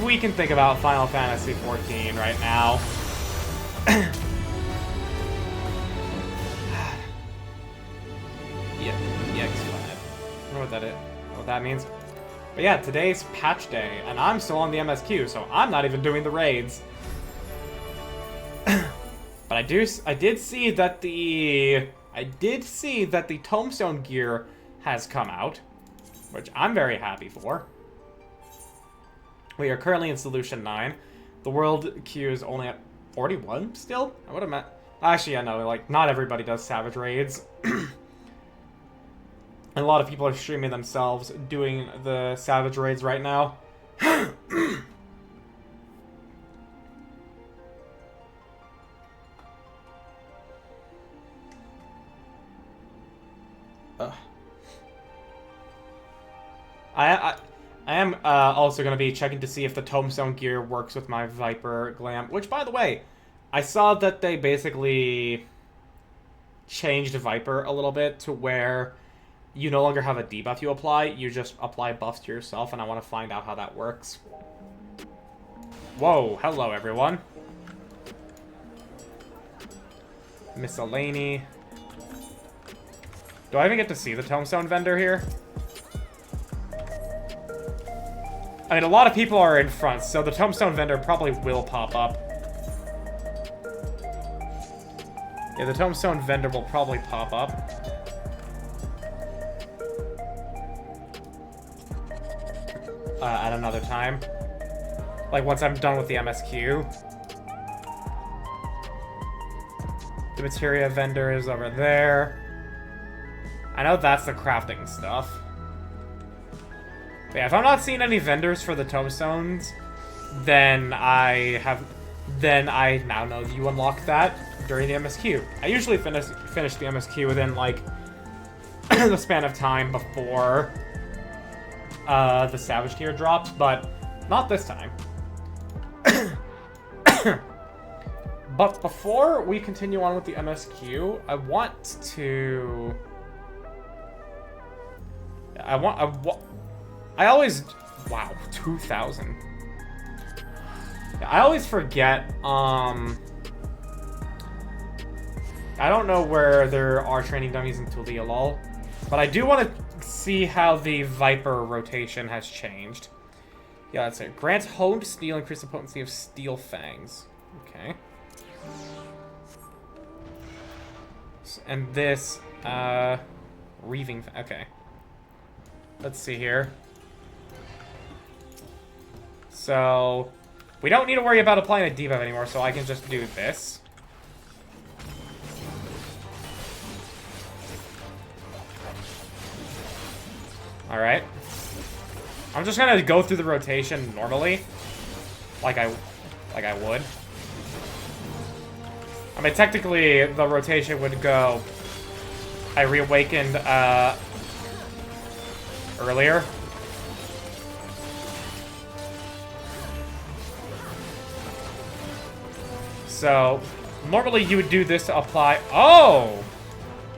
we can think about Final Fantasy XIV right now. Yeah, EX5. I don't know what that means. But yeah, today's patch day, and I'm still on the MSQ, so I'm not even doing the raids. But I did see that the Tombstone gear has come out, which I'm very happy for. We are currently in Solution 9. The world queue is only at 41 still? I would have meant... Actually, yeah, no, like, not everybody does Savage raids. And a lot of people are streaming themselves doing the Savage raids right now. I am also going to be checking to see if the Tombstone gear works with my Viper Glam. Which, by the way, I saw that they basically changed Viper a little bit to where you no longer have a debuff you apply, you just apply buffs to yourself, and I want to find out how that works. Whoa, hello everyone. Miscellany. Do I even get to see the Tombstone vendor here? I mean, a lot of people are in front, so the Tombstone vendor probably will pop up. Yeah, the Tombstone vendor will probably pop up. At another time. Like, once I'm done with the MSQ. The materia vendor is over there. I know that's the crafting stuff. But yeah, if I'm not seeing any vendors for the tombstones, then I now know that you unlock that during the MSQ. I usually finish the MSQ within, like, the span of time before the Savage tier drops, but not this time. But before we continue on with the MSQ, wow, 2,000. I always forget, I don't know where there are training dummies in Tulia lol, but I do want to see how the Viper rotation has changed. Yeah, that's it. Grants honed steel, increase the potency of steel fangs. Okay. And this, reaving, okay. Let's see here. So, we don't need to worry about applying a debuff anymore, so I can just do this. Alright. I'm just gonna go through the rotation normally. Like I would. I mean, technically, the rotation would go... I reawakened, earlier. So, normally you would do this to apply... Oh!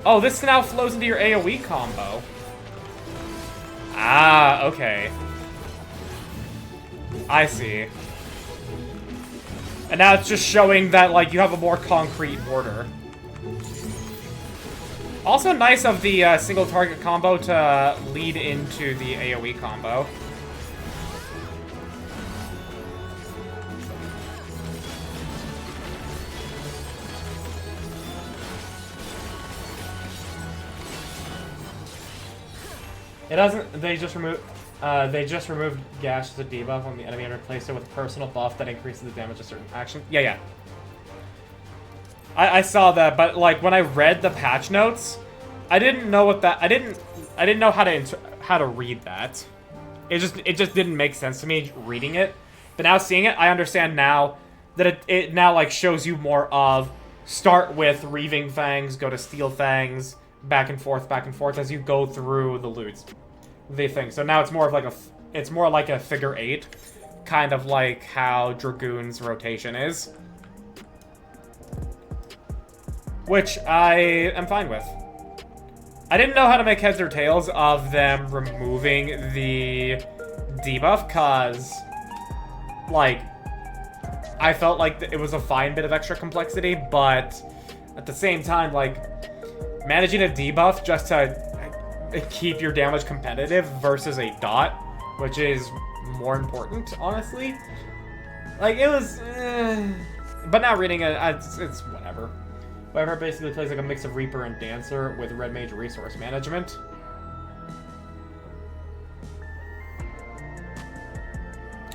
Oh, this now flows into your AoE combo. Ah, okay. I see. And now it's just showing that, like, you have a more concrete border. Also nice of the single target combo to lead into the AoE combo. It doesn't. They just removed Gash as a debuff on the enemy and replaced it with a personal buff that increases the damage of certain action. Yeah. I saw that, but like when I read the patch notes, I didn't know what that. I didn't know how to read that. It just didn't make sense to me reading it. But now seeing it, I understand now that it now like shows you more of start with Reaving Fangs, go to Steel Fangs, back and forth as you go through the thing. So now it's more of like it's more like a figure 8, kind of like how Dragoon's rotation is. Which I am fine with. I didn't know how to make heads or tails of them removing the debuff, cause like, I felt like it was a fine bit of extra complexity, but at the same time, like, managing a debuff just to keep your damage competitive versus a dot, which is more important, honestly. Like, it was, but now reading it, it's whatever. Whatever basically plays like a mix of Reaper and Dancer with Red Mage resource management.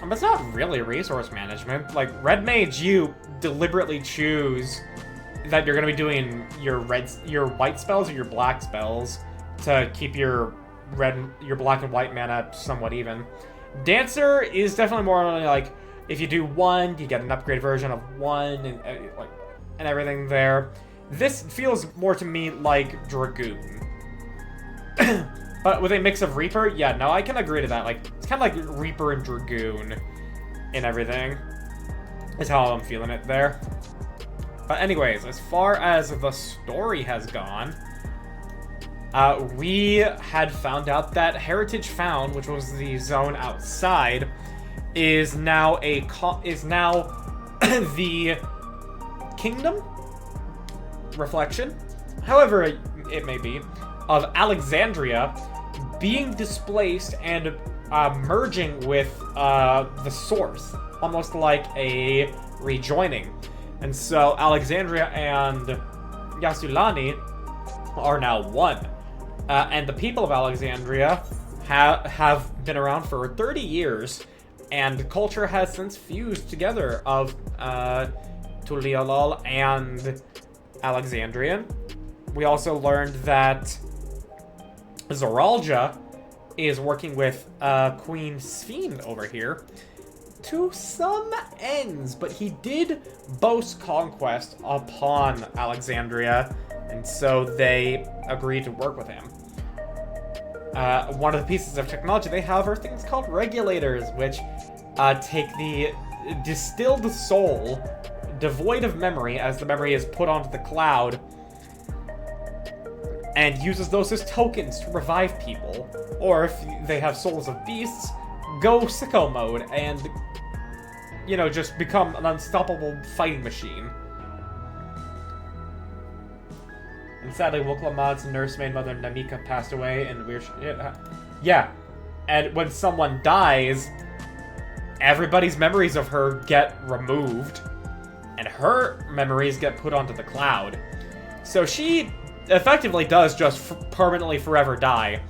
But it's not really resource management. Like, Red Mage, you deliberately choose that you're going to be doing your white spells or your black spells to keep your black and white mana somewhat even. Dancer is definitely more like, if you do one, you get an upgrade version of one, and everything there. This feels more to me like Dragoon. But with a mix of Reaper, yeah, no, I can agree to that. Like, it's kind of like Reaper and Dragoon and everything. Is how I'm feeling it there. But anyways, as far as the story has gone, we had found out that Heritage Found, which was the zone outside, is now the Kingdom reflection, however it may be, of Alexandria being displaced and merging with the source, almost like a rejoining. And so Alexandria and Yasulani are now one. And the people of Alexandria have been around for 30 years, and culture has since fused together of Tulialal and Alexandrian. We also learned that Zoralja is working with Queen Sphene over here to some ends, but he did boast conquest upon Alexandria, and so they agreed to work with him. One of the pieces of technology they have are things called regulators, which take the distilled soul, devoid of memory, as the memory is put onto the cloud, and uses those as tokens to revive people. Or if they have souls of beasts, go sicko mode and, you know, just become an unstoppable fighting machine. And sadly, Woklamad's nursemaid mother Namika passed away, and yeah. And when someone dies, everybody's memories of her get removed, and her memories get put onto the cloud. So she effectively does just permanently forever die.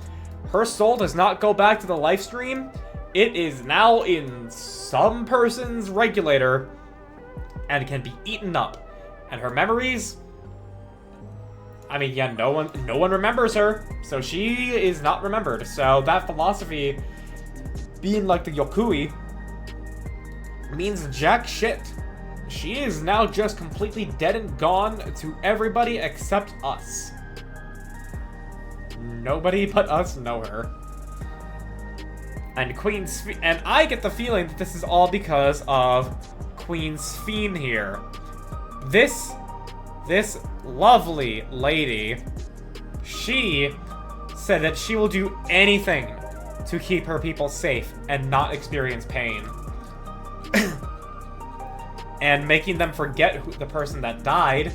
Her soul does not go back to the life stream. It is now in some person's regulator and can be eaten up. And her memories, I mean, yeah, no one remembers her, so she is not remembered. So that philosophy, being like the Yokui, means jack shit. She is now just completely dead and gone to everybody except us. Nobody but us know her. And and I get the feeling that this is all because of Queen Sphene here. This lovely lady, she said that she will do anything to keep her people safe and not experience pain. And making them forget the person that died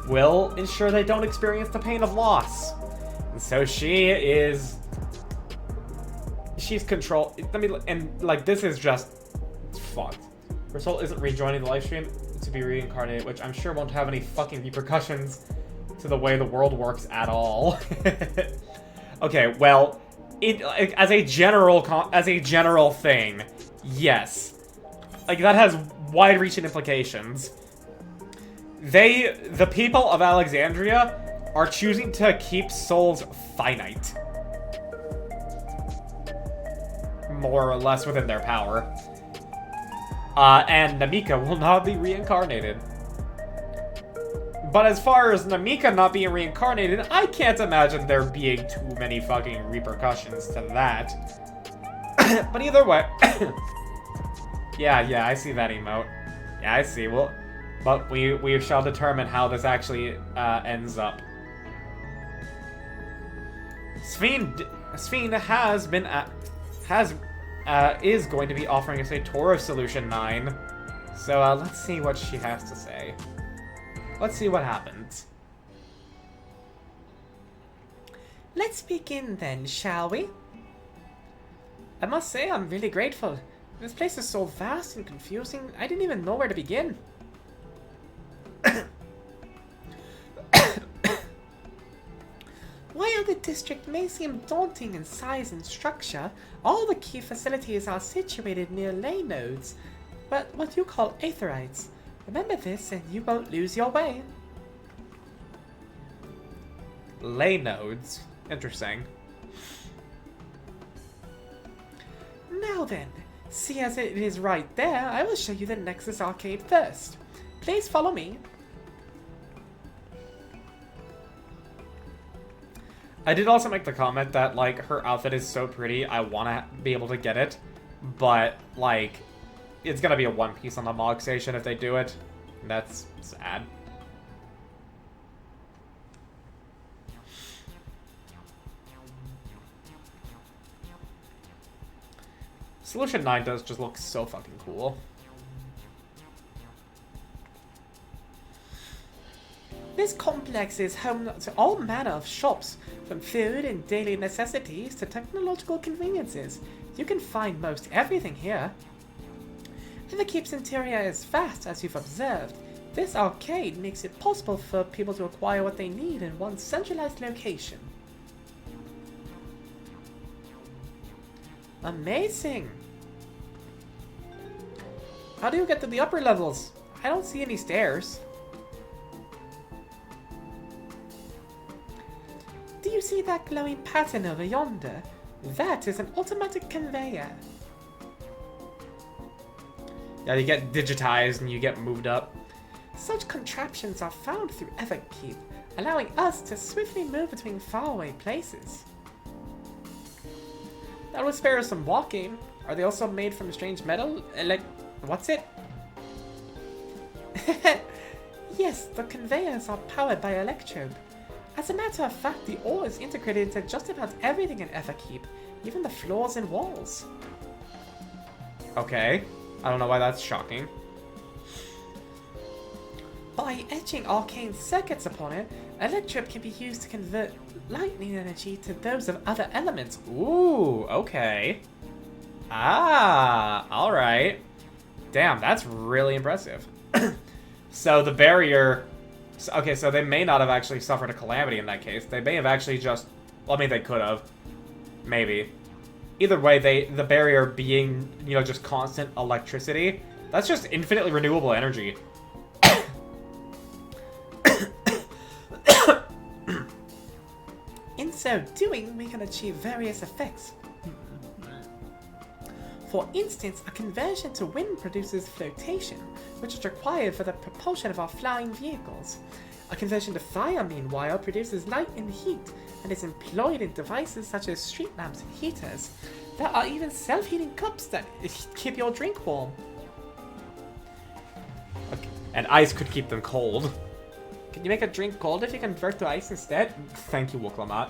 will ensure they don't experience the pain of loss. And so she's control. And like, this is just, it's fucked. Her soul isn't rejoining the live stream to be reincarnated, which I'm sure won't have any fucking repercussions to the way the world works at all. Okay, well, as a general thing, yes. Like, that has wide-reaching implications. The people of Alexandria are choosing to keep souls finite. More or less within their power. And Namika will not be reincarnated. But as far as Namika not being reincarnated, I can't imagine there being too many fucking repercussions to that. But either way... Yeah, I see that emote. Yeah, I see. Well, but we shall determine how this actually ends up. Sphene has is going to be offering us a tour of Solution 9. So let's see what she has to say. Let's see what happens. Let's begin then, shall we? I must say I'm really grateful. This place is so vast and confusing, I didn't even know where to begin. While the district may seem daunting in size and structure, all the key facilities are situated near ley nodes, but what you call aetherites. Remember this and you won't lose your way. Ley nodes. Interesting. Now then, see as it is right there, I will show you the Nexus Arcade first. Please follow me. I did also make the comment that, like, her outfit is so pretty, I want to be able to get it, but, like, it's gonna be a one piece on the Mog Station if they do it. That's sad. Solution 9 does just look so fucking cool. This complex is home to all manner of shops, from food and daily necessities to technological conveniences. You can find most everything here. The keep's interior is vast, as you've observed. This arcade makes it possible for people to acquire what they need in one centralized location. Amazing! How do you get to the upper levels? I don't see any stairs. Do you see that glowing pattern over yonder? That is an automatic conveyor. Yeah, you get digitized and you get moved up. Such contraptions are found through Everkeep, allowing us to swiftly move between faraway places. That would spare us some walking. Are they also made from strange metal? Like, what's it? Yes, the conveyors are powered by electrode. As a matter of fact, the ore is integrated into just about everything in Everkeep, even the floors and walls. Okay. I don't know why that's shocking. By etching arcane circuits upon it, electrode can be used to convert lightning energy to those of other elements. Ooh, okay. Ah, alright. Damn, that's really impressive. So the barrier... Okay, so they may not have actually suffered a calamity in that case. They may have actually just... Well, I mean, they could have. Maybe. Either way, the barrier being, you know, just constant electricity, that's just infinitely renewable energy. In so doing, we can achieve various effects. For instance, a conversion to wind produces flotation, which is required for the propulsion of our flying vehicles. A conversion to fire, meanwhile, produces light and heat, and is employed in devices such as street lamps and heaters. There are even self-heating cups that keep your drink warm. Okay. And ice could keep them cold. Can you make a drink cold if you convert to ice instead? Thank you, Wuklamat.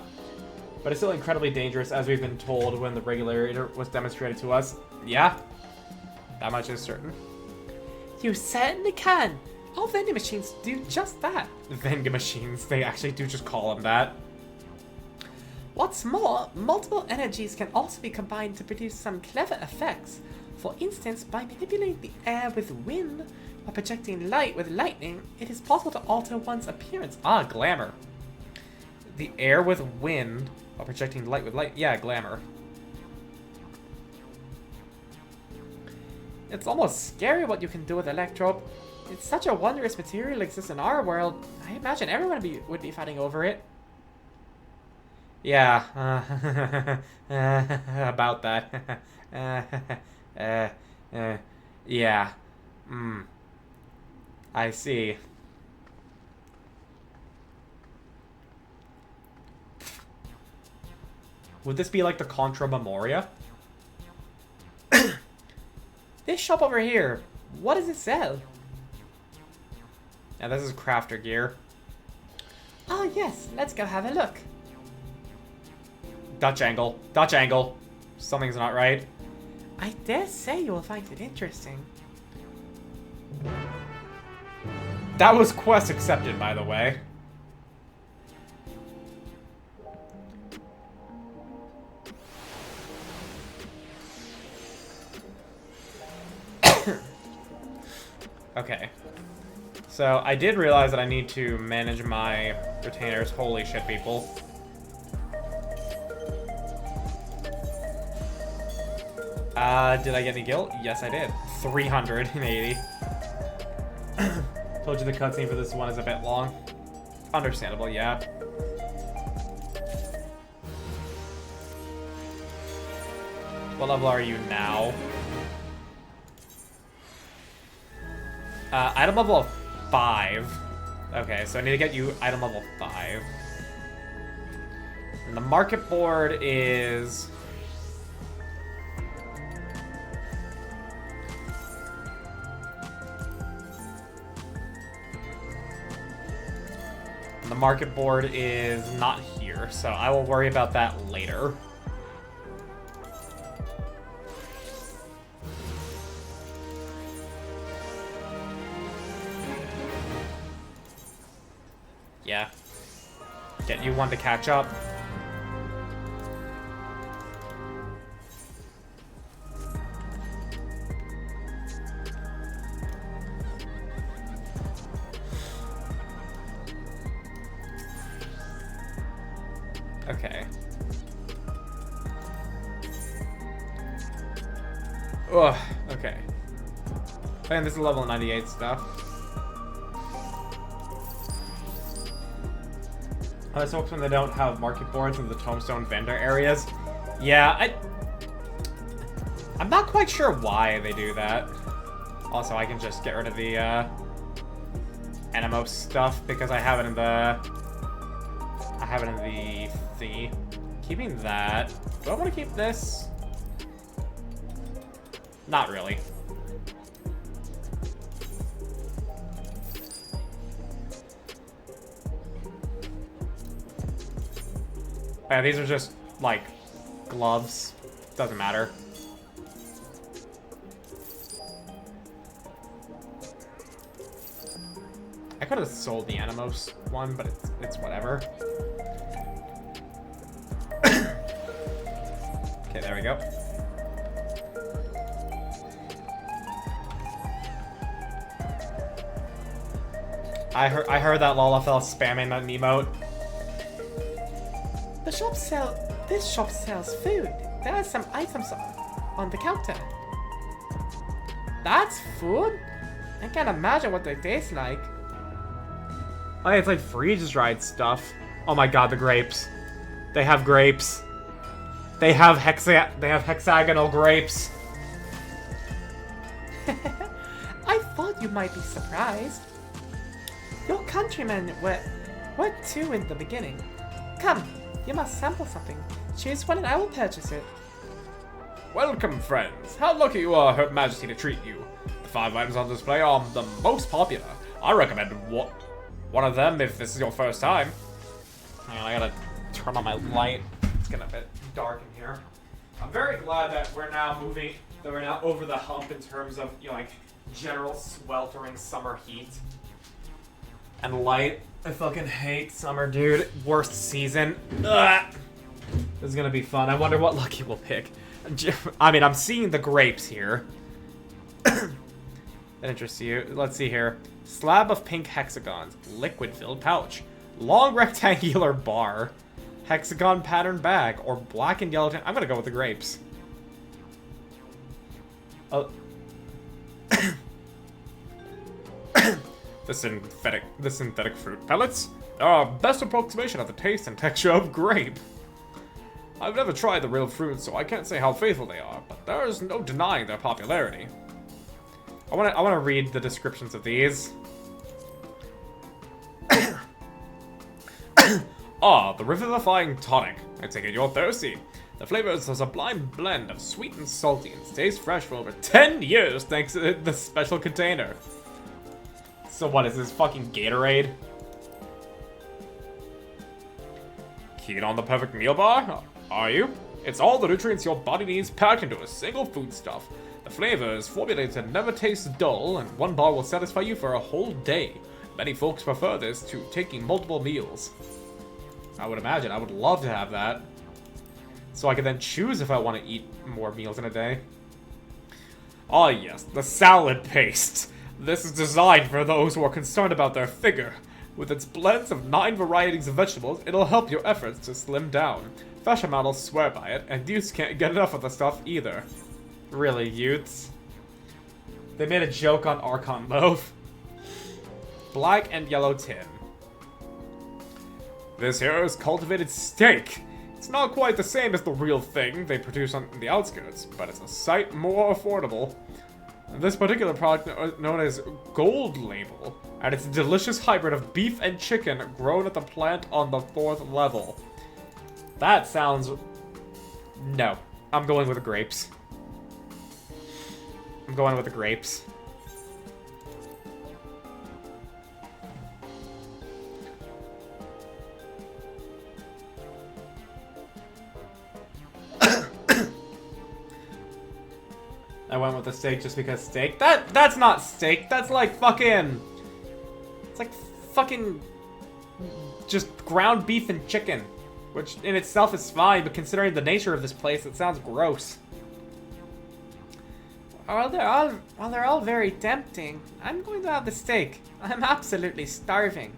But it's still incredibly dangerous, as we've been told when the regulator was demonstrated to us. Yeah, that much is certain. You certainly can. All vending machines do just that. Vending machines, they actually do just call them that. What's more, multiple energies can also be combined to produce some clever effects. For instance, by manipulating the air with wind, or projecting light with lightning, it is possible to alter one's appearance. Ah, glamour. The air with wind, while projecting light with light. Yeah, glamour. It's almost scary what you can do with electro. It's such a wondrous material exists in our world. I imagine everyone would be fighting over it. Yeah, about that. Yeah. I see. Would this be like the Contra Memoria? This shop over here, what does it sell? Yeah, this is crafter gear. Ah, yes, let's go have a look. Dutch angle. Dutch angle. Something's not right. I dare say you will find it interesting. That was quest accepted, by the way. Okay. So, I did realize that I need to manage my retainers. Holy shit, people. Did I get any guilt? Yes, I did. 380. Told you the cutscene for this one is a bit long. Understandable, yeah. What level are you now? Item level of 5. Okay, so I need to get you item level 5. And the market board is... The market board is not here, so I will worry about that later. Yeah. Get you one to catch up. Okay. Ugh, okay. And this is level 98 stuff. Let's hope when they don't have market boards in the tombstone vendor areas. Yeah, I'm not quite sure why they do that. Also, I can just get rid of the Animo stuff because I have it in the thingy. Keeping that. Do I want to keep this? Not really. Yeah, these are just, like, gloves. Doesn't matter. I could have sold the Animos one, but it's whatever. Okay, there we go. I heard that Lalafell spamming that emote. This shop sells food. There are some items on the counter. That's food? I can't imagine what they taste like. Oh, it's like freeze-dried stuff. Oh my god, the grapes. They have grapes. They have hexagonal grapes. I thought you might be surprised. Your countrymen were too in the beginning. Come, you must sample something. Choose one and I will purchase it. Welcome, friends. How lucky you are, Her Majesty, to treat you. The 5 items on display are the most popular. I recommend one of them if this is your first time. Hang on, I gotta turn on my light. It's getting a bit dark in here. I'm very glad that we're now over the hump in terms of, you know, like, general sweltering summer heat. And light. I fucking hate summer, dude. Worst season. Ugh. This is gonna be fun. I wonder what Lucky will pick. I mean, I'm seeing the grapes here. That interests you. Let's see here. Slab of pink hexagons. Liquid-filled pouch. Long rectangular bar. Hexagon pattern bag. Or black and yellow... I'm gonna go with the grapes. Oh. The synthetic fruit pellets are our best approximation of the taste and texture of grape. I've never tried the real fruit, so I can't say how faithful they are, but there is no denying their popularity. I wanna read the descriptions of these. The revivifying tonic. I take it you're thirsty. The flavor is a sublime blend of sweet and salty and stays fresh for over 10 years thanks to the special container. So what is this, fucking Gatorade? Keen on the perfect meal bar? Are you? It's all the nutrients your body needs packed into a single foodstuff. The flavor is formulated to never taste dull, and one bar will satisfy you for a whole day. Many folks prefer this to taking multiple meals. I would imagine. I would love to have that. So I can then choose if I want to eat more meals in a day. Ah yes, the salad paste. This is designed for those who are concerned about their figure. With its blends of 9 varieties of vegetables, it'll help your efforts to slim down. Fashion models swear by it, and youths can't get enough of the stuff either. Really, youths? They made a joke on Archon Loaf. Black and yellow tin. This here is cultivated steak. It's not quite the same as the real thing they produce on the outskirts, but it's a sight more affordable. This particular product, known as Gold Label, and it's a delicious hybrid of beef and chicken grown at the plant on the 4th level. That sounds... No. I'm going with the grapes. I'm going with the grapes. I went with the steak just because steak. That's not steak. That's like fucking... It's like fucking... just ground beef and chicken. Which in itself is fine, but considering the nature of this place, it sounds gross. Well, they're all very tempting. I'm going to have the steak. I'm absolutely starving.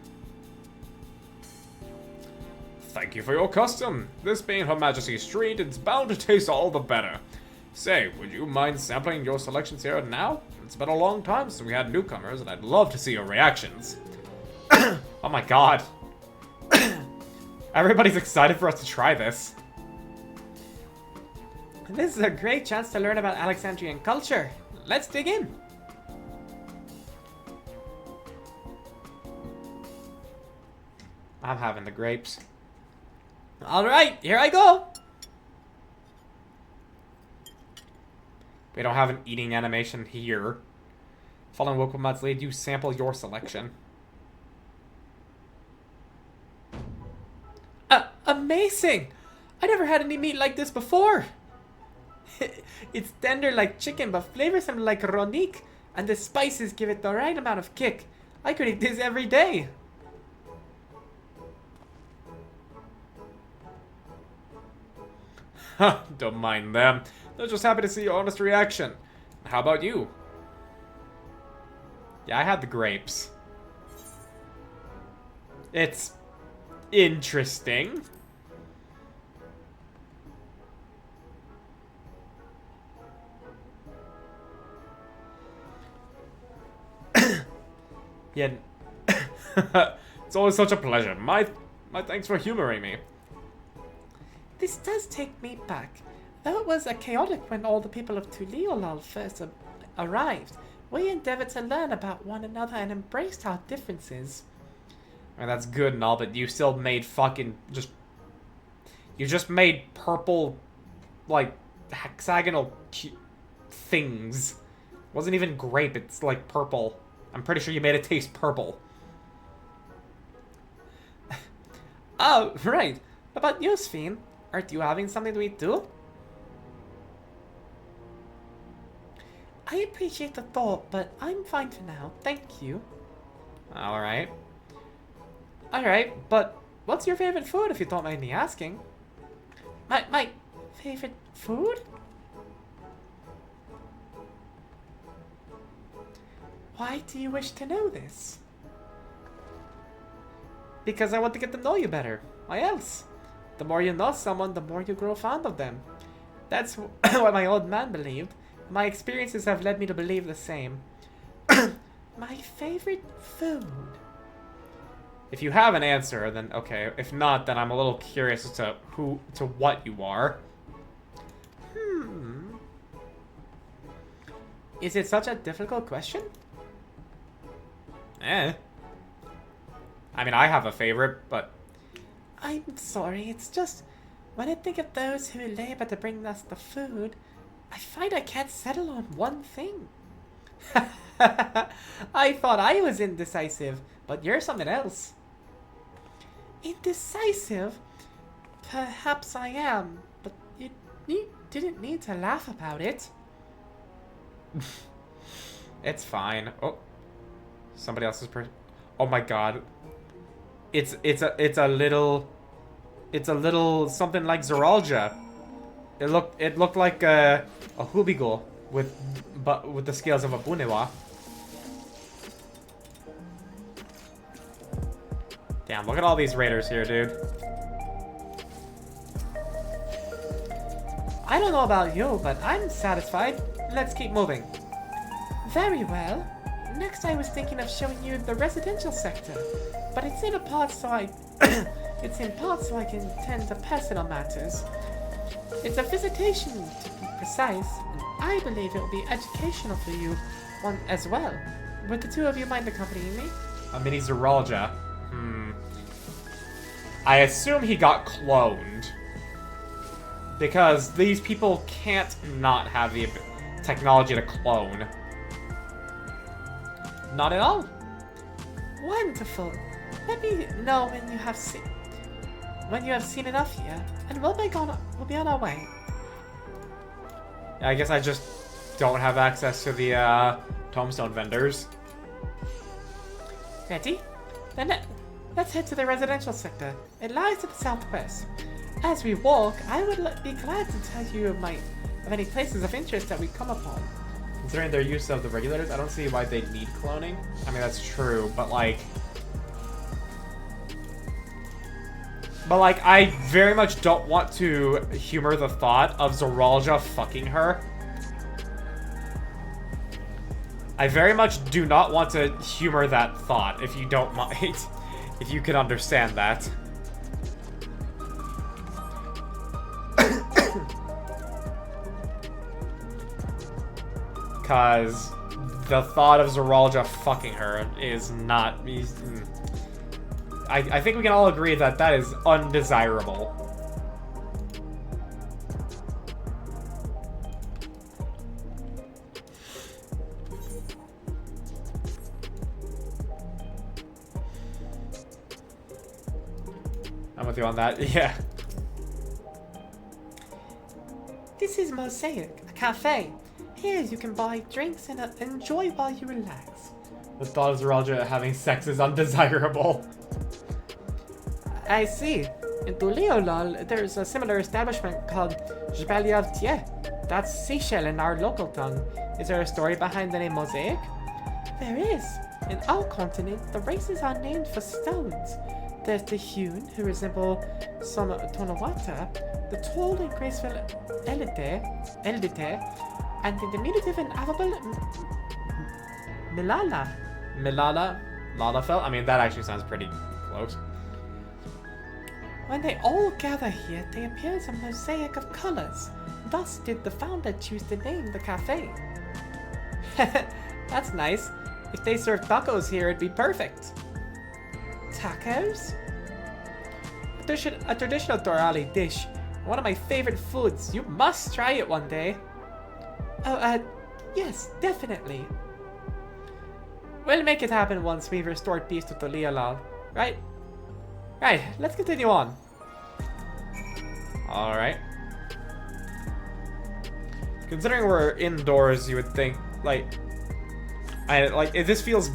Thank you for your custom. This being Her Majesty's treat, it's bound to taste all the better. Say, would you mind sampling your selections here now? It's been a long time since we had newcomers, and I'd love to see your reactions. Oh my god. Everybody's excited for us to try this. This is a great chance to learn about Alexandrian culture. Let's dig in. I'm having the grapes. Alright, here I go. We don't have an eating animation here. Following Wokomat's lead, you sample your selection. Amazing! I never had any meat like this before. It's tender like chicken, but flavorsome like ronique, and the spices give it the right amount of kick. I could eat this every day. Don't mind them. They're just happy to see your honest reaction. How about you? Yeah, I had the grapes. It's interesting. Yeah. It's always such a pleasure. My thanks for humoring me. This does take me back. Though it was chaotic when all the people of Tuliolal first arrived, we endeavored to learn about one another and embraced our differences. And that's good and all, but you still made fucking you just made purple, like, hexagonal things. It wasn't even grape, it's like purple. I'm pretty sure you made it taste purple. Oh, right. What about you, Sphene? Aren't you having something to eat too? I appreciate the thought, but I'm fine for now. Thank you. Alright. Alright, but what's your favorite food, if you don't mind me asking? My favorite food? Why do you wish to know this? Because I want to get to know you better. Why else? The more you know someone, the more you grow fond of them. That's what my old man believed. My experiences have led me to believe the same. My favorite food. If you have an answer, then okay. If not, then I'm a little curious as to what you are. Is it such a difficult question? I mean, I have a favorite, but... I'm sorry, it's just... When I think of those who labor to bring us the food, I find I can't settle on one thing. I thought I was indecisive, but you're something else. Indecisive? Perhaps I am, but you'd You didn't need to laugh about it. It's fine. Oh, somebody else's person. Oh my god. It's a little something like Zoralja. It looked like a Hubigol with the scales of a Bunewa. Damn, look at all these raiders here, dude. I don't know about you, but I'm satisfied. Let's keep moving. Very well. Next I was thinking of showing you the residential sector, but it's in parts so I can tend to personal matters. It's a visitation, to be precise, and I believe it will be educational for you one as well. Would the two of you mind accompanying me? A mini Zoralja. I assume he got cloned. Because these people can't not have the technology to clone. Not at all. Wonderful. Let me know when you have seen enough here, and we'll be on our way. I guess I just don't have access to the tombstone vendors. Ready? Then let's head to the residential sector. It lies to the southwest. As we walk, I would be glad to tell you of any places of interest that we come upon. Considering their use of the regulators, I don't see why they need cloning. I mean, that's true, but like... I very much don't want to humor the thought of Zoralja fucking her. I very much do not want to humor that thought, if you don't mind. If you can understand that. Because the thought of Zoralja fucking her is not... I think we can all agree that that is undesirable. I'm with you on that, yeah. This is Mosaic, a cafe. Here you can buy drinks and enjoy while you relax. The thought of Zoralja having sex is undesirable. I see. In Tuleolal, there's a similar establishment called Jbaliavtier. That's seashell in our local tongue. Is there a story behind the name Mosaic? There is. In our continent, the races are named for stones. There's the hewn, who resemble some Tonawata, the tall and graceful Eldite, and the diminutive and affable Milala. Lalafell? I mean, that actually sounds pretty close. When they all gather here, they appear as a mosaic of colors. Thus did the founder choose to name the cafe. That's nice. If they served tacos here, it'd be perfect. Tacos? A traditional Dorali dish. One of my favorite foods. You must try it one day. Oh, yes, definitely. We'll make it happen once we've restored peace to Tuleolal, right? Right, let's continue on. Alright. Considering we're indoors, you would think, this feels...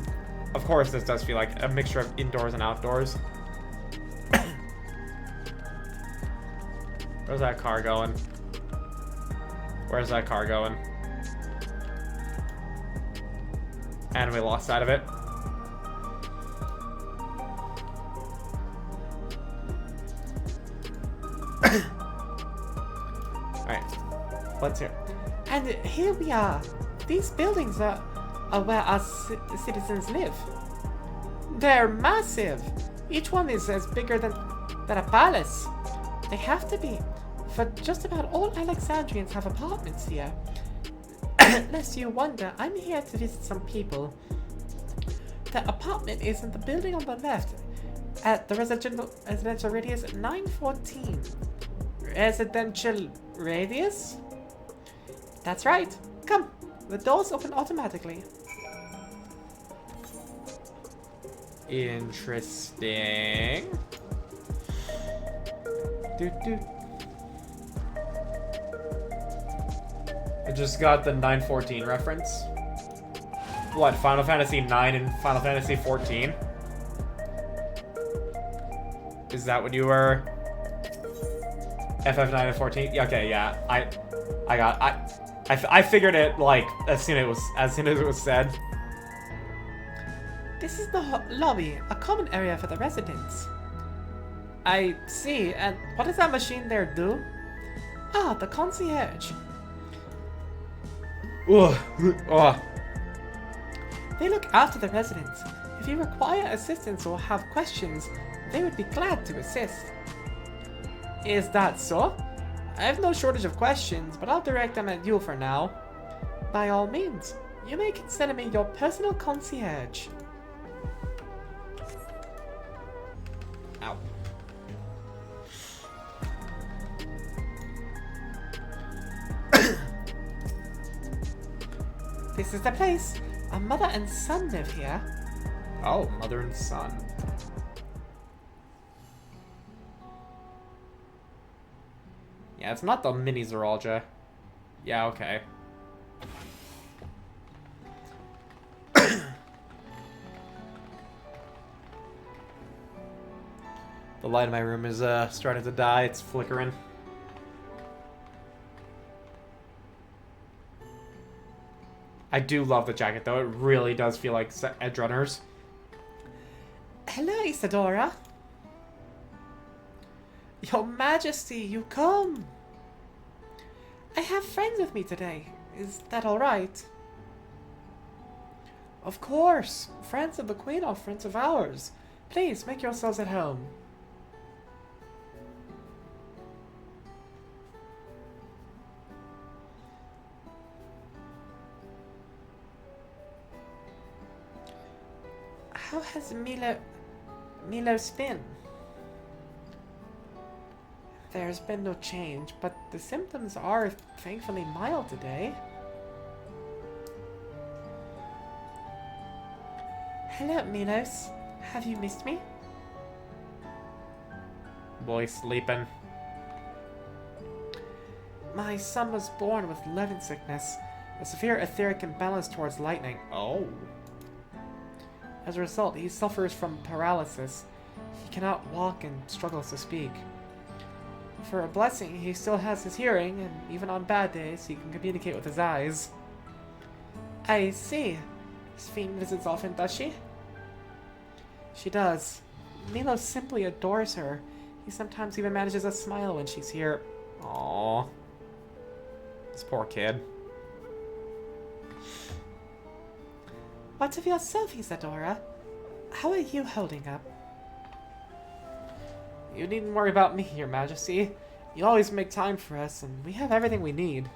Of course, this does feel like a mixture of indoors and outdoors. Where's that car going? Where's that car going? And we lost sight of it. Alright. Let's hear. And here we are. These buildings are where our citizens live. They're massive. Each one is as bigger than a palace. They have to be. For just about all Alexandrians have apartments here. Lest you wonder, I'm here to visit some people. The apartment is in the building on the left, at the residential radius 914. Residential radius? That's right. Come, the doors open automatically. Interesting. I just got the 914 reference. What, Final Fantasy 9 and Final Fantasy 14? Is that what you were? FF9 and 14? Yeah, okay, yeah. I figured it like as soon as it was said. This is the lobby, a common area for the residents. I see, and what does that machine there do? Ah, the concierge. Ugh. Ugh. They look after the residents. If you require assistance or have questions, they would be glad to assist. Is that so? I have no shortage of questions, but I'll direct them at you for now. By all means, you may consider me your personal concierge. Ow. This is the place. A mother and son live here. Oh, mother and son. Yeah, it's not the mini Zeralja. Yeah, okay. The light in my room is starting to die. It's flickering. I do love the jacket, though. It really does feel like Edgerunners. Hello, Isadora. Your Majesty, you come. I have friends with me today. Is that alright? Of course. Friends of the Queen are friends of ours. Please, make yourselves at home. How has Milos been? There's been no change, but the symptoms are thankfully mild today. Hello, Milos. Have you missed me? Boy sleeping. My son was born with levin sickness, a severe etheric imbalance towards lightning. Oh. As a result, he suffers from paralysis. He cannot walk and struggles to speak. For a blessing, he still has his hearing, and even on bad days, he can communicate with his eyes. I see. Sphene visits often, does she? She does. Milos simply adores her. He sometimes even manages a smile when she's here. Aww. This poor kid. What of yourself, Isadora? How are you holding up? You needn't worry about me, Your Majesty. You always make time for us, and we have everything we need.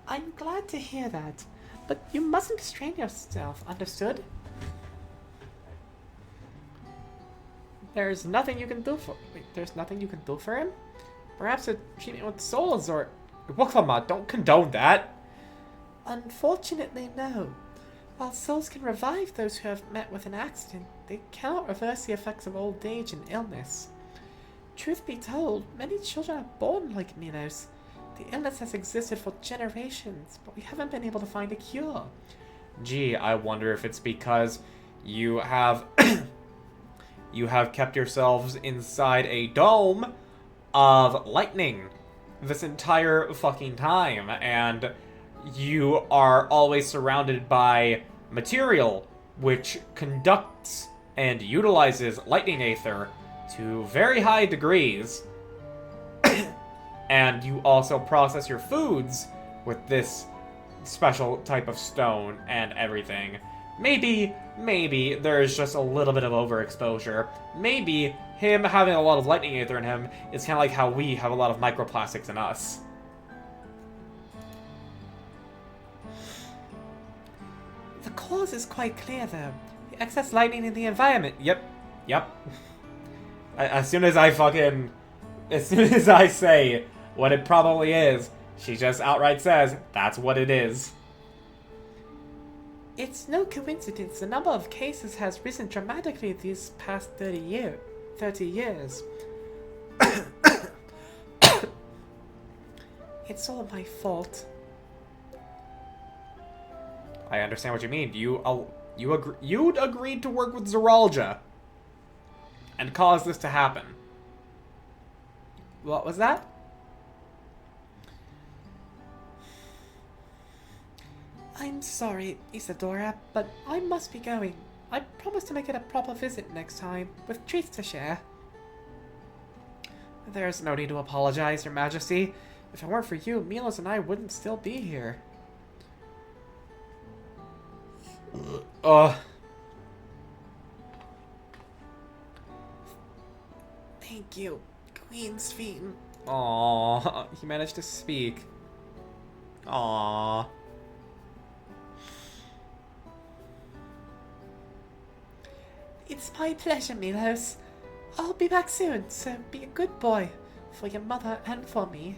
I'm glad to hear that, but you mustn't strain yourself, understood? There's nothing you can do for... Wait, there's nothing you can do for him? Perhaps a treatment with souls, or... Wakama, don't condone that. Unfortunately, no. While souls can revive those who have met with an accident, they cannot reverse the effects of old age and illness. Truth be told, many children are born like Milos. The illness has existed for generations, but we haven't been able to find a cure. Gee, I wonder if it's because you have you have kept yourselves inside a dome of lightning this entire fucking time, and you are always surrounded by material which conducts and utilizes lightning aether to very high degrees. And you also process your foods with this special type of stone and everything. Maybe there's just a little bit of overexposure. Maybe him having a lot of lightning aether in him is kind of like how we have a lot of microplastics in us. The cause is quite clear, though. The excess lightning in the environment. Yep. As soon as I say what it probably is, she just outright says, that's what it is. It's no coincidence the number of cases has risen dramatically these past 30 years. It's all my fault. I understand what you mean. You'd agreed to work with Zeralja and cause this to happen. What was that? I'm sorry, Isadora, but I must be going. I promise to make it a proper visit next time, with treats to share. There's no need to apologize, Your Majesty. If it weren't for you, Milos and I wouldn't still be here. Thank you, Queen's Fiend. Aww, he managed to speak. Aww. It's my pleasure, Milos. I'll be back soon, so be a good boy for your mother and for me.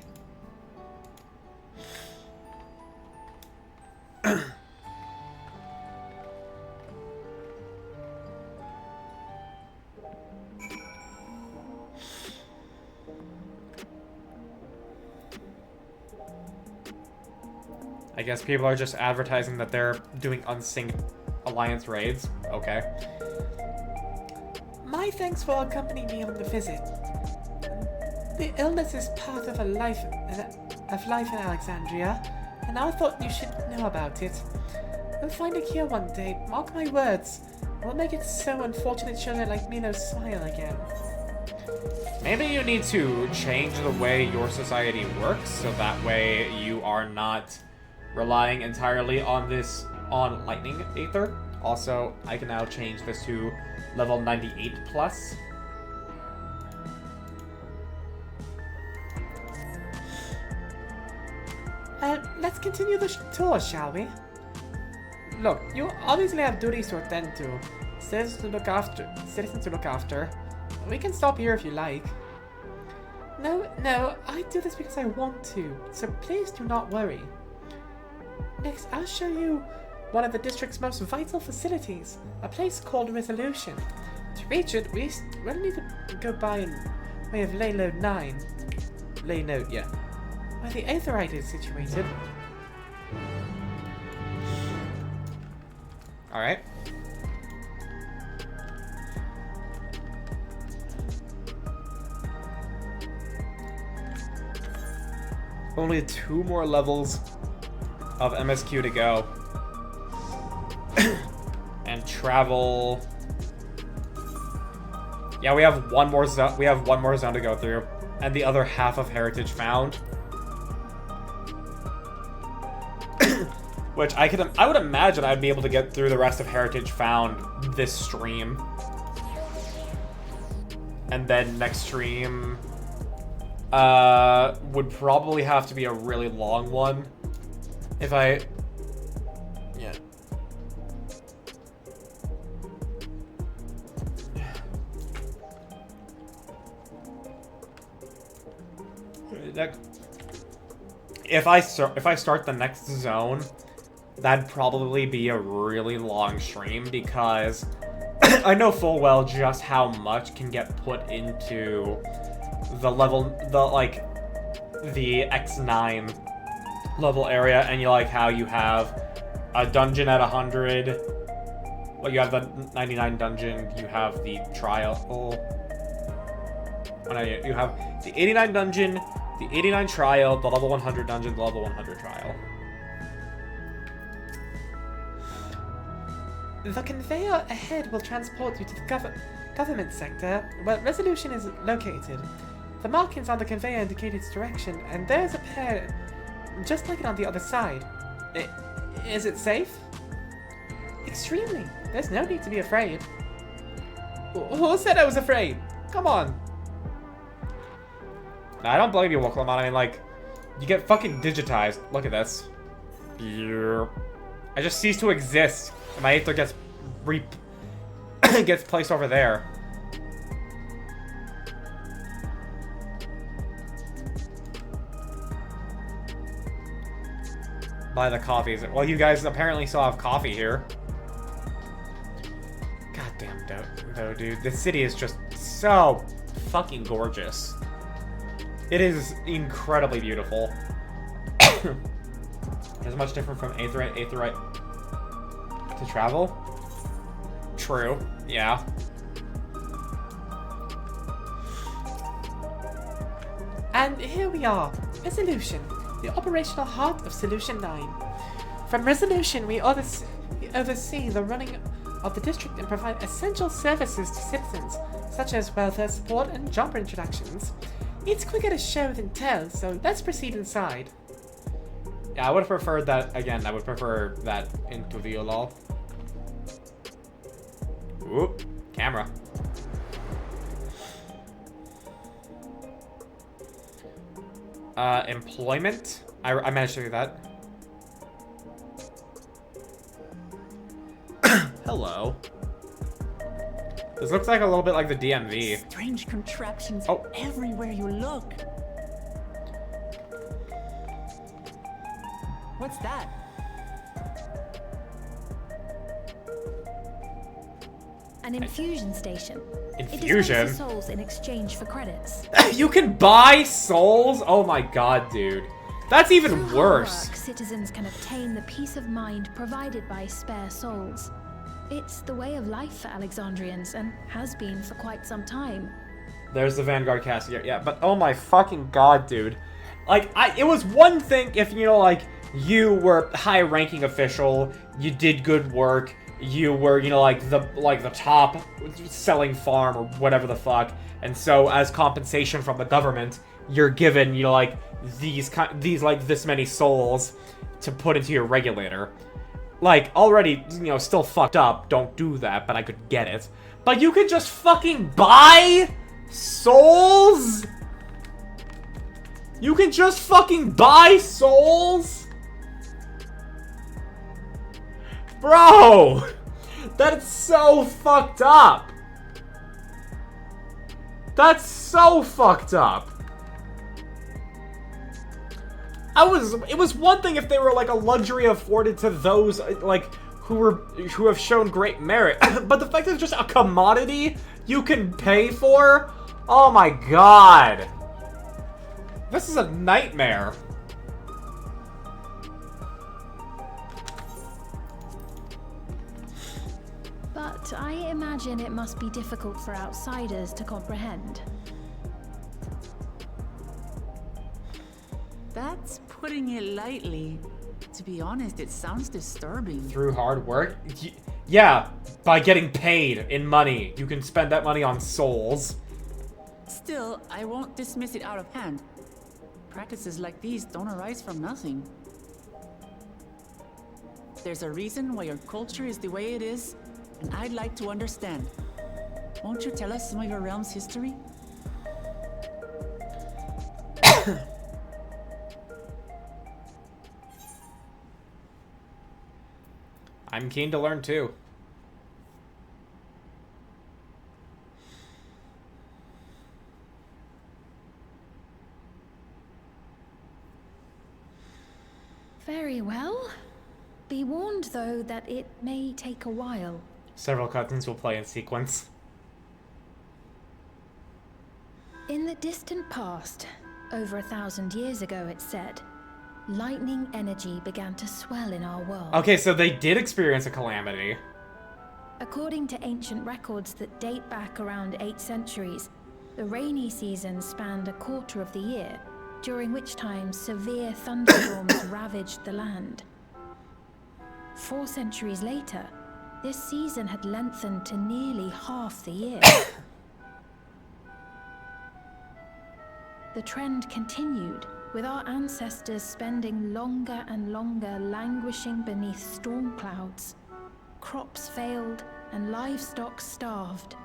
I guess people are just advertising that they're doing unsynced alliance raids. Okay. My thanks for accompanying me on the visit. The illness is part of life in Alexandria, and I thought you should know about it. We'll find a cure one day, mark my words. We'll make it so unfortunate children like Milos smile again. Maybe you need to change the way your society works, so that way you are not relying entirely on lightning aether. Also, I can now change this to level 98 plus. Let's continue the tour, shall we? Look, you obviously have duties to attend to, citizens to look after. We can stop here if you like. No, I do this because I want to, so please do not worry. Next, I'll show you one of the district's most vital facilities, a place called Resolution. To reach it, we'll need to go by in way of Layload 9. Laynote, yeah. Where the Aetherite is situated. Alright. Only 2 more levels of MSQ to go. And travel. Yeah, we have one more zone. We have one more zone to go through, and the other half of Heritage found. Which I would imagine I'd be able to get through the rest of Heritage Found this stream. And then next stream would probably have to be a really long one. If I... Yeah. If I start the next zone, that'd probably be a really long stream because I know full well just how much can get put into the X9 level area, and you like how you have a dungeon at 100. Well, you have the 99 dungeon, you have the trial. Oh no, you have the 89 dungeon, the 89 trial, the level 100 dungeon, the level 100 trial. The conveyor ahead will transport you to the government sector where Resolution is located. The markings on the conveyor indicate its direction, and there's a pair just like it on the other side. Is it safe? Extremely. There's no need to be afraid. Who said I was afraid? Come on. I don't blame you, Woklamon. I mean, like, you get fucking digitized. Look at this. I just cease to exist, and my Aether gets gets placed over there. Buy the coffees. Well, you guys apparently still have coffee here. Goddamn, though, dude. This city is just so fucking gorgeous. It is incredibly beautiful. Is much different from aetheryte to travel? True. Yeah. And here we are, Resolution, the operational heart of Solution 9. From Resolution, we oversee the running of the district and provide essential services to citizens, such as welfare support and job introductions. It's quicker to show than tell, so let's proceed inside. Yeah, I would have preferred that, again, I would prefer that into the lol. Whoop, camera. Employment? I managed to do that. Hello. This looks like a little bit like the DMV. Strange contraptions Oh. everywhere you look. What's that? An infusion station. Infusion? It dispenses souls in exchange for credits. You can buy souls? Oh my god, dude. That's even Through hard worse. work, citizens can obtain the peace of mind provided by spare souls. It's the way of life for Alexandrians and has been for quite some time. There's the Vanguard cast here. Yeah, but oh my fucking god, dude. Like, it was one thing if, you know, like, you were high-ranking official, you did good work, you were, you know, like the top selling farm or whatever the fuck, and so as compensation from the government, you're given, you know, like these like this many souls to put into your regulator. Like, already, you know, still fucked up. Don't do that, but I could get it. But you could just fucking buy souls? You can just fucking buy souls? Bro! That's so fucked up! That's so fucked up! It was one thing if they were like a luxury afforded to those, like, who have shown great merit, but the fact that it's just a commodity you can pay for? Oh my god! This is a nightmare. But I imagine it must be difficult for outsiders to comprehend. That's putting it lightly. To be honest, it sounds disturbing. Through hard work? Yeah, by getting paid in money. You can spend that money on souls. Still, I won't dismiss it out of hand. Practices like these don't arise from nothing. There's a reason why your culture is the way it is, and I'd like to understand. Won't you tell us some of your realm's history? I'm keen to learn too. Very well. Be warned, though, that it may take a while. Several cutscenes will play in sequence. In the distant past, over 1,000 years ago, it's said, lightning energy began to swell in our world. Okay, so they did experience a calamity. According to ancient records that date back around 8 centuries, the rainy season spanned a quarter of the year, during which time severe thunderstorms ravaged the land. 4 centuries later, this season had lengthened to nearly half the year. The trend continued, with our ancestors spending longer and longer languishing beneath storm clouds. Crops failed and livestock starved.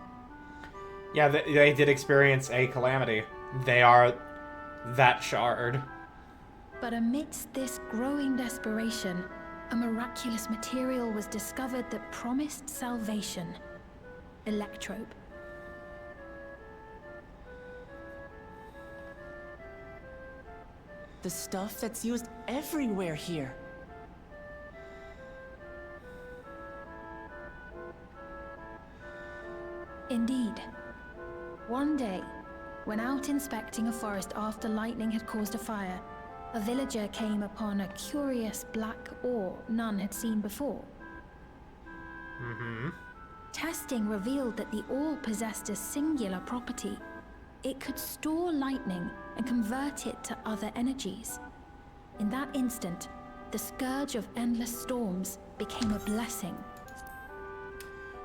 Yeah, they did experience a calamity. They are that shard. But amidst this growing desperation, a miraculous material was discovered that promised salvation. Electrope. The stuff that's used everywhere here. Indeed. One day, when out inspecting a forest after lightning had caused a fire, a villager came upon a curious black ore none had seen before. Testing revealed that the ore possessed a singular property. It could store lightning and convert it to other energies. In that instant, the scourge of endless storms became a blessing.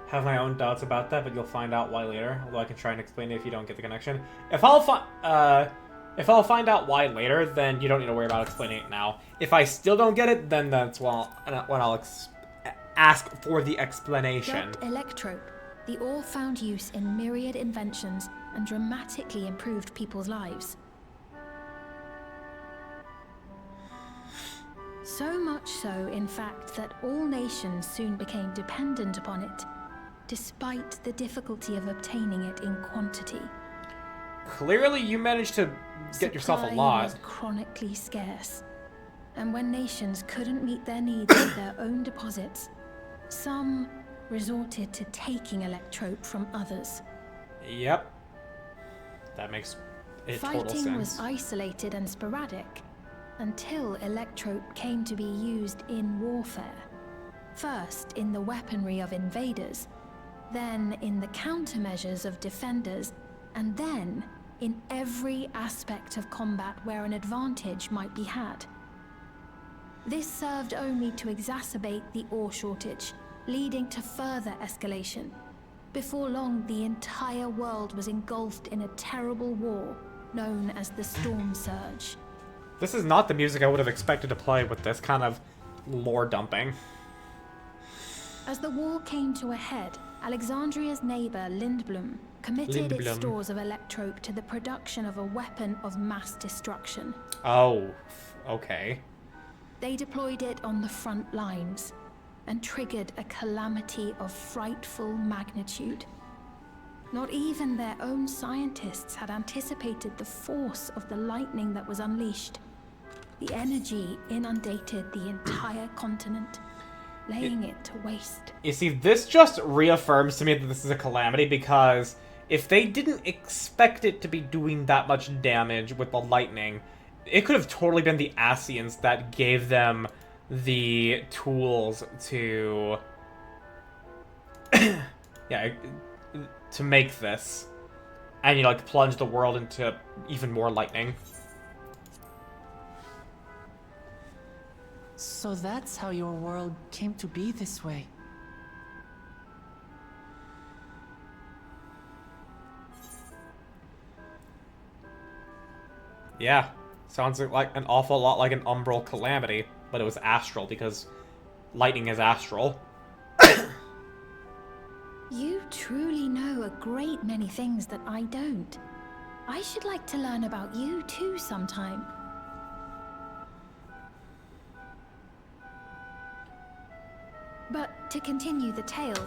Have my own doubts about that, but you'll find out why later. Although I can try and explain it if you don't get the connection. If I'll find out why later, then you don't need to worry about explaining it now. If I still don't get it, then that's when I'll ask for the explanation. Dubbed electrope, the ore found use in myriad inventions and dramatically improved people's lives. So much so, in fact, that all nations soon became dependent upon it, despite the difficulty of obtaining it in quantity. Clearly, you managed to get yourself a lot. Supply was chronically scarce, and when nations couldn't meet their needs with their own deposits, some resorted to taking electrope from others. Yep. That makes total sense. Fighting was isolated and sporadic until electrope came to be used in warfare. First in the weaponry of invaders, then in the countermeasures of defenders, and then in every aspect of combat where an advantage might be had. This served only to exacerbate the ore shortage, leading to further escalation. Before long, the entire world was engulfed in a terrible war known as the Storm Surge. This is not the music I would have expected to play with this kind of lore dumping. As the war came to a head, Alexandria's neighbor Lindblom committed its stores of electrope to the production of a weapon of mass destruction. Oh, okay. They deployed it on the front lines and triggered a calamity of frightful magnitude. Not even their own scientists had anticipated the force of the lightning that was unleashed. The energy inundated the entire continent, laying it to waste. You see, this just reaffirms to me that this is a calamity, because if they didn't expect it to be doing that much damage with the lightning, it could have totally been the Asians that gave them the tools to to make this, and like plunge the world into even more lightning. So that's how your world came to be this way. Yeah, sounds like an awful lot like an umbral calamity, but it was astral because lightning is astral. You truly know a great many things that I don't. I should like to learn about you too sometime. But to continue the tale,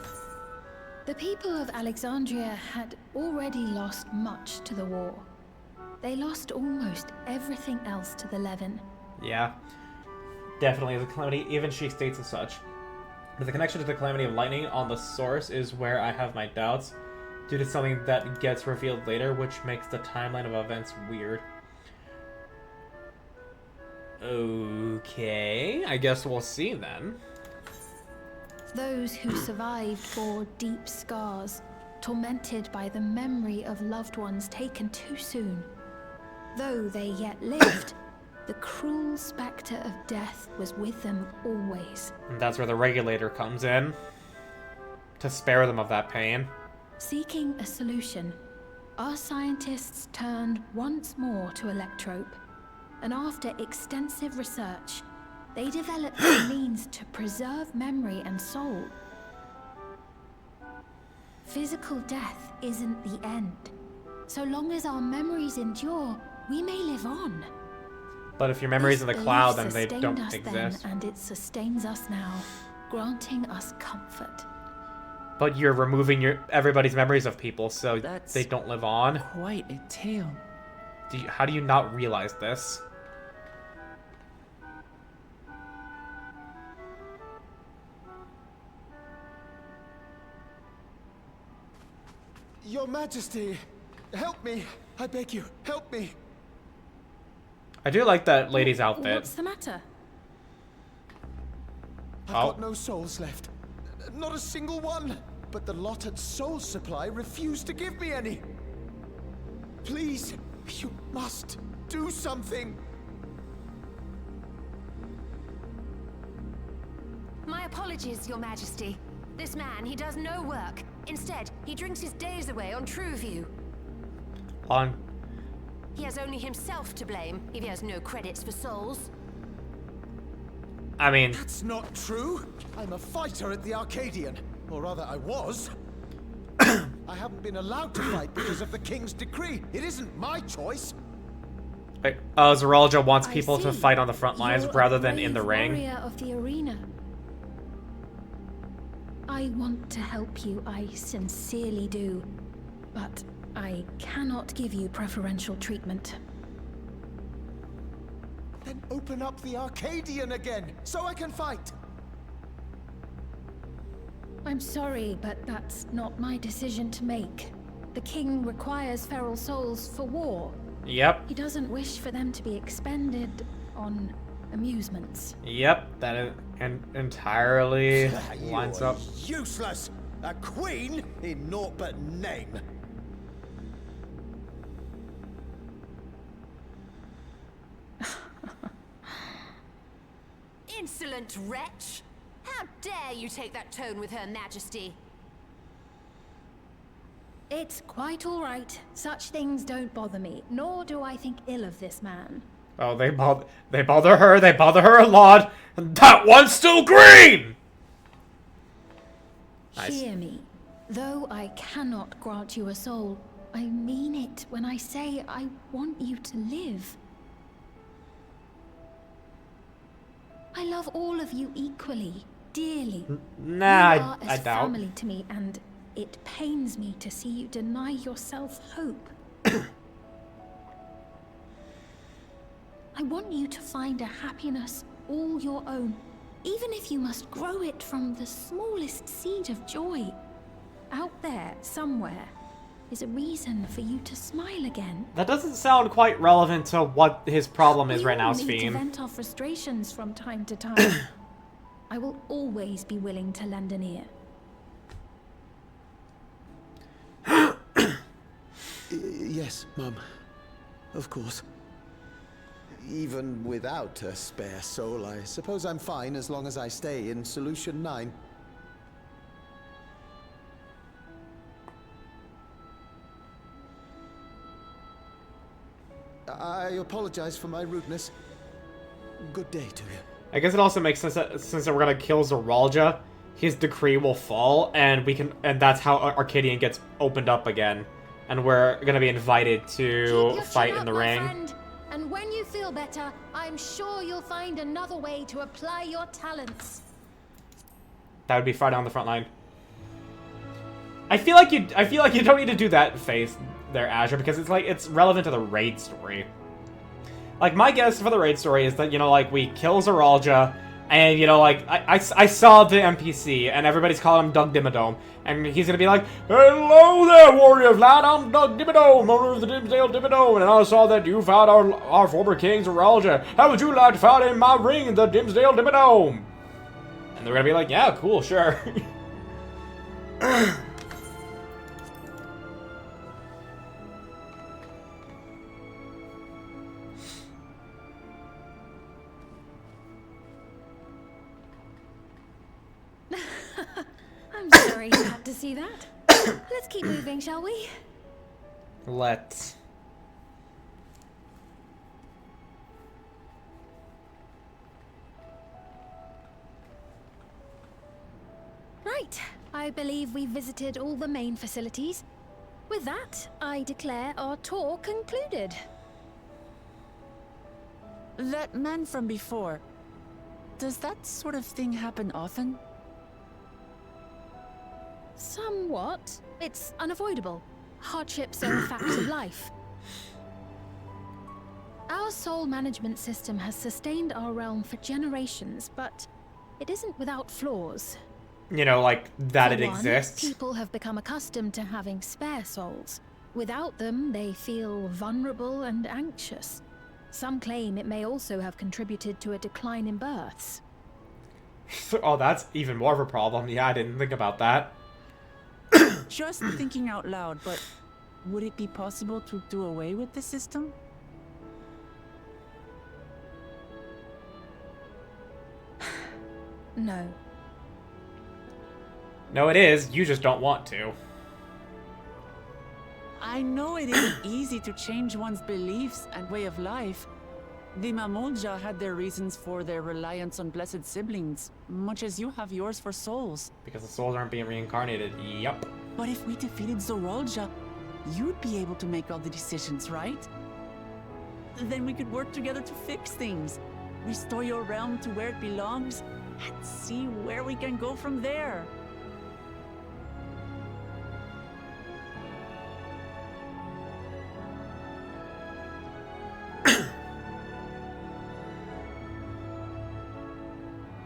the people of Alexandria had already lost much to the war. They lost almost everything else to the Levin. Yeah, definitely is a calamity. Even she states as such. But the connection to the calamity of lightning on the source is where I have my doubts, due to something that gets revealed later, which makes the timeline of events weird. Okay, I guess we'll see then. Those who survived bore deep scars, tormented by the memory of loved ones taken too soon. Though they yet lived, the cruel spectre of death was with them always. And that's where the regulator comes in, to spare them of that pain. Seeking a solution, our scientists turned once more to electrope, and after extensive research, they developed a means to preserve memory and soul. Physical death isn't the end. So long as our memories endure, we may live on. But if your memory's in the cloud, then they don't exist. Then, and it sustains us now, granting us comfort. But you're removing everybody's memories of people, so That's they don't live on. Quite a tale. How do you not realize this? Your Majesty, help me! I beg you, help me! I do like that lady's outfit. What's the matter? I've got no souls left. Not a single one. But the lot at Soul Supply refused to give me any. Please, you must do something. My apologies, Your Majesty. This man, he does no work. Instead, he drinks his days away on Trueview. He has only himself to blame if he has no credits for souls. I mean... That's not true. I'm a fighter at the Arcadian. Or rather, I was. I haven't been allowed to fight because of the King's decree. It isn't my choice. Wait, Zoralja wants people to see. fight on the front lines You're rather a than in the brave ring. warrior of the arena. I want to help you, I sincerely do. But I cannot give you preferential treatment. Then open up the Arcadian again, so I can fight. I'm sorry, but that's not my decision to make. The king requires feral souls for war. Yep. He doesn't wish for them to be expended on amusements. Yep, that is entirely lines You're up. useless. A queen in naught but name. Insolent wretch! How dare you take that tone with Her Majesty? It's quite all right. Such things don't bother me, nor do I think ill of this man. Oh, they bother her. They bother her a lot. And that one's still green. Nice. Hear me. Though I cannot grant you a soul, I mean it when I say I want you to live. I love all of you equally, dearly. Nah, You are I as doubt. family to me, and it pains me to see you deny yourself hope. I want you to find a happiness all your own, even if you must grow it from the smallest seed of joy. Out there, somewhere, is a reason for you to smile again. That doesn't sound quite relevant to what his problem is We right now, all need to Sphene. vent our frustrations from time to time. I will always be willing to lend an ear. Yes, Mum. Of course. Even without a spare soul, I suppose I'm fine as long as I stay in Solution 9. I apologize for my rudeness. Good day to you. I guess it also makes sense that since we're gonna kill Zoralja, his decree will fall, and that's how Arcadian gets opened up again, and we're gonna be invited to fight in the ring. Friend. And when you feel better, I'm sure you'll find another way to apply your talents. That would be fighting on the front line. I feel like you don't need to do that face there, Azure, because it's relevant to the raid story. Like, my guess for the raid story is that, we kill Zoralja, and, I saw the NPC, and everybody's calling him Doug Dimmadome, and he's gonna be like, "Hello there, warriors, lad, I'm Doug Dimmadome, owner of the Dimsdale Dimmadome, and I saw that you found our former king, Zoralja. How would you like to fight in my ring, the Dimsdale Dimmadome?" And they're gonna be like, "Yeah, cool, sure." I'm sorry you had to see that. Let's keep moving, shall we? Let's. Right. I believe we've visited all the main facilities. With that, I declare our tour concluded. That man from before, does that sort of thing happen often? Somewhat. It's unavoidable. Hardships are facts of life. Our soul management system has sustained our realm for generations, but it isn't without flaws. That For it one, exists. People have become accustomed to having spare souls. Without them, they feel vulnerable and anxious. Some claim it may also have contributed to a decline in births. Oh, that's even more of a problem. Yeah, I didn't think about that. Just thinking out loud, but would it be possible to do away with the system? No. No, it is. You just don't want to. I know it isn't easy to change one's beliefs and way of life. The Mamolja had their reasons for their reliance on blessed siblings, much as you have yours for souls. Because the souls aren't being reincarnated. Yup. But if we defeated Zorolja, you'd be able to make all the decisions, right? Then we could work together to fix things, restore your realm to where it belongs, and see where we can go from there.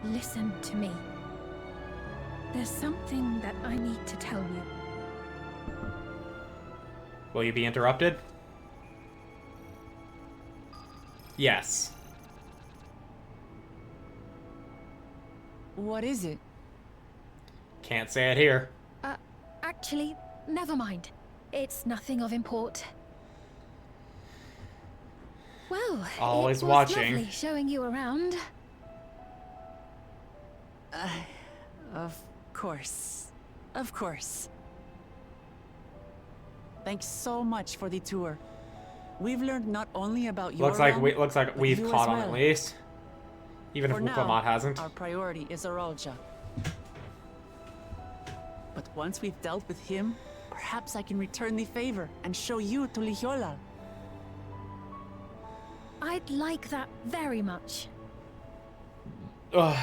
Listen to me. There's something that I need to tell you. Will you be interrupted? Yes. What is it? Can't say it here. Actually, never mind. It's nothing of import. Well, Always it was watching. lovely showing you around. Of course. Of course. Thanks so much for the tour. We've learned not only about your Looks like realm, we've you caught as on well. at least. Even For if now, Wuklamat hasn't. our priority is Zorolja. But once we've dealt with him, perhaps I can return the favor and show you to Lihiolal. I'd like that very much. Ugh.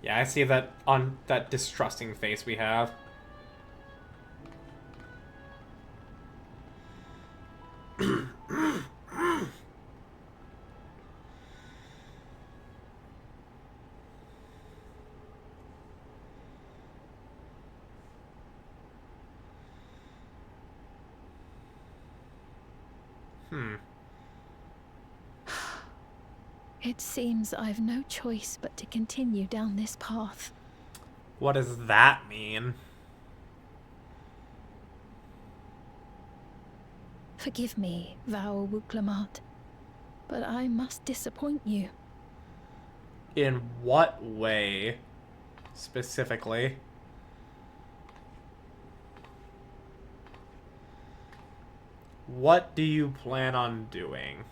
Yeah, I see that on that distrusting face we have. It seems I've no choice but to continue down this path. What does that mean? Forgive me, Val Wuklamat, but I must disappoint you. In what way, specifically? What do you plan on doing?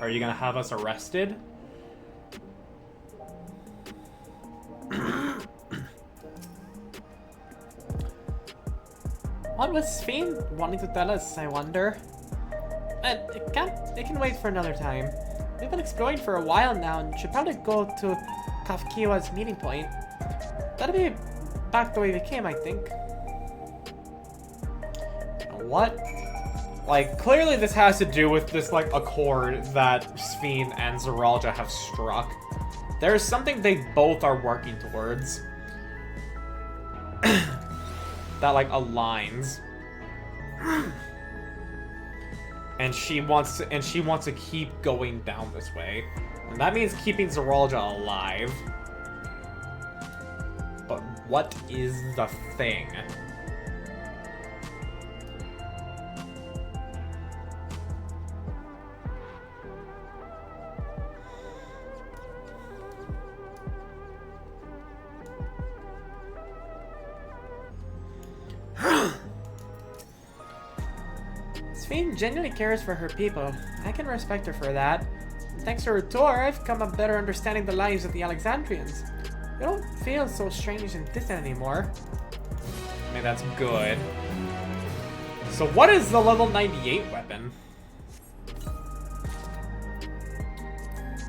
Are you gonna have us arrested? What was Sven wanting to tell us, I wonder? It can wait for another time. We've been exploring for a while now and should probably go to Kafkiwa's meeting point. That'll be back the way we came, I think. What? Like, clearly this has to do with this, like, accord that Sven and Zoralja have struck. There's something they both are working towards. That, like, aligns. And she wants to keep going down this way. And that means keeping Zoralja alive. But what is the thing? Sven genuinely cares for her people. I can respect her for that. Thanks to her tour, I've come a better understanding the lives of the Alexandrians. We don't feel so strange and distant anymore. I mean, that's good. So what is the level 98 weapon?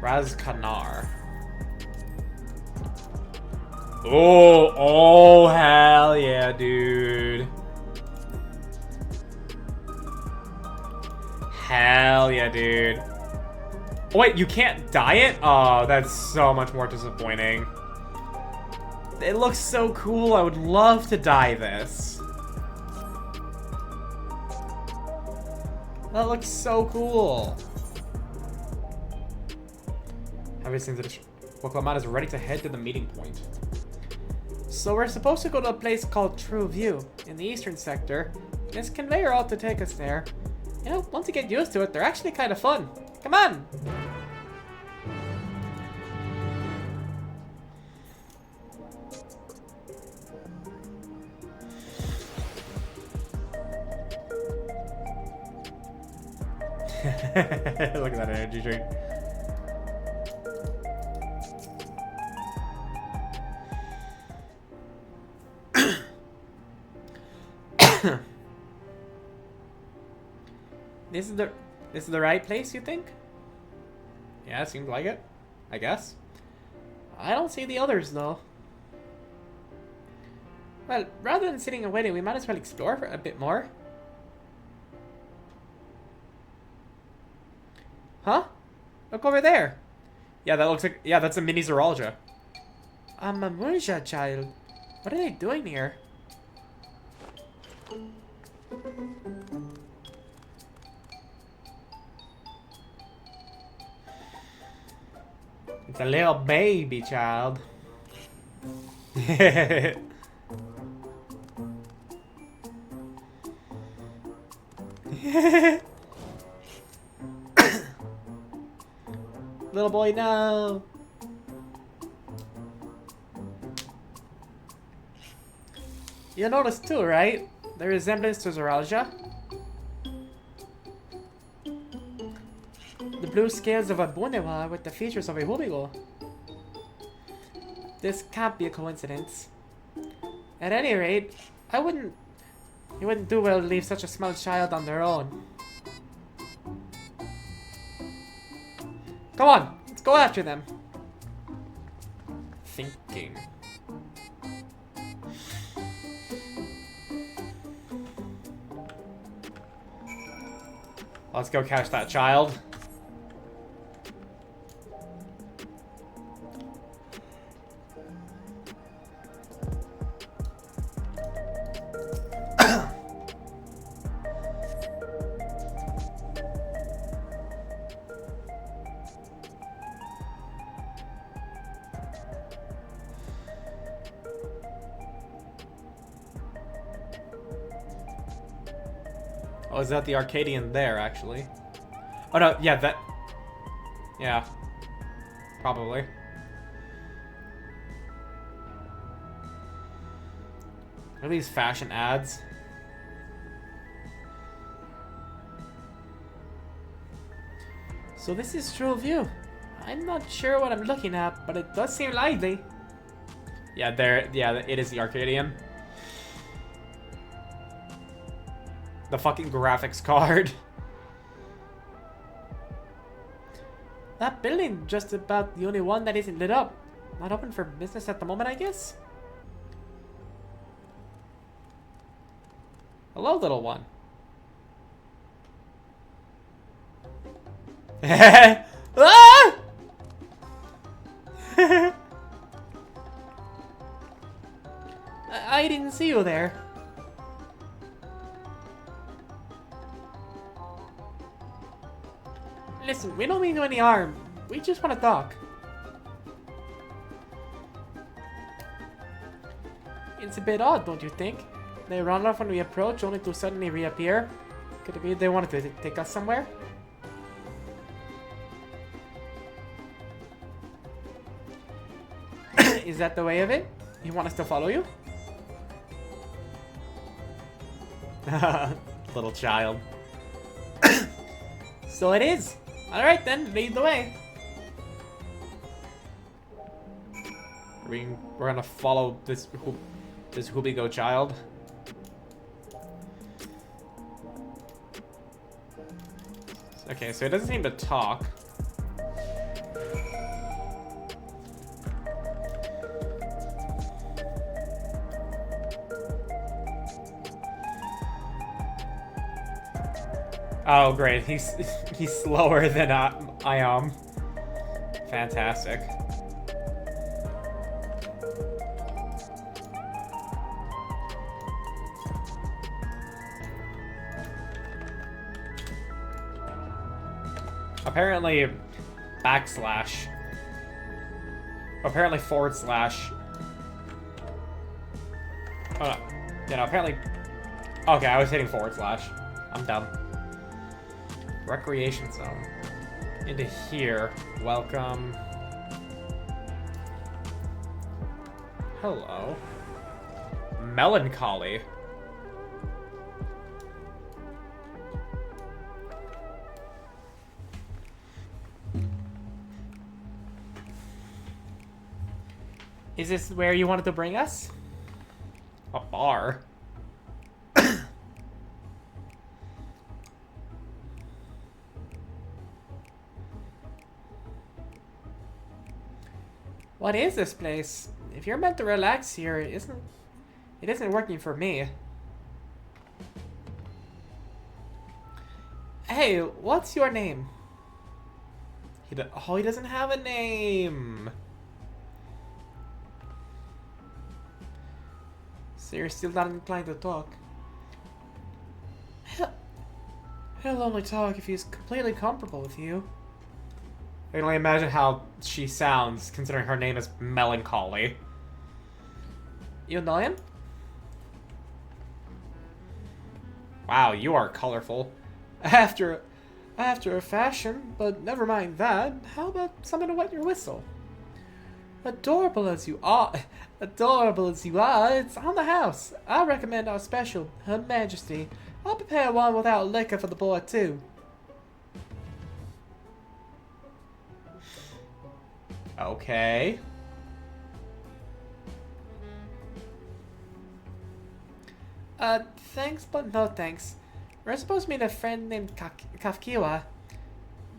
Razkanar. Oh, hell yeah, dude. Hell yeah, dude. Oh, wait, you can't dye it? Oh, that's so much more disappointing. It looks so cool. I would love to dye this. That looks so cool. Everything to the Waklamana is ready to head to the meeting point. So we're supposed to go to a place called True View in the eastern sector. This conveyor ought to take us there. You know, once you get used to it, they're actually kind of fun. Come on! Look at that energy drink. This is the right place, you think? Yeah, seems like it. I guess. I don't see the others, though. Well, rather than sitting and waiting, we might as well explore for a bit more. Huh? Look over there. Yeah, that looks like... Yeah, that's a mini Zoologist. A Mamuja child. What are they doing here? It's a little baby child. Little boy, no. You noticed too, right? The resemblance to Zoralia. The blue scales of a Bonewa with the features of a Hubigo. This can't be a coincidence. At any rate, you wouldn't do well to leave such a small child on their own. Come on, let's go after them. Thinking. Let's go catch that child. Oh, is that the Arcadian there, actually? Oh, no, yeah, that... Yeah. Probably. Are these fashion ads? So this is True View. I'm not sure what I'm looking at, but it does seem lively. Yeah, there. Yeah, it is the Arcadian. The fucking graphics card. That building just about the only one that isn't lit up. Not open for business at the moment, I guess? Hello, little one. Ah! I didn't see you there. Listen, we don't mean you any harm. We just want to talk. It's a bit odd, don't you think? They run off when we approach, only to suddenly reappear. Could it be they wanted to take us somewhere? Is that the way of it? You want us to follow you? Little child. So it is. Alright then, lead the way. We're gonna follow this Hubigo child. Okay, so it doesn't seem to talk. Oh, great. He's slower than I am. Fantastic. Apparently, backslash. Apparently forward slash. Oh, no. You know, apparently... Okay, I was hitting forward slash. I'm dumb. Recreation zone. Into here. Welcome. Hello. Melancholy. Is this where you wanted to bring us? A bar. What is this place? If you're meant to relax here, it isn't working for me. Hey, what's your name? He doesn't have a name. So you're still not inclined to talk. He'll only talk if he's completely comfortable with you. I can only imagine how she sounds, considering her name is Melancholy. You know him? Wow, you are colorful. After a fashion, but never mind that. How about something to wet your whistle? Adorable as you are, it's on the house. I recommend our special, Her Majesty. I'll prepare one without liquor for the boy too. Okay. Thanks, but no thanks. We're supposed to meet a friend named Kafkiwa,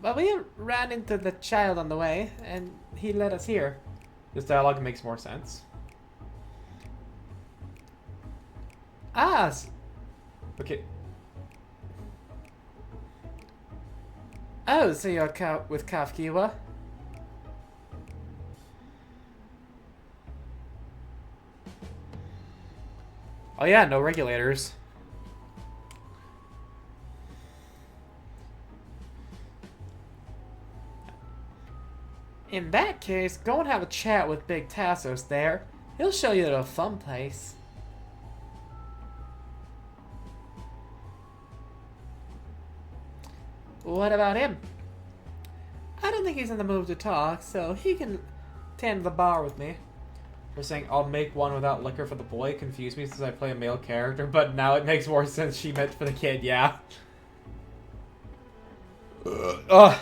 but we ran into the child on the way, and he led us here. This dialogue makes more sense. Okay. Oh, so you're with Kafkiwa? Oh yeah, no regulators. In that case, go and have a chat with Big Tassos there. He'll show you the fun place. What about him? I don't think he's in the mood to talk, so he can tend the bar with me. We're saying I'll make one without liquor for the boy. Confused me since I play a male character, but now it makes more sense she meant for the kid, yeah. Ugh.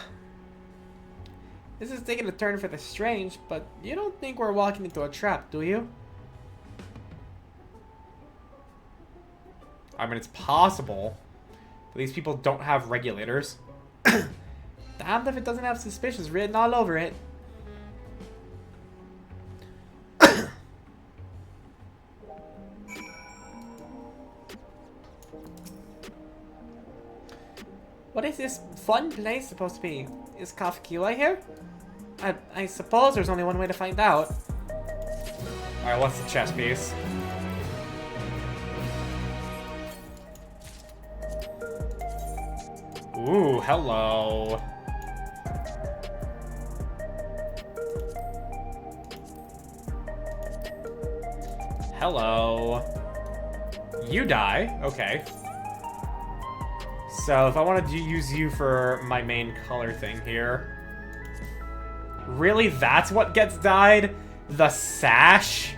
This is taking a turn for the strange, but you don't think we're walking into a trap, do you? I mean, it's possible. But these people don't have regulators. Damned if it doesn't have suspicious written all over it. What is this fun place supposed to be? Is Kafkiwa here? I suppose there's only one way to find out. Alright, what's the chess piece? Ooh, hello. Hello. You die. Okay. So if I wanted to use you for my main color thing here. Really? That's what gets dyed? The sash?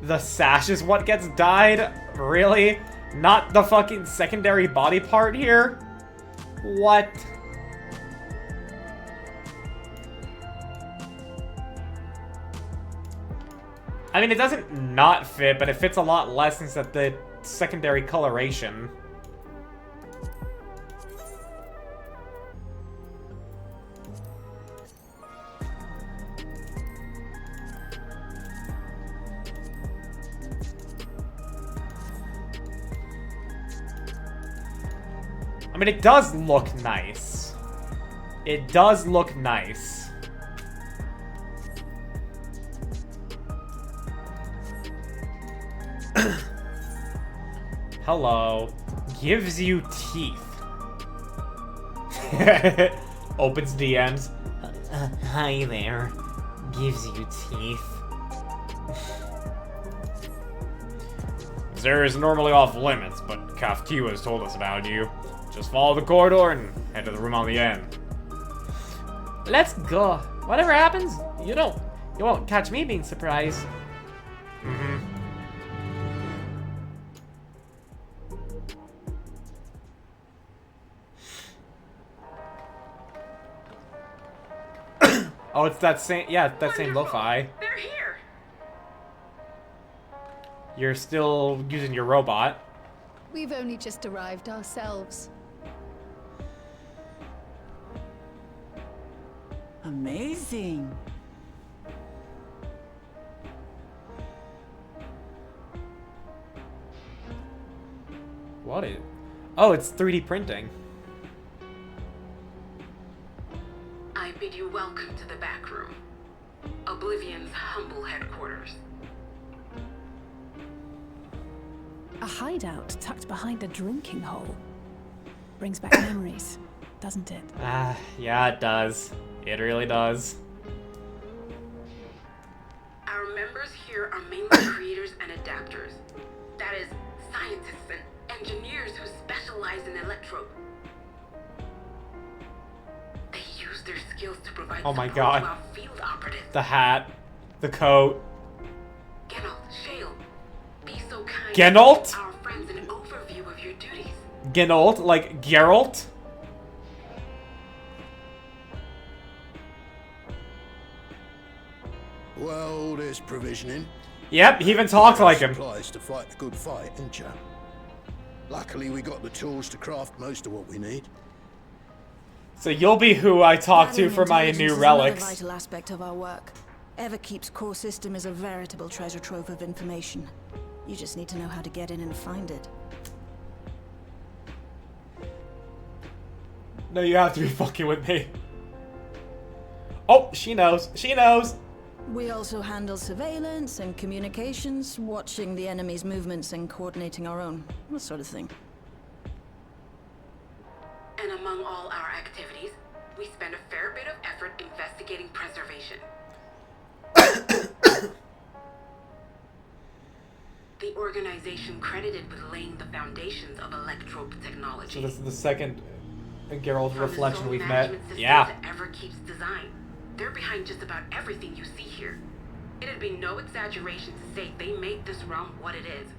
The sash is what gets dyed? Really? Not the fucking secondary body part here? What? I mean, it doesn't not fit, but it fits a lot less since that the secondary coloration. I mean, it does look nice. It does look nice. Hello. Gives you teeth. Opens DMs. Hi there. Gives you teeth. There is normally off limits, but Kaftu has told us about you. Just follow the corridor and head to the room on the end. Let's go. Whatever happens, you won't catch me being surprised. Oh, it's that same, yeah, that same lo-fi. They're here. You're still using your robot. We've only just arrived ourselves. Amazing. What is? Oh, it's 3D printing. I bid you welcome to the back room. Oblivion's humble headquarters. A hideout tucked behind a drinking hole. Brings back memories, doesn't it? Yeah, it does. It really does. Our members here are mainly creators and adapters. That is, scientists and engineers who specialize in electro. They use their skills to provide Oh my support God. to our field operatives. The hat, the coat. Geralt, Shale, be so kind. Geralt? Our friends an overview of your duties. Geralt, like Geralt. Well, there's provisioning. Yep, he even talks like him. Supplies to fight a good fight, ain't ya? Luckily, we got the tools to craft most of what we need. So you'll be who I talk to for my Intelligence new is another relics. vital aspect of our work. Everkeep's core system is a veritable treasure trove of information. You just need to know how to get in and find it. No, you have to be fucking with me. Oh, she knows. She knows. We also handle surveillance and communications, watching the enemy's movements and coordinating our own, that sort of thing. And among all our activities, we spend a fair bit of effort investigating preservation. The organization credited with laying the foundations of electrope technology. So this is the second Geralt From reflection the we've zone met. management system Yeah. to Everkeep's design, they're behind just about everything you see here. It'd be no exaggeration to say they made this realm what it is.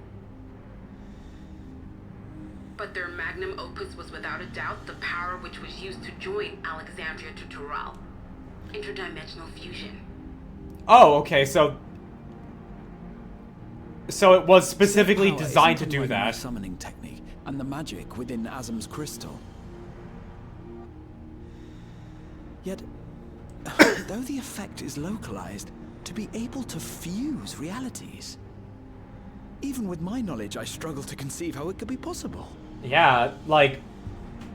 But their magnum opus was without a doubt the power which was used to join Alexandria to Tural. Interdimensional fusion. Oh, okay, so it was specifically Power designed to isn't do unlike my that. summoning technique and the magic within Azam's crystal. Yet, though the effect is localized, to be able to fuse realities. Even with my knowledge, I struggle to conceive how it could be possible. Yeah, like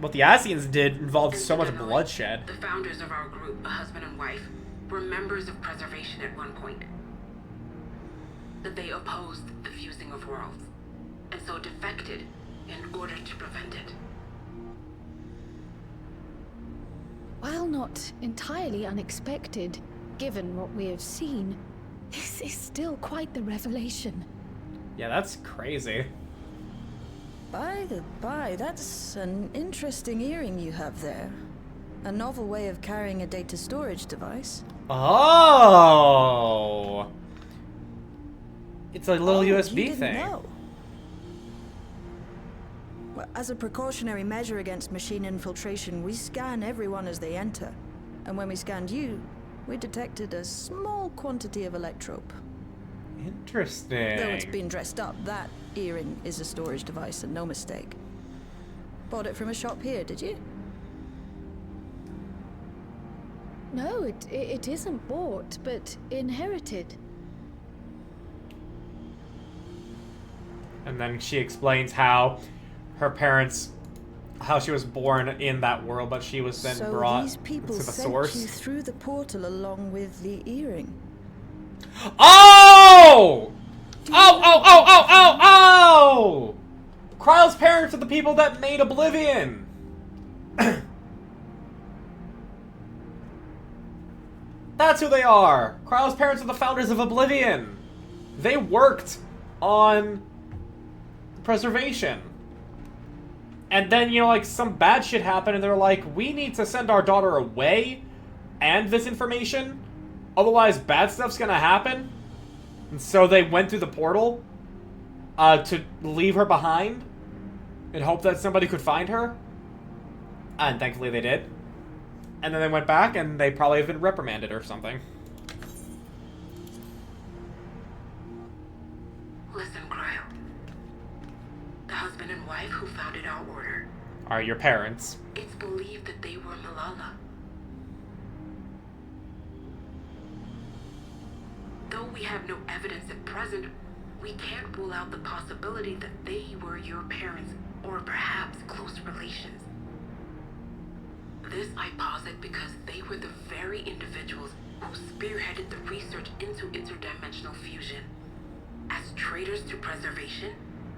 what the Asians did involved so much Incidentally, bloodshed. The founders of our group, a husband and wife, were members of preservation at one point. But they opposed the fusing of worlds, and so defected in order to prevent it. While not entirely unexpected, given what we have seen, this is still quite the revelation. Yeah, that's crazy. By the by, that's an interesting earring you have there. A novel way of carrying a data storage device. Oh! It's a little You USB didn't thing. know. Well, as a precautionary measure against machine infiltration, we scan everyone as they enter. And when we scanned you, we detected a small quantity of electrope. Interesting. Though it's been dressed up, that earring is a storage device and no mistake. Bought it from a shop here, did you? No, it isn't bought, but inherited. And then she explains how her parents, how she was born in that world, but she was then So brought these people to the sent source. you through the portal along with the earring. Oh! Oh! Kryle's parents are the people that made Oblivion! That's who they are! Kryle's parents are the founders of Oblivion! They worked on preservation. And then, you know, like, some bad shit happened and they're like, we need to send our daughter away and this information, otherwise bad stuff's gonna happen. And so they went through the portal to leave her behind and hope that somebody could find her. And thankfully they did. And then they went back and they probably have been reprimanded or something. Listen, Cryo. The husband and wife who founded our order Are your parents. It's believed that they were Malala. Though we have no evidence at present, we can't rule out the possibility that they were your parents, or perhaps close relations. This I posit because they were the very individuals who spearheaded the research into interdimensional fusion. As traitors to preservation,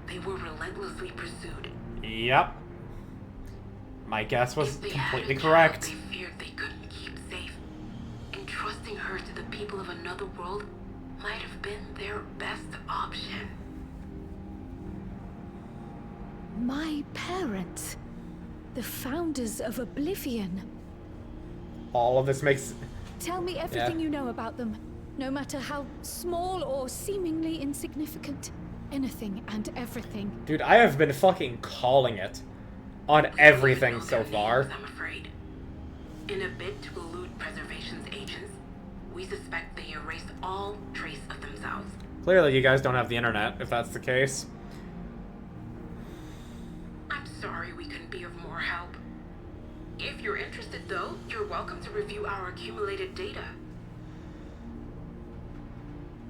they were relentlessly pursued. Yep. My guess was If they completely had a correct. child they feared they couldn't keep safe. Entrusting her to the people of another world might have been their best option. My parents. The founders of Oblivion. All of this makes... Tell me everything you know about them, no matter how small or seemingly insignificant. Anything and everything. Dude, I have been fucking calling it on everything so far. I'm afraid. In a bid to elude preservation's agents, we suspect they erased all trace of themselves. Clearly you guys don't have the internet, if that's the case. I'm sorry we couldn't be of more help. If you're interested, though, you're welcome to review our accumulated data.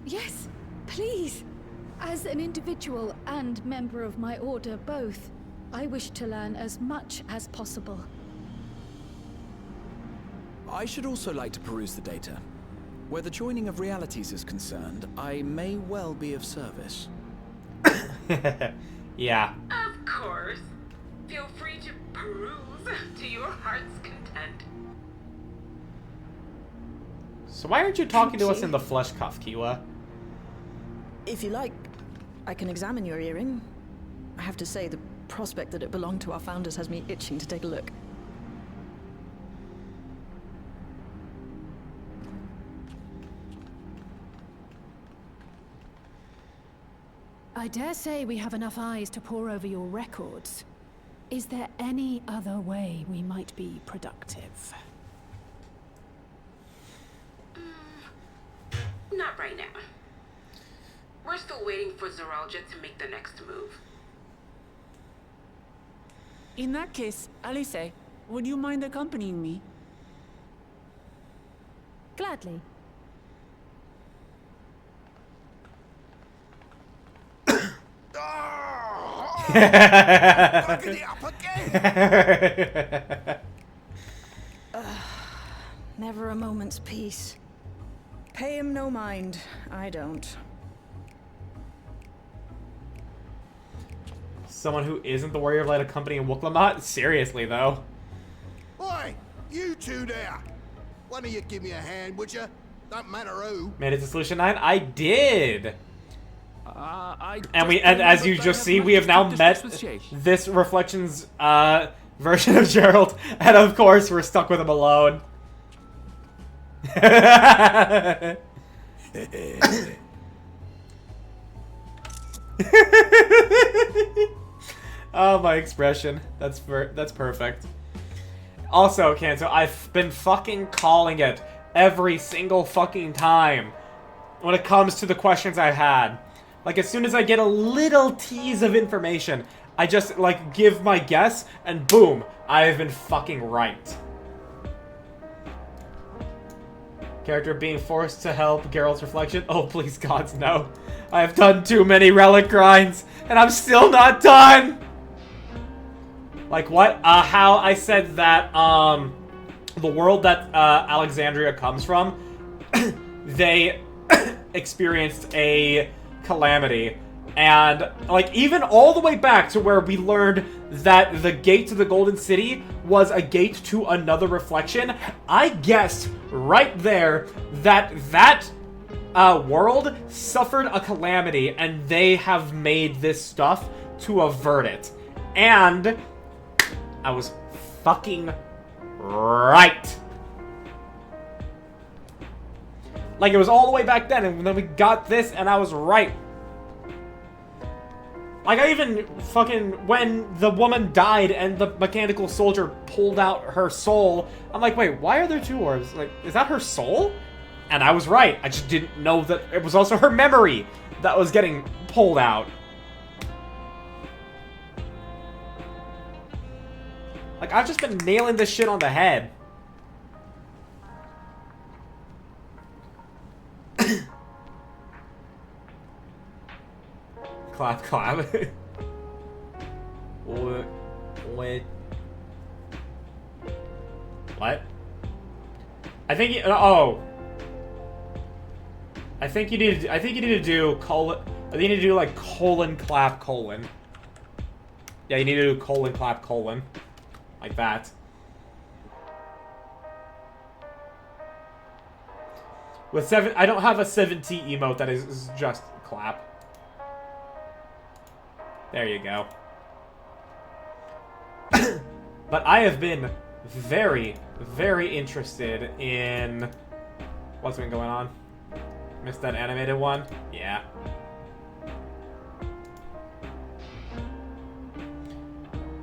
Yes, please. As an individual and member of my order both, I wish to learn as much as possible. I should also like to peruse the data. Where the joining of realities is concerned, I may well be of service. Yeah. Of course. Feel free to peruse to your heart's content. So why aren't you talking to us in the flesh cuff, Kiwa? If you like, I can examine your earring. I have to say, the prospect that it belonged to our founders has me itching to take a look. I dare say we have enough eyes to pore over your records. Is there any other way we might be productive? Not right now. We're still waiting for Zoralja to make the next move. In that case, Alice, would you mind accompanying me? Gladly. Fucking it up again! Never a moment's peace. Pay him no mind. I don't. Someone who isn't the warrior of light accompanying Wooklamat? Seriously, though. Oi, you two there. One of you give me a hand, would you? Don't matter who. Made it to Solution 9? I did! I And as you just see, we have now met this Reflections version of Gerald, and of course we're stuck with him alone. Oh, my expression. That's perfect. Also, Kanto, I've been fucking calling it every single fucking time when it comes to the questions I had. Like, as soon as I get a little tease of information, I just, like, give my guess, and boom, I've been fucking right. Character being forced to help Geralt's reflection? Oh, please, gods, no. I have done too many relic grinds, and I'm still not done! Like, what? How I said that, the world that, Alexandria comes from, they experienced a calamity And, like, even all the way back to where we learned that the gate to the Golden City was a gate to another reflection, I guessed right there that world suffered a calamity, and they have made this stuff to avert it. And I was fucking right. Like, it was all the way back then, and then we got this, and I was right. Like, I even fucking, when the woman died and the mechanical soldier pulled out her soul, I'm like, wait, why are there two orbs? Like, is that her soul? And I was right. I just didn't know that it was also her memory that was getting pulled out. Like, I've just been nailing this shit on the head. Clap, clap. What? I think I think you need to do colon. I think you need to do like colon clap colon. Yeah, you need to do colon clap colon. Like that. With 7, I don't have a 7T emote that is just clap. There you go. But I have been very, very interested in what's been going on. Missed that animated one? Yeah.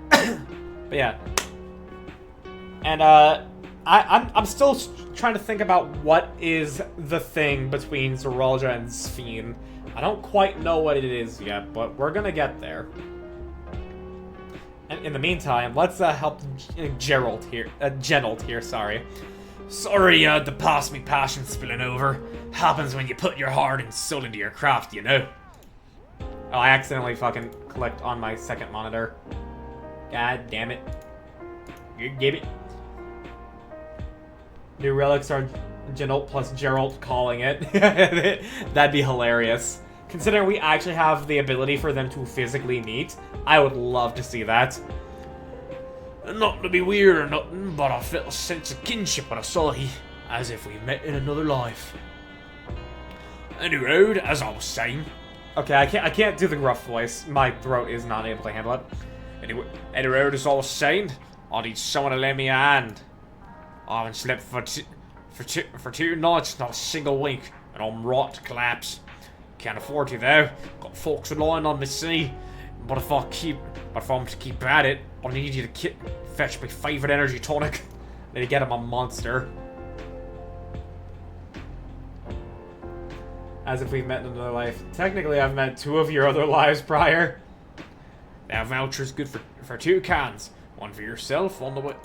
But yeah. And I'm still trying to think about what is the thing between Zoraljah and Sphene. I don't quite know what it is yet, but we're gonna get there. And in the meantime, let's help Gerald here, sorry. Sorry to pass me passion spilling over. Happens when you put your heart and soul into your craft, you know. Oh, I accidentally fucking clicked on my second monitor. God damn it. You give it. New relics are Genolt plus Gerald calling it. That'd be hilarious. Considering we actually have the ability for them to physically meet, I would love to see that. Not to be weird or nothing, but I felt a sense of kinship when I saw he, as if we met in another life. Anyway, as I was saying. Okay, I can't do the gruff voice. My throat is not able to handle it. Anyway, as I was saying, I need someone to lend me a hand. I haven't slept for 2 nights, not a single wink, and I'm right to collapse. Can't afford to though. Got folks relying on me, see. But if I'm to keep at it, I need you to fetch my favorite energy tonic. Need to get him a monster. As if we've met in another life. Technically, I've met 2 of your other lives prior. That voucher's good for 2 cans. One for yourself, on the way.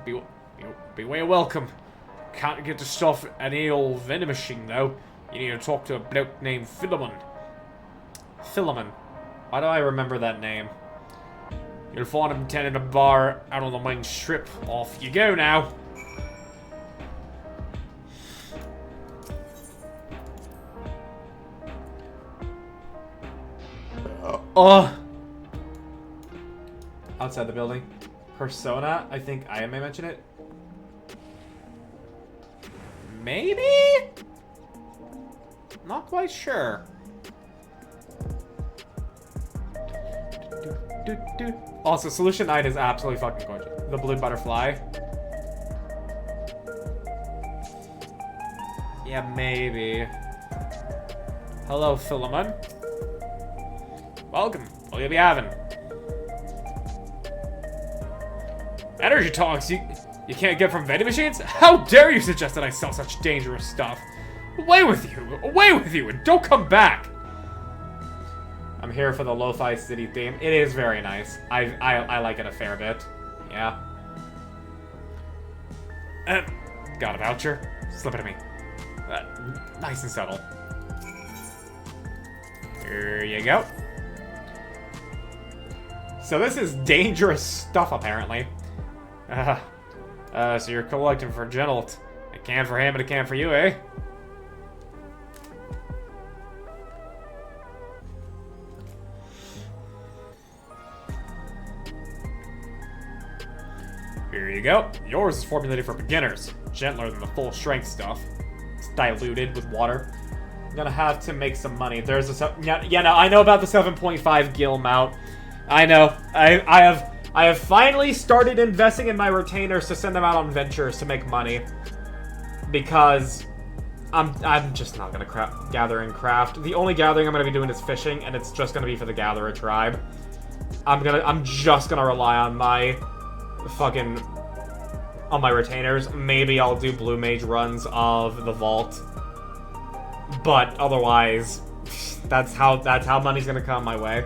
Be way welcome. Can't get the stuff at any old vending machine though. You need to talk to a bloke named Philemon. Philemon. Why do I remember that name? You'll find him tending a bar out on the main strip. Off you go now. Outside the building. Persona? I think I may mention it. Maybe? Not quite sure. Also, Solution 9 is absolutely fucking gorgeous. The blue butterfly. Yeah, maybe. Hello, Philemon. Welcome. What will you be having? Energy tonics you can't get from vending machines? How dare you suggest that I sell such dangerous stuff? Away with you! Away with you! And don't come back! I'm here for the Lo-Fi City theme. It is very nice. I like it a fair bit. Yeah. Got a voucher? Slip it to me. Nice and subtle. Here you go. So this is dangerous stuff, apparently. So you're collecting for Genolt. A can for him and a can for you, eh? Here you go. Yours is formulated for beginners. Gentler than the full strength stuff. It's diluted with water. I'm gonna have to make some money. There's a... Yeah, no, I know about the 7.5 gil mount. I know. I have finally started investing in my retainers to send them out on ventures to make money. Because I'm just not gonna gather and craft. The only gathering I'm gonna be doing is fishing, and it's just gonna be for the gatherer tribe. I'm just gonna rely on my retainers. Maybe I'll do blue mage runs of the vault. But otherwise, that's how money's gonna come my way.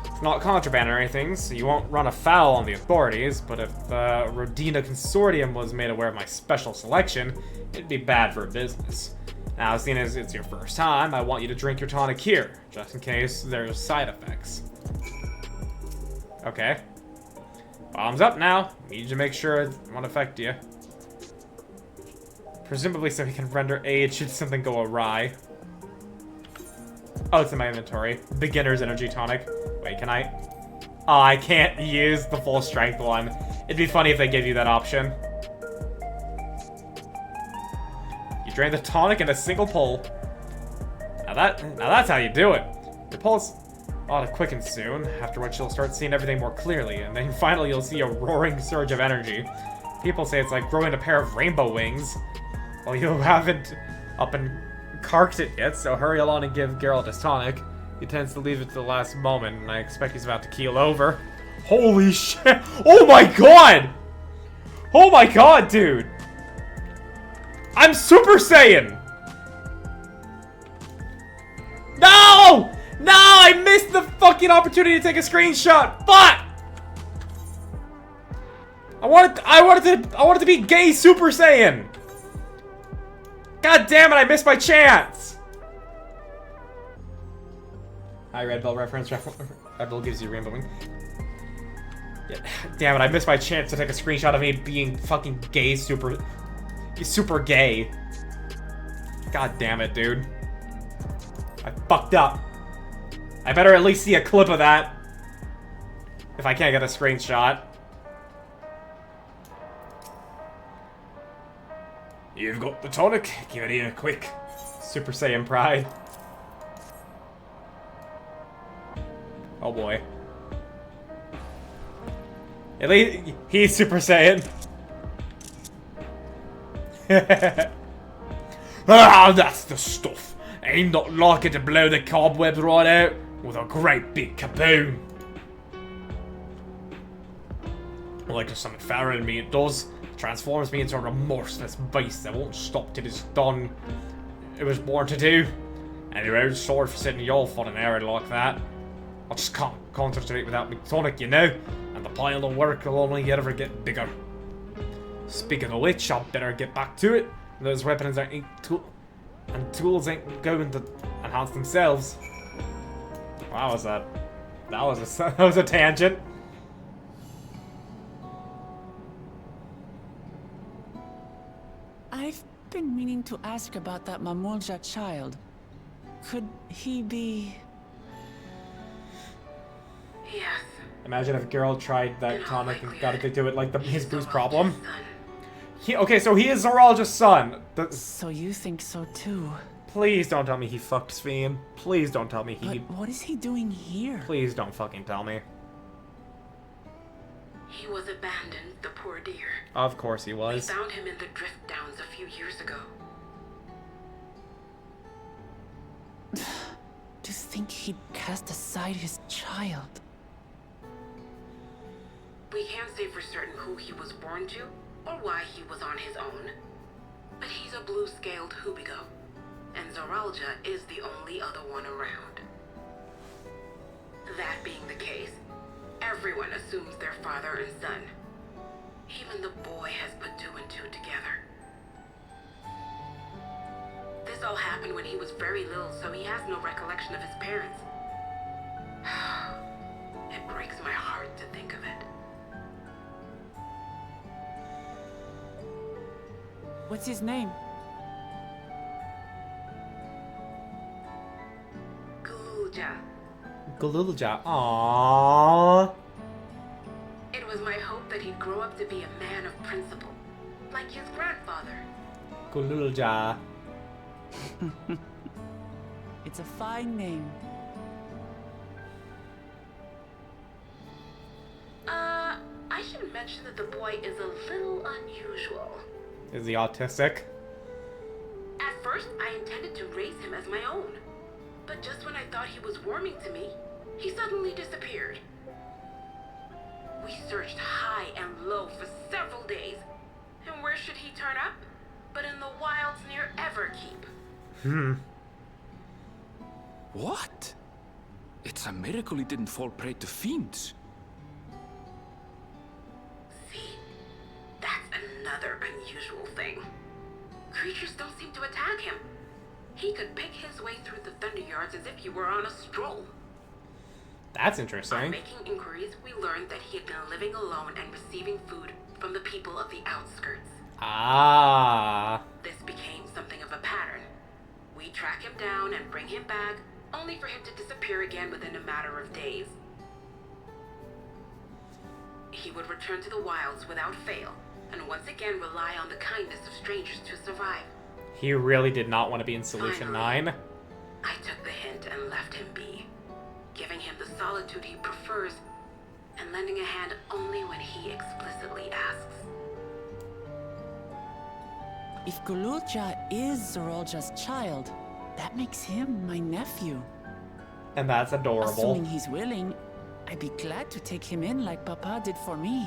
It's not contraband or anything, so you won't run afoul on the authorities, but if the Rodina Consortium was made aware of my special selection, it'd be bad for business. Now, seeing as it's your first time, I want you to drink your tonic here, just in case there's side effects. Okay. Bombs up now. Need to make sure it won't affect you. Presumably so he can render aid should something go awry. Oh, it's in my inventory. Beginner's energy tonic. Wait, can I? Oh, I can't use the full strength one. It'd be funny if they gave you that option. You drain the tonic in a single pull. Now that's how you do it. Your pulse ought to quicken soon, after which you'll start seeing everything more clearly, and then finally you'll see a roaring surge of energy. People say it's like growing a pair of rainbow wings. Well, you haven't up and carked it yet, so hurry along and give Geralt his tonic. He tends to leave it to the last moment, and I expect he's about to keel over. Holy shit! Oh my god! Oh my god, dude! I'm Super Saiyan! No! No! I missed the fucking opportunity to take a screenshot! Fuck! I wanted to be gay Super Saiyan! God damn it, I missed my chance! Hi, Red Bull reference. Red Bull gives you rainbow wing. Yeah, damn it, I missed my chance to take a screenshot of me being fucking gay super gay. God damn it, dude. I fucked up. I better at least see a clip of that. If I can't get a screenshot. You've got the tonic. Give it here, quick. Super Saiyan pride. Oh boy. At least he's Super Saiyan. Ah, that's the stuff. Ain't not likely to blow the cobwebs right out with a great big kaboom. Like there's something fairer in me, it does. Transforms me into a remorseless beast that won't stop till it's done. It was born to do. Anyway, sorry for setting y'all on an errand like that. I just can't concentrate without me tonic, you know? And the pile of work will only ever get bigger. Speaking of which, I'll better get back to it. Those weapons ain't tools ain't going to enhance themselves. Wow, was that? That was a tangent. I've been meaning to ask about that Mamulja child. Could he be... Yes. Imagine if Geralt tried that tonic and got it to it like his boost problem. Okay, so he is Zoralja's son. So you think so too? Please don't tell me he fucked Sphene. Please don't tell me he... But what is he doing here? Please don't fucking tell me. He was abandoned, the poor dear. Of course he was. We found him in the drift downs a few years ago. To think he'd cast aside his child. We can't say for certain who he was born to, or why he was on his own. But he's a blue-scaled Hubigo, and Zoralja is the only other one around. That being the case, everyone assumes they're father and son. Even the boy has put two and two together. This all happened when he was very little, so he has no recollection of his parents. It breaks my heart to think of it. What's his name? Gulja. Galulja. Aww. It was my that he'd grow up to be a man of principle, like his grandfather. Kululja. It's a fine name. I should mention that the boy is a little unusual. Is he autistic? At first, I intended to raise him as my own. But just when I thought he was warming to me, he suddenly disappeared. We searched high and low for several days. And where should he turn up? But in the wilds near Everkeep. What? It's a miracle he didn't fall prey to fiends. See, that's another unusual thing. Creatures don't seem to attack him. He could pick his way through the Thunderyards as if he were on a stroll. That's On interesting. making inquiries, we learned that he had been living alone and receiving food from the people of the outskirts. Ah. This became something of a pattern. We track him down and bring him back, only for him to disappear again within a matter of days. He would return to the wilds without fail, and once again rely on the kindness of strangers to survive. He really did not want to be in Solution Finally, 9. I took the hint and left him be, giving him the solitude he prefers, and lending a hand only when he explicitly asks. If Kululja is Zorolja's child, that makes him my nephew. And that's adorable. Assuming he's willing, I'd be glad to take him in like Papa did for me.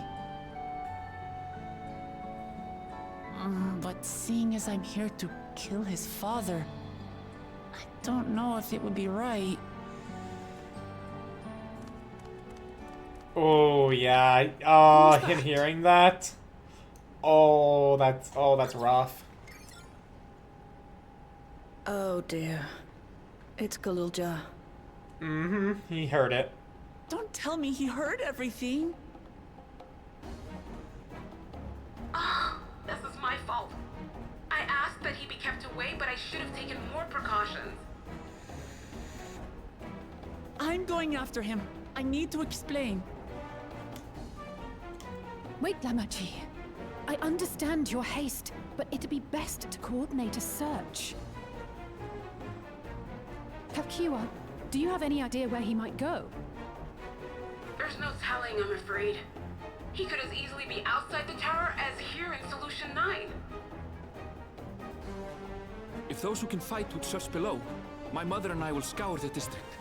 But seeing as I'm here to kill his father, I don't know if it would be right. Oh, yeah. Oh, him hearing that. Oh, that's rough. Oh dear. It's Kululja. Mm-hmm. He heard it. Don't tell me he heard everything. Oh, this is my fault. I asked that he be kept away, but I should have taken more precautions. I'm going after him. I need to explain. Wait, Lamachi. I understand your haste, but it'd be best to coordinate a search. Kapkiwa, do you have any idea where he might go? There's no telling, I'm afraid. He could as easily be outside the tower as here in Solution 9. If those who can fight would search below, my mother and I will scour the district.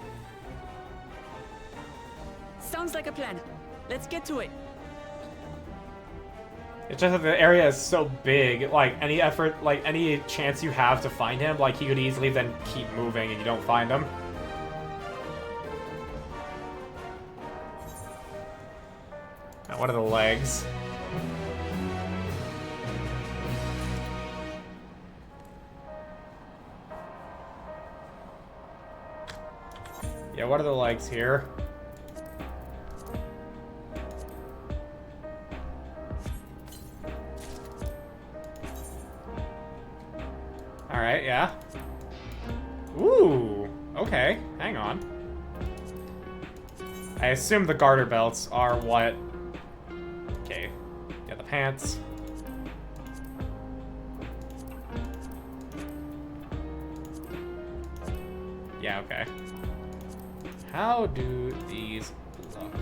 Sounds like a plan. Let's get to it. It's just that the area is so big, like, any effort, like, any chance you have to find him, like, he could easily then keep moving and you don't find him. Now, what are the legs? Yeah, what are the legs here? Alright, yeah. Ooh, okay, hang on. I assume the garter belts are what... Okay, yeah, the pants. Yeah, okay. How do these look?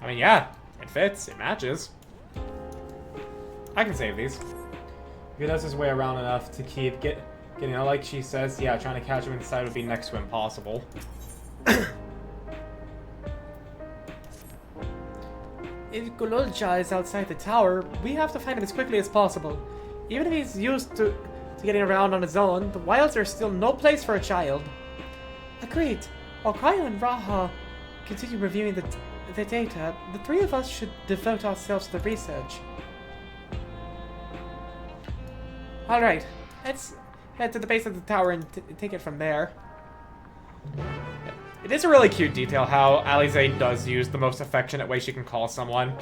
I mean, yeah, it fits, it matches. I can save these. If he does his way around enough to keep getting out, like she says, yeah, trying to catch him inside would be next to impossible. If Kululja is outside the tower, we have to find him as quickly as possible. Even if he's used to getting around on his own, the wilds are still no place for a child. Agreed. While Cryo and Raha continue reviewing the data, the three of us should devote ourselves to the research. Alright, let's head to the base of the tower and take it from there. It is a really cute detail how Alize does use the most affectionate way she can call someone.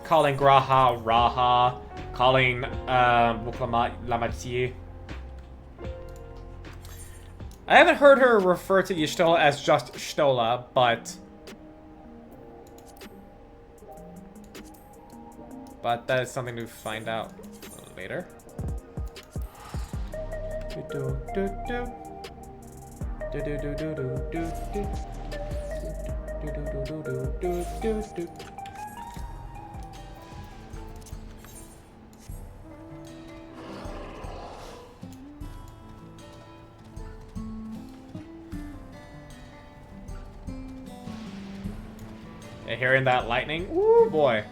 Calling Graha, Raha, calling Lamatie. I haven't heard her refer to Y'shtola as just Shtola, but that is something to find out later. Yeah, hearing that lightning, ooh boy.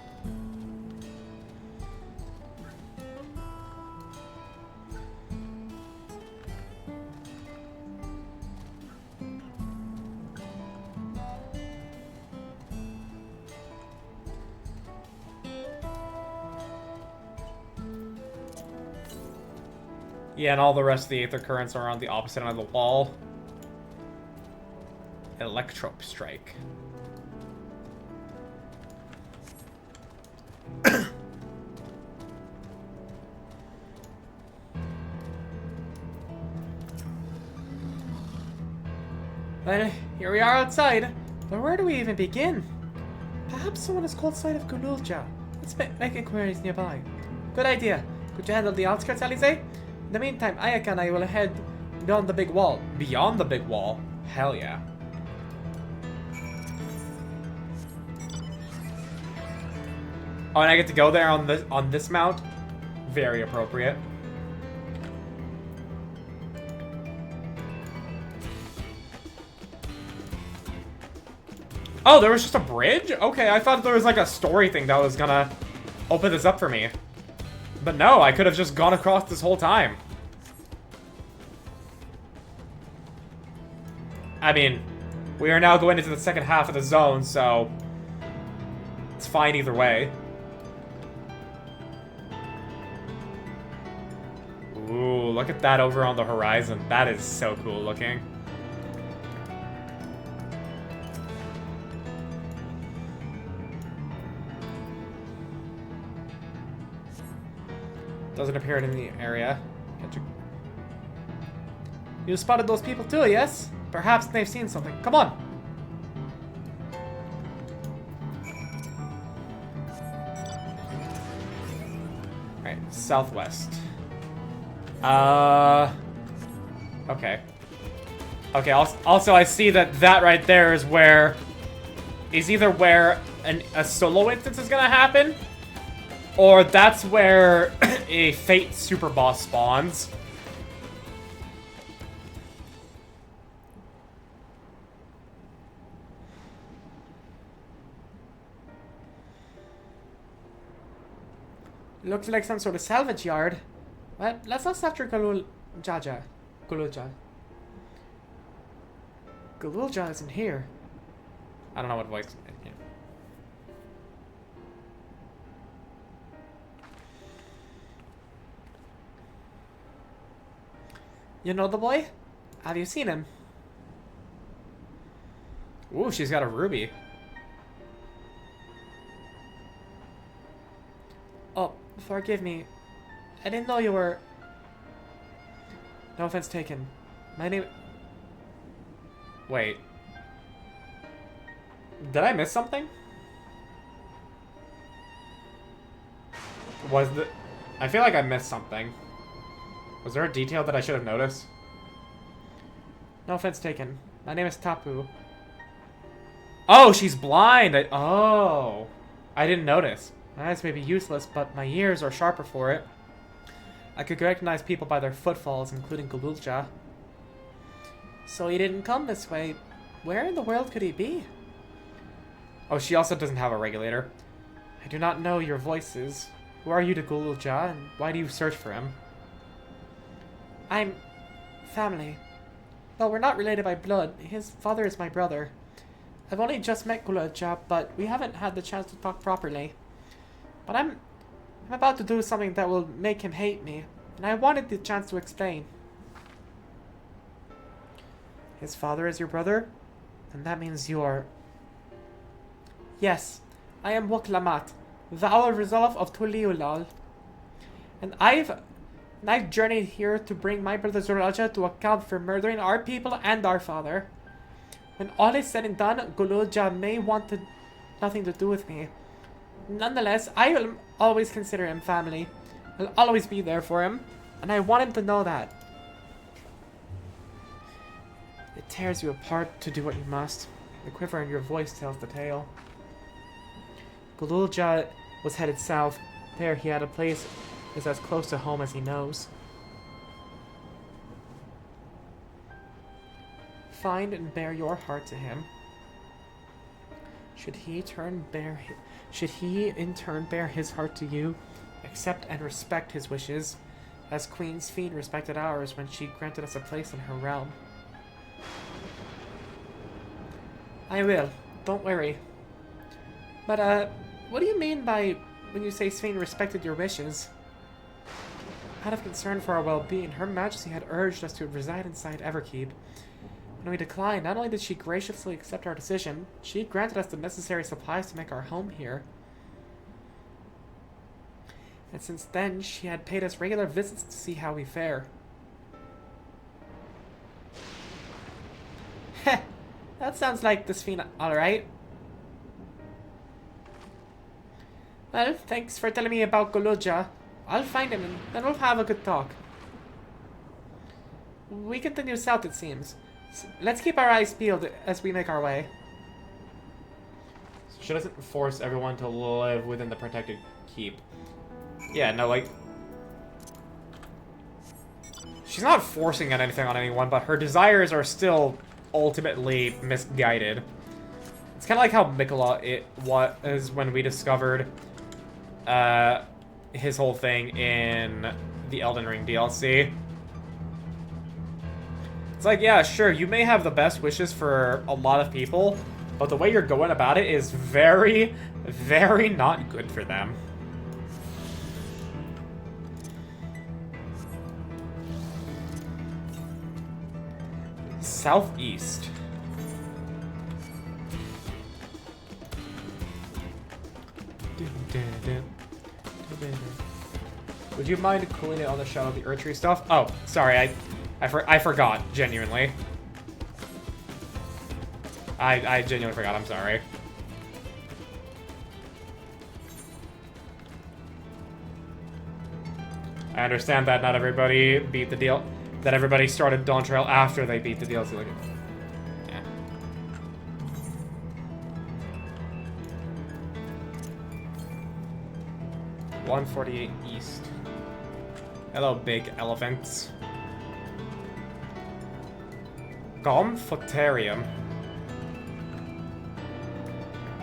Yeah, and all the rest of the Aether Currents are on the opposite end of the wall. Electrope Strike. Well, here we are outside. But where do we even begin? Perhaps someone has caught sight of Gululja. Let's make inquiries nearby. Good idea. Could you handle the outskirts, Alize? In the meantime, Ayaka and I will head beyond the big wall. Beyond the big wall? Hell yeah. Oh, and I get to go there on this mount? Very appropriate. Oh, there was just a bridge? Okay, I thought there was like a story thing that was gonna open this up for me. But no, I could have just gone across this whole time. I mean, we are now going into the second half of the zone, so it's fine either way. Ooh, look at that over on the horizon. That is so cool looking. Doesn't appear in the area. You spotted those people too, yes? Perhaps they've seen something. Come on! Alright, southwest. Okay. Okay, also I see that right there is where... is either where a solo instance is gonna happen, or that's where a Fate super boss spawns. Looks like some sort of salvage yard. Well, let's not after Gululja. Gululja isn't here. I don't know what voice. Yeah. You know the boy? Have you seen him? Ooh, she's got a ruby. Oh, forgive me. I didn't know you were... No offense taken. My name... Wait. Did I miss something? I feel like I missed something. Was there a detail that I should have noticed? No offense taken. My name is Tapu. Oh, she's blind! Oh. I didn't notice. My eyes may be useless, but my ears are sharper for it. I could recognize people by their footfalls, including Gululja. So he didn't come this way. Where in the world could he be? Oh, she also doesn't have a regulator. I do not know your voices. Who are you to Gululja, and why do you search for him? I'm... family. Well, we're not related by blood. His father is my brother. I've only just met Gululja, but we haven't had the chance to talk properly. But I'm about to do something that will make him hate me, and I wanted the chance to explain. His father is your brother? And that means you're... Yes, I am Wuklamat, the Owl Resolve of Tuliulal. And I've And I've journeyed here to bring my brother Zoralja to account for murdering our people and our father. When all is said and done, Gululja may want nothing to do with me. Nonetheless, I will always consider him family. I'll always be there for him, and I want him to know that. It tears you apart to do what you must. The quiver in your voice tells the tale. Gululja was headed south. There he had a place is as close to home as he knows. Find and bear your heart to him. Should he in turn bear his heart to you, accept and respect his wishes, as Queen Sphene respected ours when she granted us a place in her realm. I will. Don't worry. But, what do you mean by when you say Sphene respected your wishes? Out of concern for our well-being, Her Majesty had urged us to reside inside Everkeep. When we declined, not only did she graciously accept our decision, she granted us the necessary supplies to make our home here. And since then, she had paid us regular visits to see how we fare. Heh! That sounds like the Sphene, alright. Well, thanks for telling me about Gululja. I'll find him and then we'll have a good talk. We continue south, it seems. Let's keep our eyes peeled as we make our way. So she doesn't force everyone to live within the protected keep. Yeah, no, like... She's not forcing anything on anyone, but her desires are still ultimately misguided. It's kind of like how Mikola was when we discovered his whole thing in the Elden Ring DLC. It's like, yeah, sure, you may have the best wishes for a lot of people, but the way you're going about it is very, very not good for them. Southeast. Would you mind cooling it on the Shadow of the Earth Tree stuff? Oh, sorry, I forgot, genuinely. I genuinely forgot, I'm sorry. I understand that not everybody beat the deal, that everybody started Dawntrail after they beat the DLC. Like, yeah. $148 East. Hello, big elephants. Gomphotarium.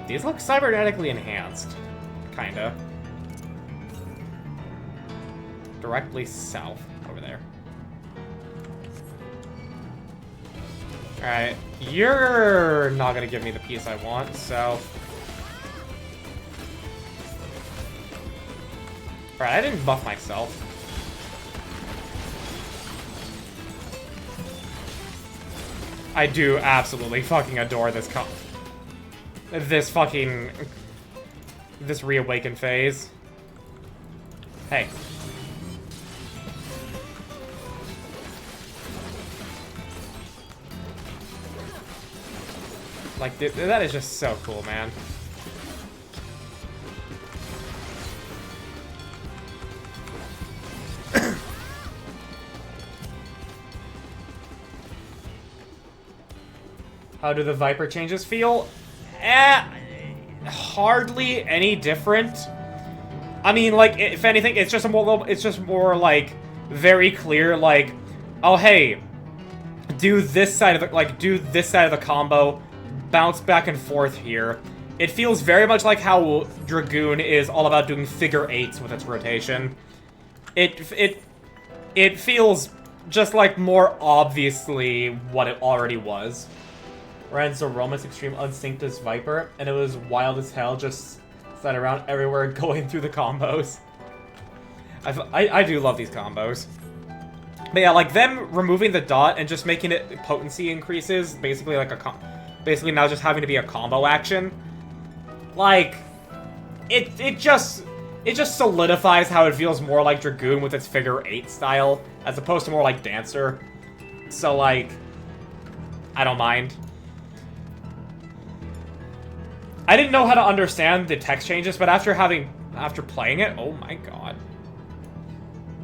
These look cybernetically enhanced. Kinda. Directly south, over there. Alright, you're not gonna give me the piece I want, so... Alright, I didn't buff myself. I do absolutely fucking adore this this reawaken phase. Hey. Like, that is just so cool, man. How do the Viper changes feel? Hardly any different. I mean, like, if anything, it's just more like very clear. Like, oh hey, do this side of the combo, bounce back and forth here. It feels very much like how Dragoon is all about doing figure eights with its rotation. It feels just like more obviously what it already was. Ran Roman's extreme unsynced as Viper, and it was wild as hell, just sat around everywhere going through the combos. I do love these combos. But yeah, like them removing the dot and just making it potency increases, basically like basically now just having to be a combo action. Like, it it just solidifies how it feels more like Dragoon with its figure 8 style, as opposed to more like Dancer. So, like, I don't mind. I didn't know how to understand the text changes, but after playing it, oh my god.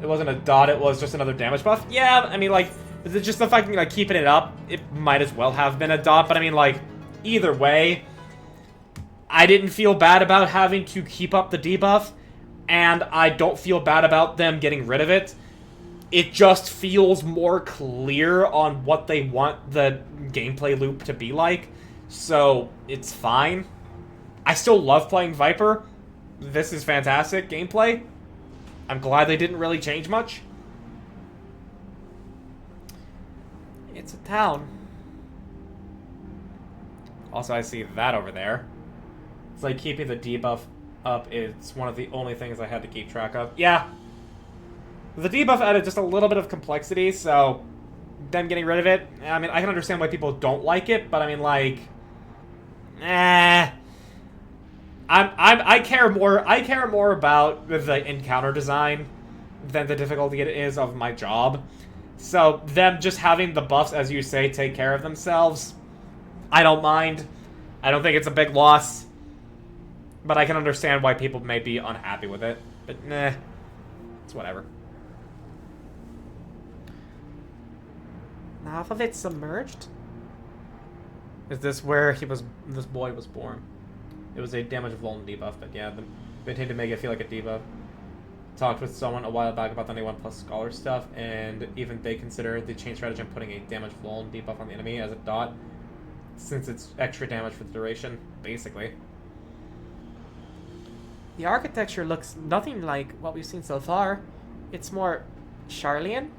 It wasn't a dot, it was just another damage buff. Yeah, I mean, like, just the fact, like, keeping it up, it might as well have been a dot, but I mean, like, either way, I didn't feel bad about having to keep up the debuff, and I don't feel bad about them getting rid of it. It just feels more clear on what they want the gameplay loop to be like, so it's fine. I still love playing Viper. This is fantastic gameplay. I'm glad they didn't really change much. It's a town. Also, I see that over there. It's like keeping the debuff up is one of the only things I had to keep track of. Yeah. The debuff added just a little bit of complexity, so them getting rid of it, I mean, I can understand why people don't like it, but I mean, like, I care more about the encounter design than the difficulty it is of my job. So them just having the buffs, as you say, take care of themselves, I don't mind. I don't think it's a big loss, but I can understand why people may be unhappy with it. But nah, it's whatever. Half of it submerged? Is this where this boy was born? It was a damage vuln debuff, but yeah, they tend to make it feel like a debuff. Talked with someone a while back about the 91 plus scholar stuff, and even they consider the chain strategy of putting a damage vuln debuff on the enemy as a dot, since it's extra damage for the duration, basically. The architecture looks nothing like what we've seen so far. It's more Charlian.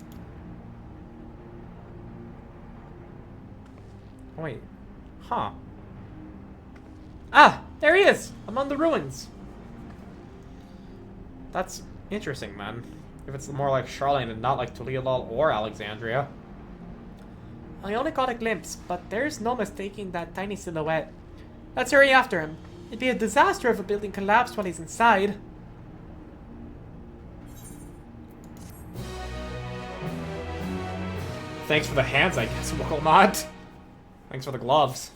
Wait. Huh. Ah! There he is! Among the ruins. That's interesting, man. If it's more like Charlene and not like Tulialal or Alexandria. I only caught a glimpse, but there's no mistaking that tiny silhouette. Let's hurry after him. It'd be a disaster if a building collapsed while he's inside. Thanks for the hands, I guess, Wogglemod. Thanks for the gloves.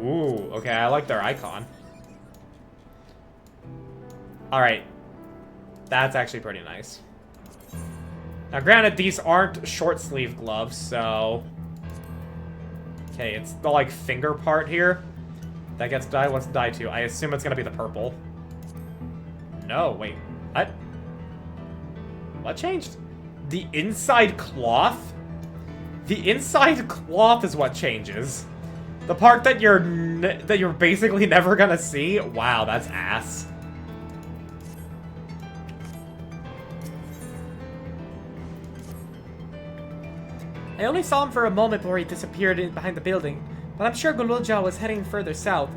Ooh, okay, I like their icon. Alright. That's actually pretty nice. Now, granted, these aren't short-sleeve gloves, so... Okay, it's the, like, finger part here that gets dyed. What's dyed to? I assume it's gonna be the purple. No, wait. What? What changed? The inside cloth? The inside cloth is what changes. The part that you're basically never gonna see? Wow, that's ass. I only saw him for a moment before he disappeared behind the building, but I'm sure Gululja was heading further south.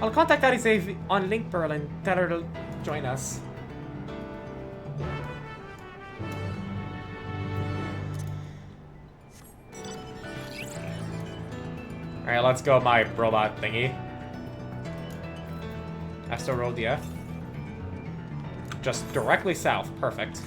I'll contact Arizave on Link Pearl and tell her to join us. Alright, let's go my robot thingy. I still rolled the F. Just directly south. Perfect.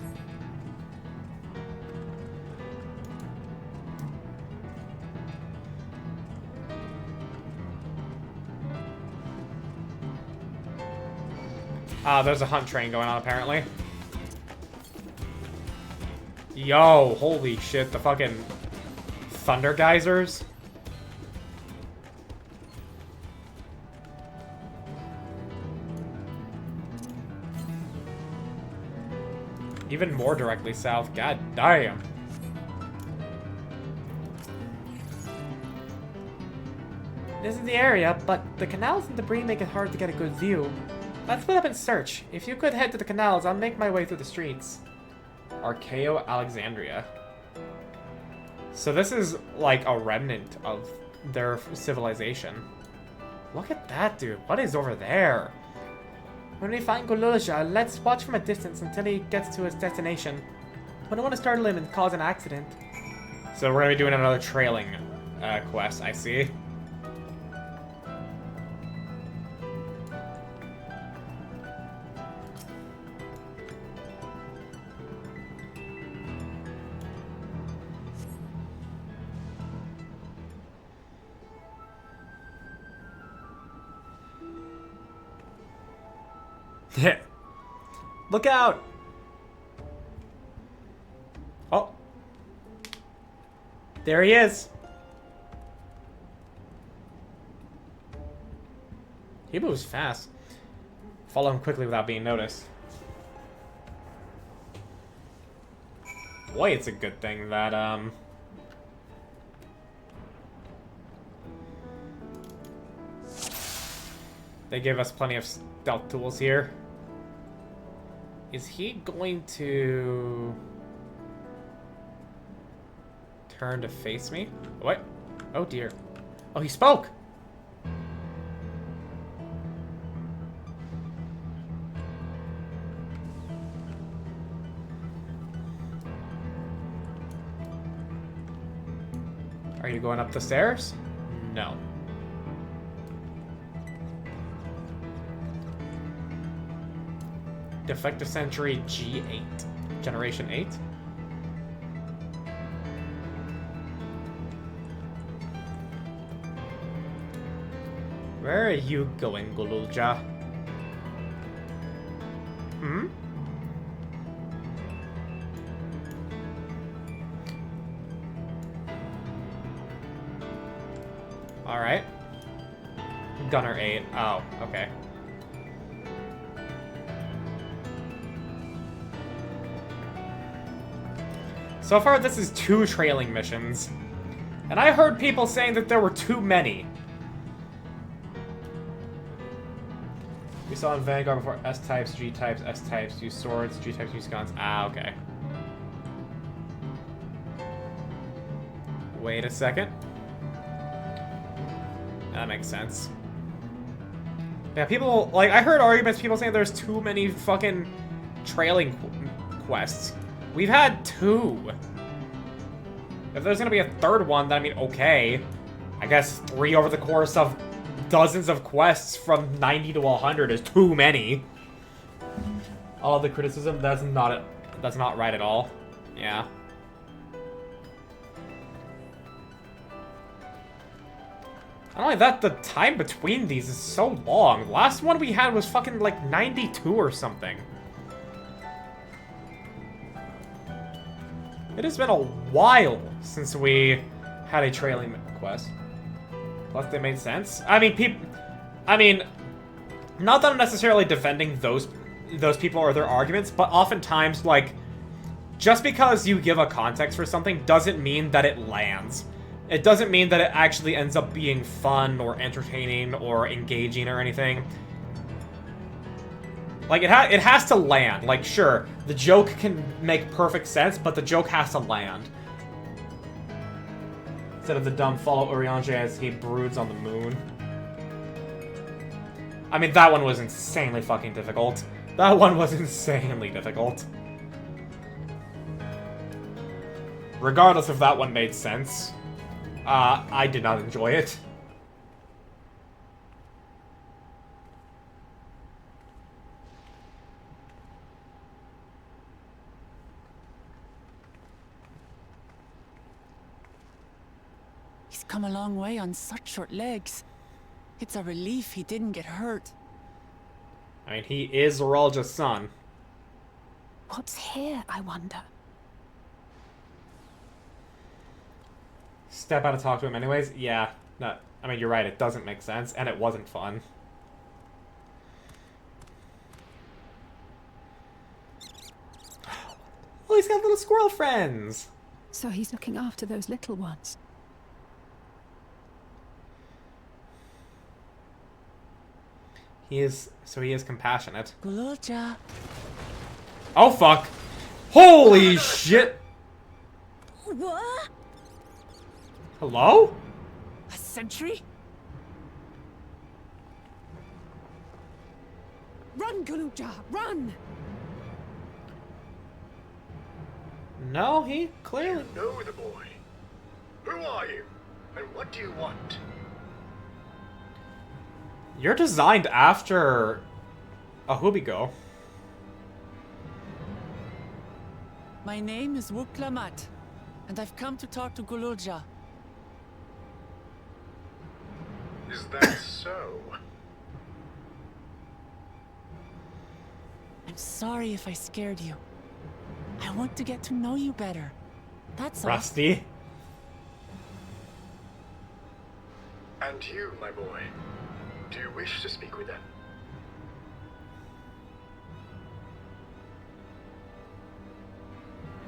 Ah, there's a hunt train going on, apparently. Yo, holy shit, the fucking thunder geysers. Even more directly south, god damn. This is the area, but the canals and debris make it hard to get a good view. Let's split up and search. If you could head to the canals, I'll make my way through the streets. Archeo Alexandria. So this is like a remnant of their civilization. Look at that, dude. What is over there? When we find Gululja, let's watch from a distance until he gets to his destination. We don't want to startle him and cause an accident. So we're gonna be doing another trailing quest, I see. Look out! Oh. There he is. He moves fast. Follow him quickly without being noticed. Boy, it's a good thing that, they give us plenty of stealth tools here. Is he going to turn to face me? What? Oh dear. Oh, he spoke! Are you going up the stairs? No. Defective Sentry G8. Generation 8? Where are you going, Gululja? Hmm? Alright. Gunner 8. Oh, okay. So far, this is 2 trailing missions. And I heard people saying that there were too many. We saw in Vanguard before S-types, G-types, S-types use swords, G-types use guns. Ah, okay. Wait a second. That makes sense. Yeah, people, like, I heard arguments, people saying there's too many fucking trailing quests. We've had 2. If there's gonna be a 3rd one, then I mean, okay. I guess 3 over the course of dozens of quests from 90 to 100 is too many. All of the criticism, that's not right at all. Yeah. Not only that, the time between these is so long. Last one we had was fucking like 92 or something. It has been a while since we had a trailing quest. Plus, they made sense. I mean, not that I'm necessarily defending those people or their arguments, but oftentimes, like, just because you give a context for something doesn't mean that it lands. It doesn't mean that it actually ends up being fun or entertaining or engaging or anything. Like, it has to land. Like, sure, the joke can make perfect sense, but the joke has to land. Instead of the dumb follow Urianger as he broods on the moon. I mean, that one was insanely fucking difficult. That one was insanely difficult. Regardless if that one made sense, I did not enjoy it. He's come a long way on such short legs. It's a relief he didn't get hurt. I mean, he is Zoralja's son. What's here, I wonder? Step out and talk to him anyways? Yeah. No, I mean, you're right, it doesn't make sense, and it wasn't fun. Oh, he's got little squirrel friends! So he's looking after those little ones. He is compassionate. Gululja. Oh, fuck! Holy shit! What? Hello? A sentry? Run, Gululja, run! No, he clearly... You know the boy. Who are you? And what do you want? You're designed after a Hubigo. My name is Wuklamat, and I've come to talk to Gululja. Is that so? I'm sorry if I scared you. I want to get to know you better. That's all. Rusty. And you, my boy, do you wish to speak with them?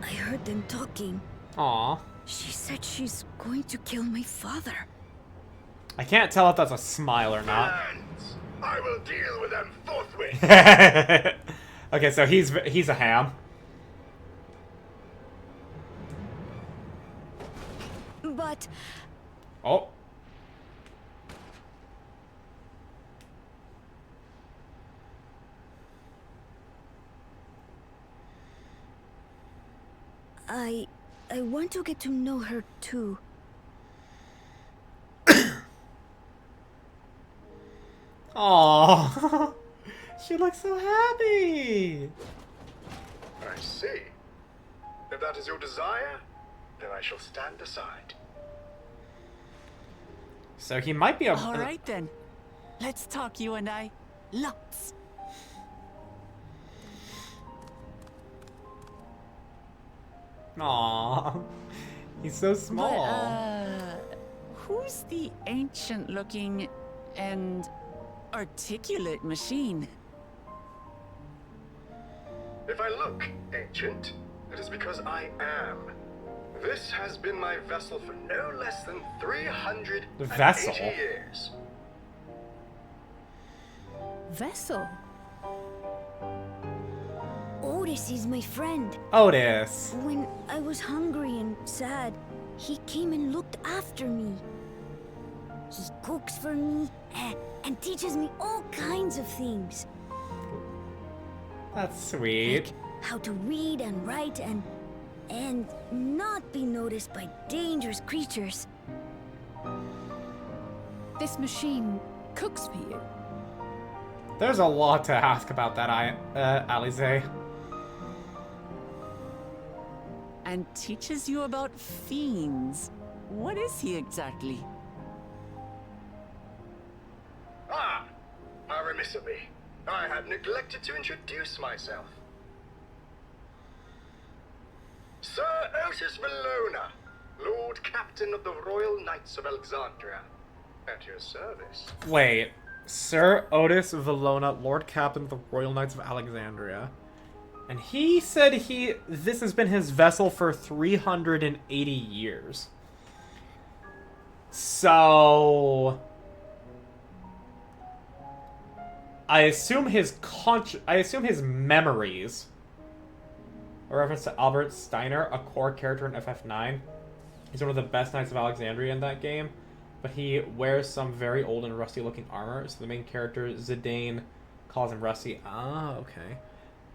I heard them talking. Aw. She said she's going to kill my father. I can't tell if that's a smile or not. Hands! I will deal with them forthwith! Okay, so he's a ham. But Oh. I want to get to know her too. Aww. She looks so happy. I see. If that is your desire, then I shall stand aside. So he might be a... All right then. Let's talk, you and I. Lots. Aww. He's so small. But, who's the ancient-looking and articulate machine? If I look ancient, it is because I am. This has been my vessel for no less than 380 Vessel? years. Vessel? Otis is my friend. Otis. When I was hungry and sad, he came and looked after me. He cooks for me and teaches me all kinds of things. That's sweet. Like how to read and write and not be noticed by dangerous creatures. This machine cooks for you? There's a lot to ask about that, Alize. And teaches you about fiends. What is he exactly? Ah! How remiss of me. I had neglected to introduce myself. Sir Otis Valona, Lord Captain of the Royal Knights of Alexandria. At your service. Wait. Sir Otis Valona, Lord Captain of the Royal Knights of Alexandria. And he said this has been his vessel for 380 years. So... I assume his memories, a reference to Albert Steiner, a core character in FF9. He's one of the best Knights of Alexandria in that game, but he wears some very old and rusty looking armor, so the main character, Zidane, calls him Rusty. Ah, okay.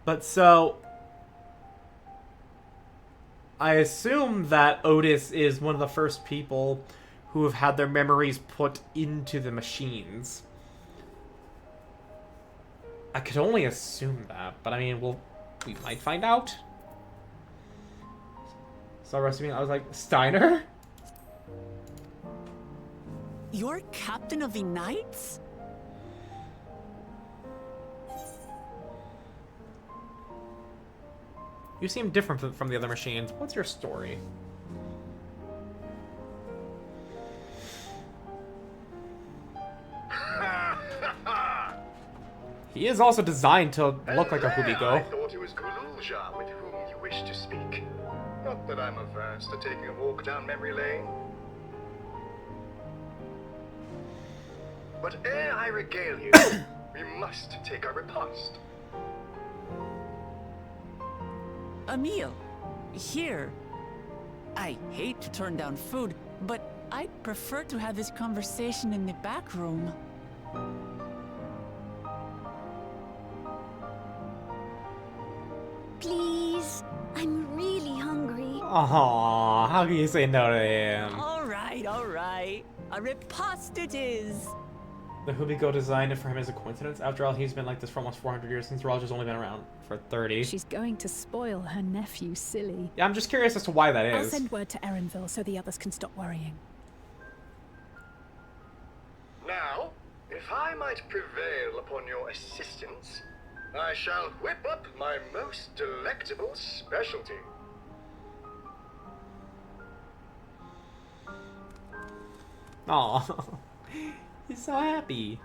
But so... I assume that Otis is one of the first people who have had their memories put into the machines. I could only assume that, but I mean, we might find out. So I was like, Steiner? You're captain of the knights? You seem different from the other machines. What's your story? He is also designed to look like a Hubigo. I thought it was Gululja with whom you wish to speak. Not that I'm averse to taking a walk down memory lane. But ere I regale you, we must take our repast. A meal. Here. I hate to turn down food, but I'd prefer to have this conversation in the back room. Please, I'm really hungry. Aww, how can you say no to him? All right, A riposte it is! The Hubigo designed it for him as a coincidence. After all, he's been like this for almost 400 years, since Roger's only been around for 30. She's going to spoil her nephew silly. Yeah, I'm just curious as to why that I'll is. send word to Erenville so the others can stop worrying. Now, if I might prevail upon your assistance, I shall whip up my most delectable specialty. Aw, he's so happy.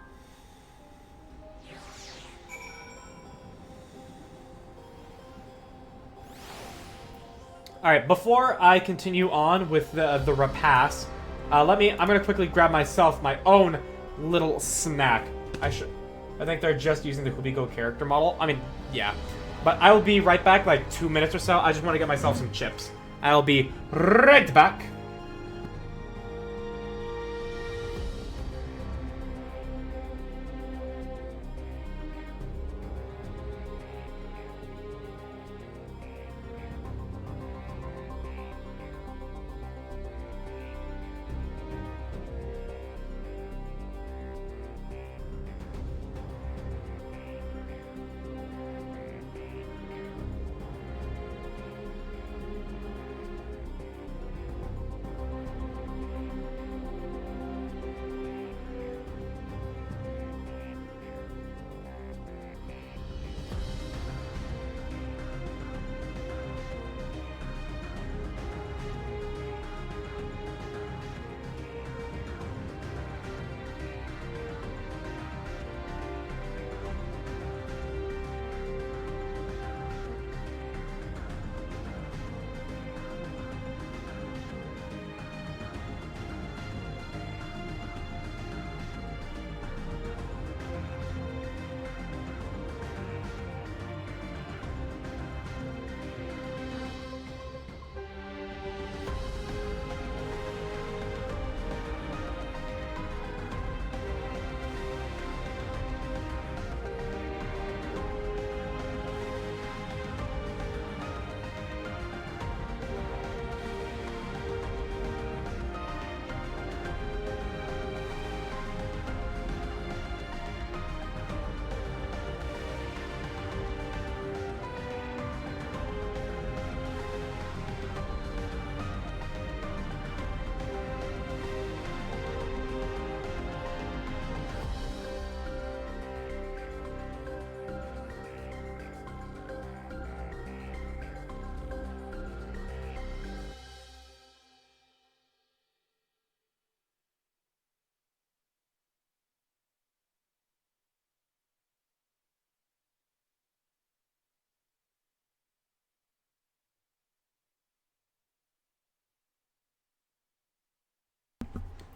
Alright, before I continue on with the repast, I'm gonna quickly grab myself my own little snack. I think they're just using the Hubigo character model. I mean, yeah. But I will be right back, like 2 minutes or so. I just want to get myself some chips. I'll be right back.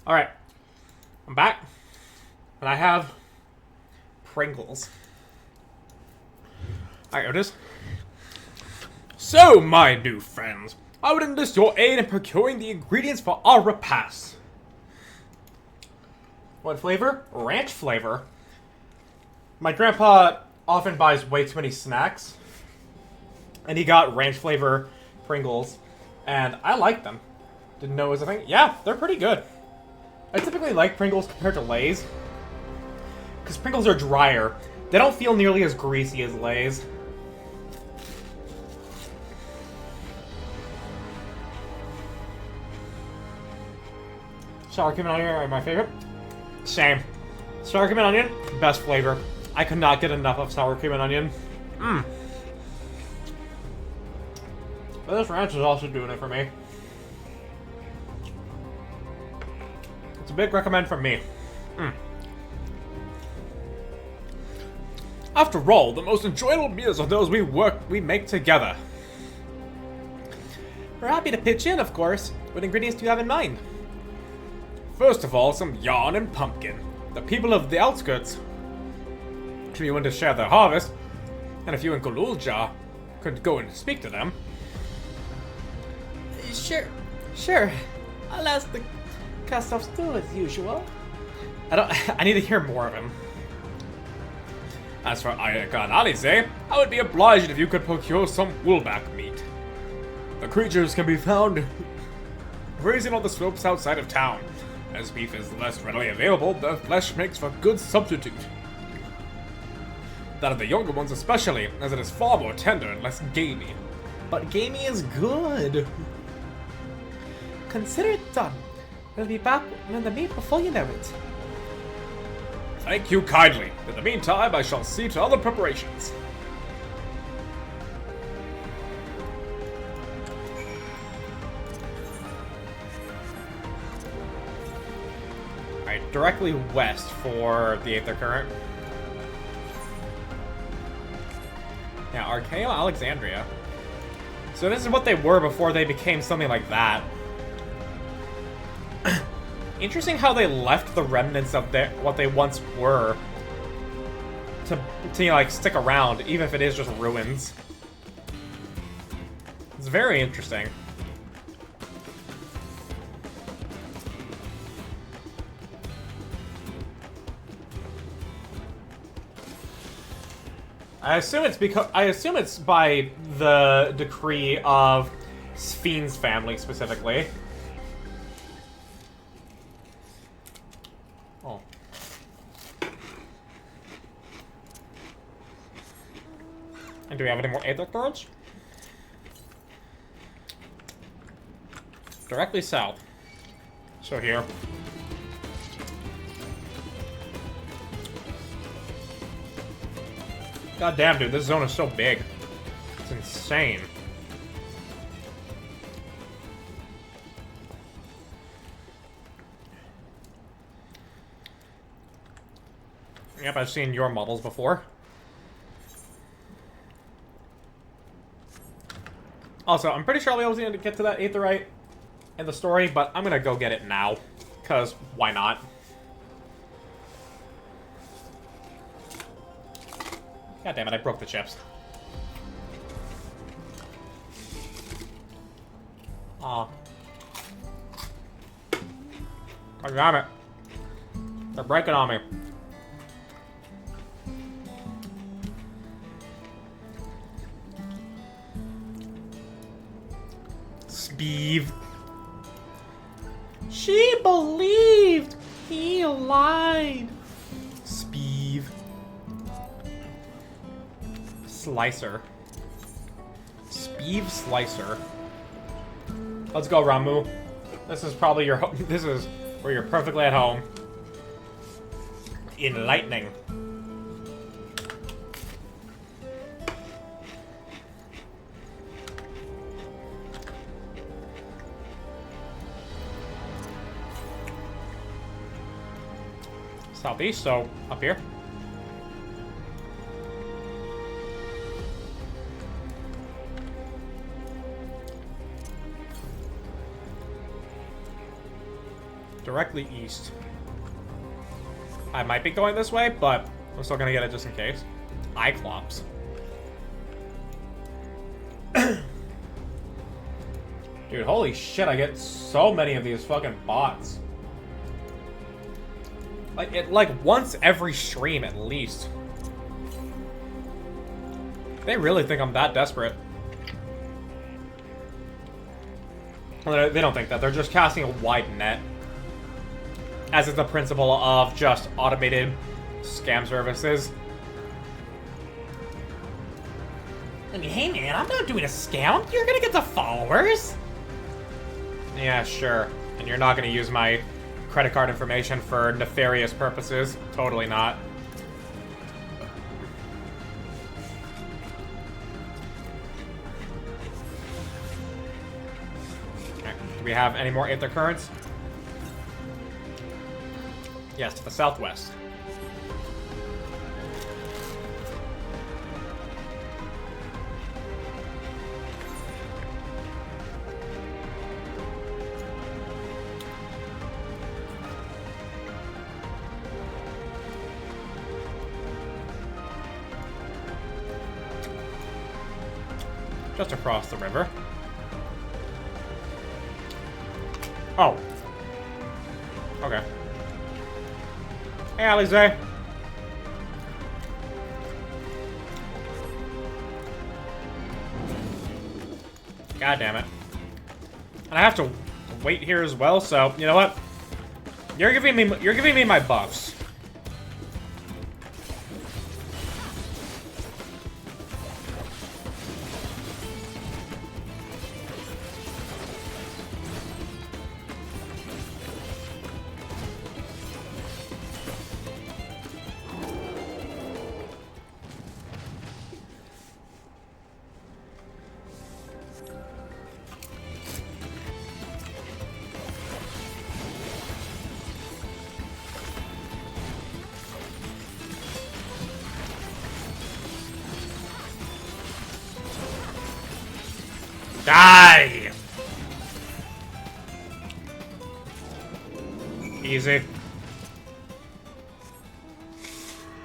Alright, I'm back, and I have Pringles. Alright, here it is. So, my new friends, I would enlist your aid in procuring the ingredients for our repast. What flavor? Ranch flavor. My grandpa often buys way too many snacks, and he got ranch flavor Pringles, and I like them. Didn't know it was a thing. Yeah, they're pretty good. I typically like Pringles compared to Lay's, because Pringles are drier. They don't feel nearly as greasy as Lay's. Sour cream and onion are my favorite. Same. Sour cream and onion, best flavor. I could not get enough of sour cream and onion. Mmm. But this ranch is also doing it for me. It's a big recommend from me. After all, the most enjoyable meals are those we make together. We're happy to pitch in, of course. What ingredients do you have in mind? First of all, some yarn and pumpkin. The people of the outskirts should be willing to share their harvest, and if you and Golulja could go and speak to them. Sure. I'll ask the cast-offs too, as usual. I need to hear more of him. As for Ayaka and Alize, I would be obliged if you could procure some woolback meat. The creatures can be found grazing on the slopes outside of town. As beef is less readily available, the flesh makes for good substitute. That of the younger ones especially, as it is far more tender and less gamey. But gamey is good. Consider it done. We'll be back with the meat before you know it. Thank you kindly. In the meantime, I shall see to other preparations. Alright, directly west for the Aether Current. Yeah, Archaeo Alexandria. So this is what they were before they became something like that. Interesting how they left the remnants of what they once were to you know, like, stick around, even if it is just ruins. It's very interesting. I assume it's by the decree of Spheen's family specifically. Oh. And do we have any more Aether Currents? Directly south. So here. God damn, dude, this zone is so big. It's insane. Yep, I've seen your models before. Also, I'm pretty sure I'll be able to get to that Aetherite in the story, but I'm gonna go get it now. Because, why not? God damn it, I broke the chips. Aw. God damn it. They're breaking on me. Speeve. She believed. He lied. Speeve. Slicer. Speeve Slicer. Let's go, Ramu. This is probably your this is where you're perfectly at home. Enlightening. Southeast, so up here. Directly east. I might be going this way, but I'm still gonna get it just in case. Iclops. Dude, holy shit, I get so many of these fucking bots. Like once every stream at least. They really think I'm that desperate. Well, they don't think that. They're just casting a wide net. As is the principle of just automated scam services. I mean, hey man, I'm not doing a scam. You're gonna get the followers. Yeah, sure. And you're not gonna use my credit card information for nefarious purposes. Totally not. Okay. Do we have any more Aether Currents? Yes, to the southwest. Just across the river. Oh. Okay. Hey, Alize. God damn it. And I have to wait here as well, so, you know what? You're giving me my buffs. Die! Easy.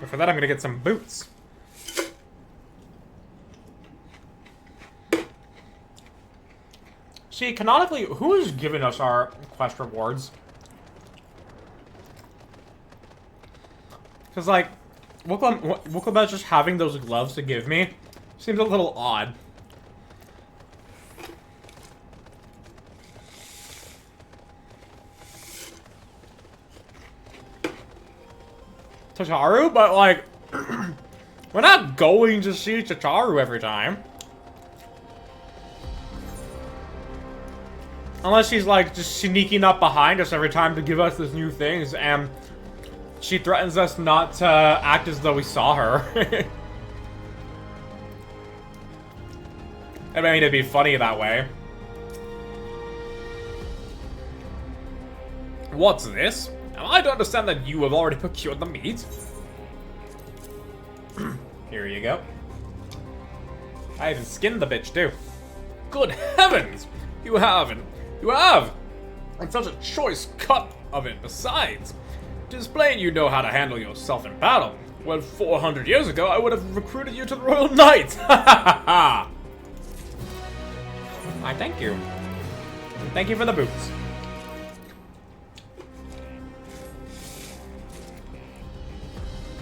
But for that, I'm gonna get some boots. See, canonically, who is giving us our quest rewards? Because, like, Wooklebet just having those gloves to give me seems a little odd. Tataru, but like, we're not going to see Tataru every time. Unless she's like just sneaking up behind us every time to give us these new things, and she threatens us not to act as though we saw her. I mean, it'd be funny that way. What's this? Am I to understand that you have already procured the meat? Here you go. I even skinned the bitch, too. Good heavens! You have! And such a choice cut of it, besides. It is plain you know how to handle yourself in battle. Well, 400 years ago, I would have recruited you to the Royal Knights! Ha ha ha! I thank you. Thank you for the boots.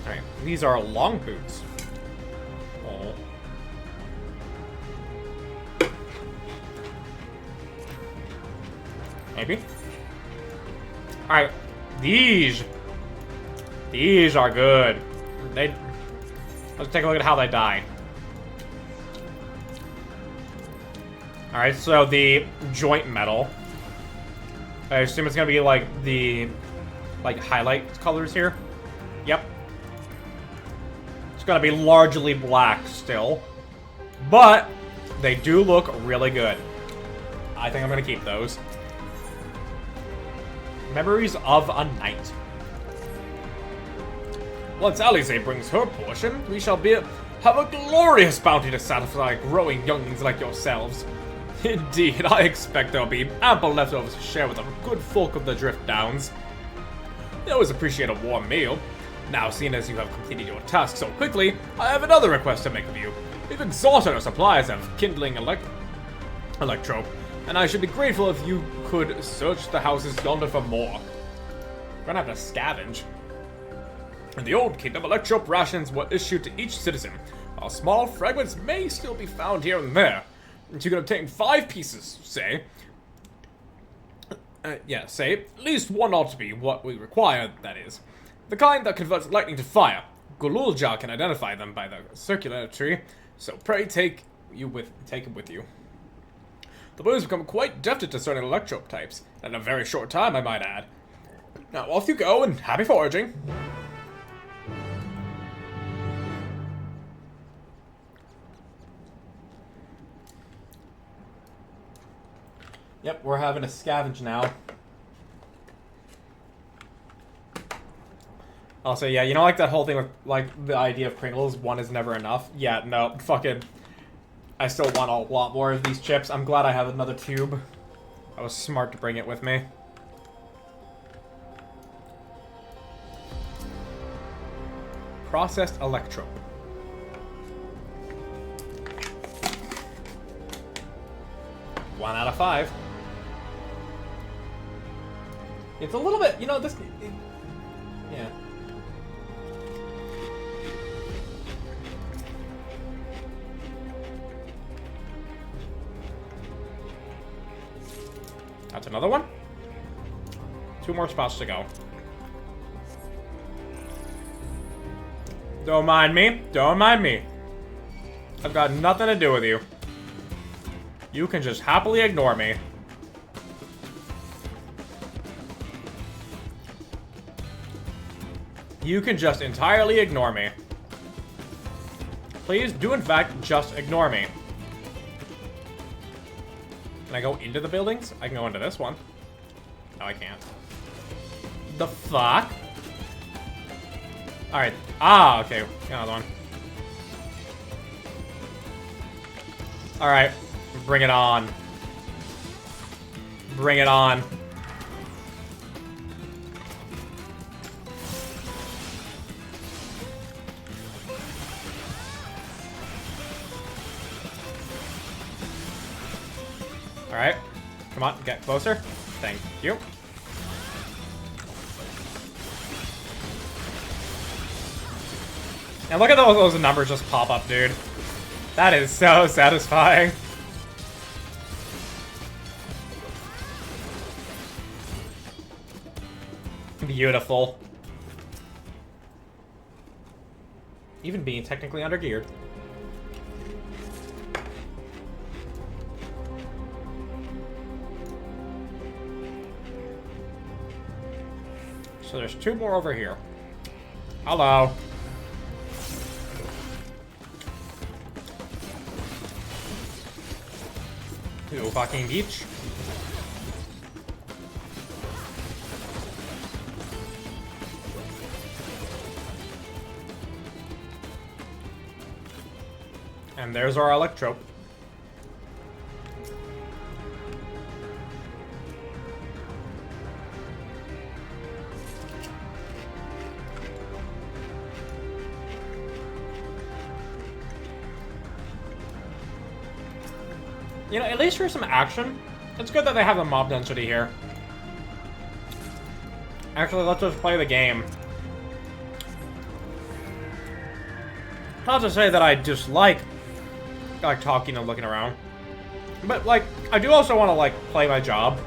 Alright, these are long boots. Oh. Maybe? Alright, these are good. Let's take a look at how they die. Alright, so the joint metal. I assume it's gonna be like the highlight colors here. Yep. It's gonna be largely black still. But they do look really good. I think I'm gonna keep those. Memories of a Night. Once Alize brings her portion, we shall have a glorious bounty to satisfy growing younglings like yourselves. Indeed, I expect there'll be ample leftovers to share with the good folk of the Drift Downs. They always appreciate a warm meal. Now, seeing as you have completed your task so quickly, I have another request to make of you. We've exhausted our supplies of kindling electrope, and I should be grateful if you could search the houses yonder for more. We're gonna have to scavenge. In the Old Kingdom, electrope rations were issued to each citizen, while small fragments may still be found here and there. You can obtain 5 pieces, say. Say, at least one ought to be what we require, that is. The kind that converts lightning to fire. Gululja can identify them by the circular tree, so pray take it with you. The boys become quite deft at discerning electrope types, and in a very short time, I might add. Now off you go, and happy foraging! Yep, we're having a scavenge now. Also, yeah, you know, like that whole thing with, like, the idea of Pringles, one is never enough? Yeah, no, fucking... I still want a lot more of these chips. I'm glad I have another tube. I was smart to bring it with me. Processed electrope. One out of 5. It's a little bit, you know, this... yeah. That's another one. 2 more spots to go. Don't mind me. Don't mind me. I've got nothing to do with you. You can just happily ignore me. You can just entirely ignore me. Please do in fact just ignore me. Can I go into the buildings? I can go into this one. No, I can't. The fuck? Alright. Ah, okay. Another one. Alright. Bring it on. Bring it on. Alright. Come on, get closer. Thank you. And look at those numbers just pop up, dude. That is so satisfying. Beautiful. Even being technically undergeared. So there's 2 more over here. Hello. To fucking beach. And there's our electro. You know, at least for some action, it's good that they have the mob density here. Actually, let's just play the game. Not to say that I dislike talking and looking around, but like I do also want to like play my job.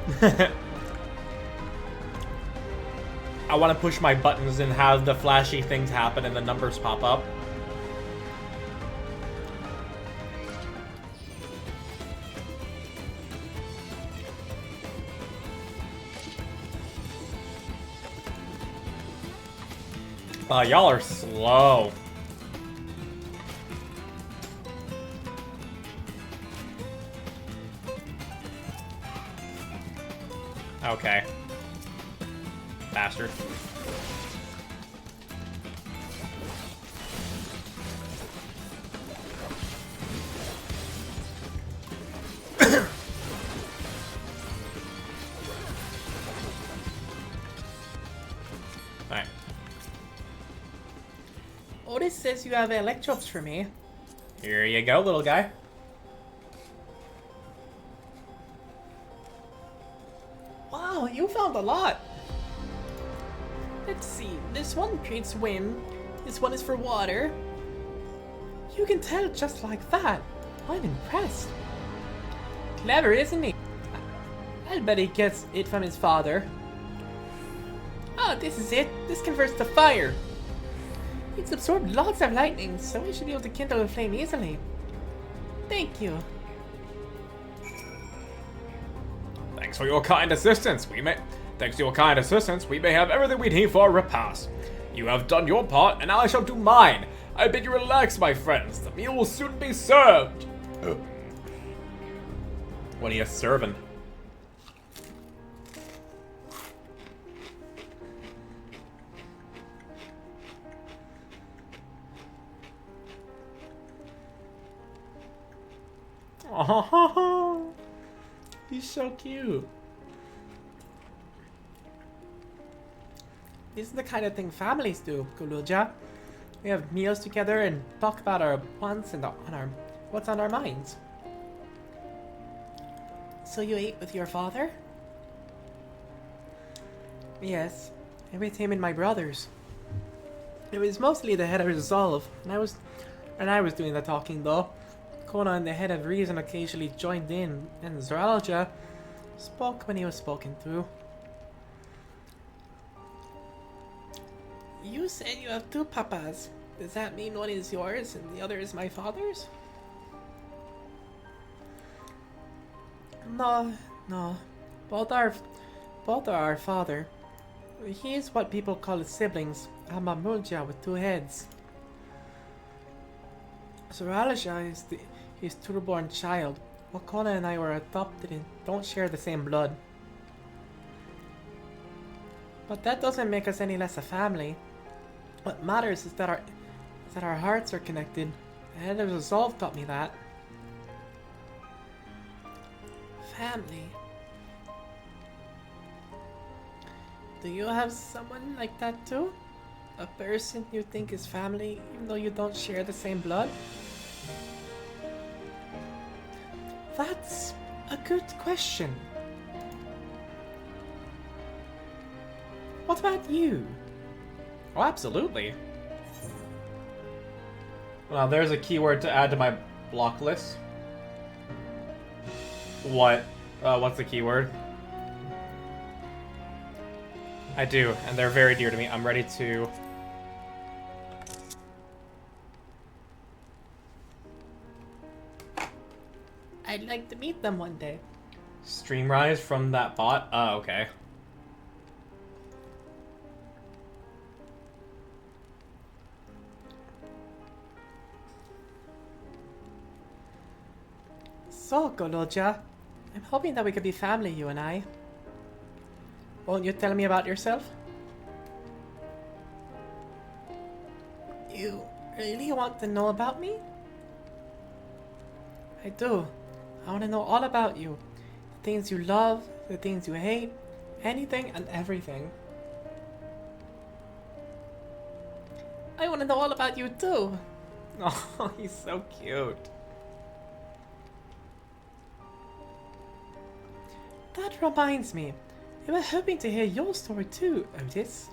I want to push my buttons and have the flashy things happen and the numbers pop up. Y'all are slow. Okay. Bastard. Alright. Otis says you have electrodes for me. Here you go, little guy. Wow, you found a lot. Let's see. This one creates wind. This one is for water. You can tell just like that. I'm impressed. Clever, isn't he? I'll bet he gets it from his father. Oh, this is it. This converts to fire. It's absorbed lots of lightning, so we should be able to kindle a flame easily. Thank you. Thanks for your kind assistance. Thanks to your kind assistance, we may have everything we need for a repast. You have done your part, and I shall do mine. I bid you relax, my friends. The meal will soon be served. What are you serving? Oh, he's so cute. This is the kind of thing families do, Kuluja. We have meals together and talk about our wants and what's on our minds. So you ate with your father? Yes, I with him and my brothers. It was mostly the head of resolve, and I was doing the talking though. Kona and the head of reason occasionally joined in, and Zoralja spoke when he was spoken to. You said you have two papas. Does that mean one is yours and the other is my father's? No, no. Both are our father. He is what people call siblings. I'm a Mulja with two heads. Soralja is his true-born child. Wakona and I were adopted and don't share the same blood. But that doesn't make us any less a family. What matters is that our hearts are connected, and the resolve taught me that. Family. Do you have someone like that too? A person you think is family, even though you don't share the same blood? That's a good question. What about you? Oh, absolutely. Well, there's a keyword to add to my block list. What? What's the keyword? I do, and they're very dear to me. I'm ready to... I'd like to meet them one day. Streamrise from that bot? Oh, okay. So, Goloja, I'm hoping that we could be family, you and I. Won't you tell me about yourself? You really want to know about me? I do. I want to know all about you. The things you love, the things you hate, anything and everything. I want to know all about you too. Oh, he's so cute. That reminds me. I was hoping to hear your story too, Otis.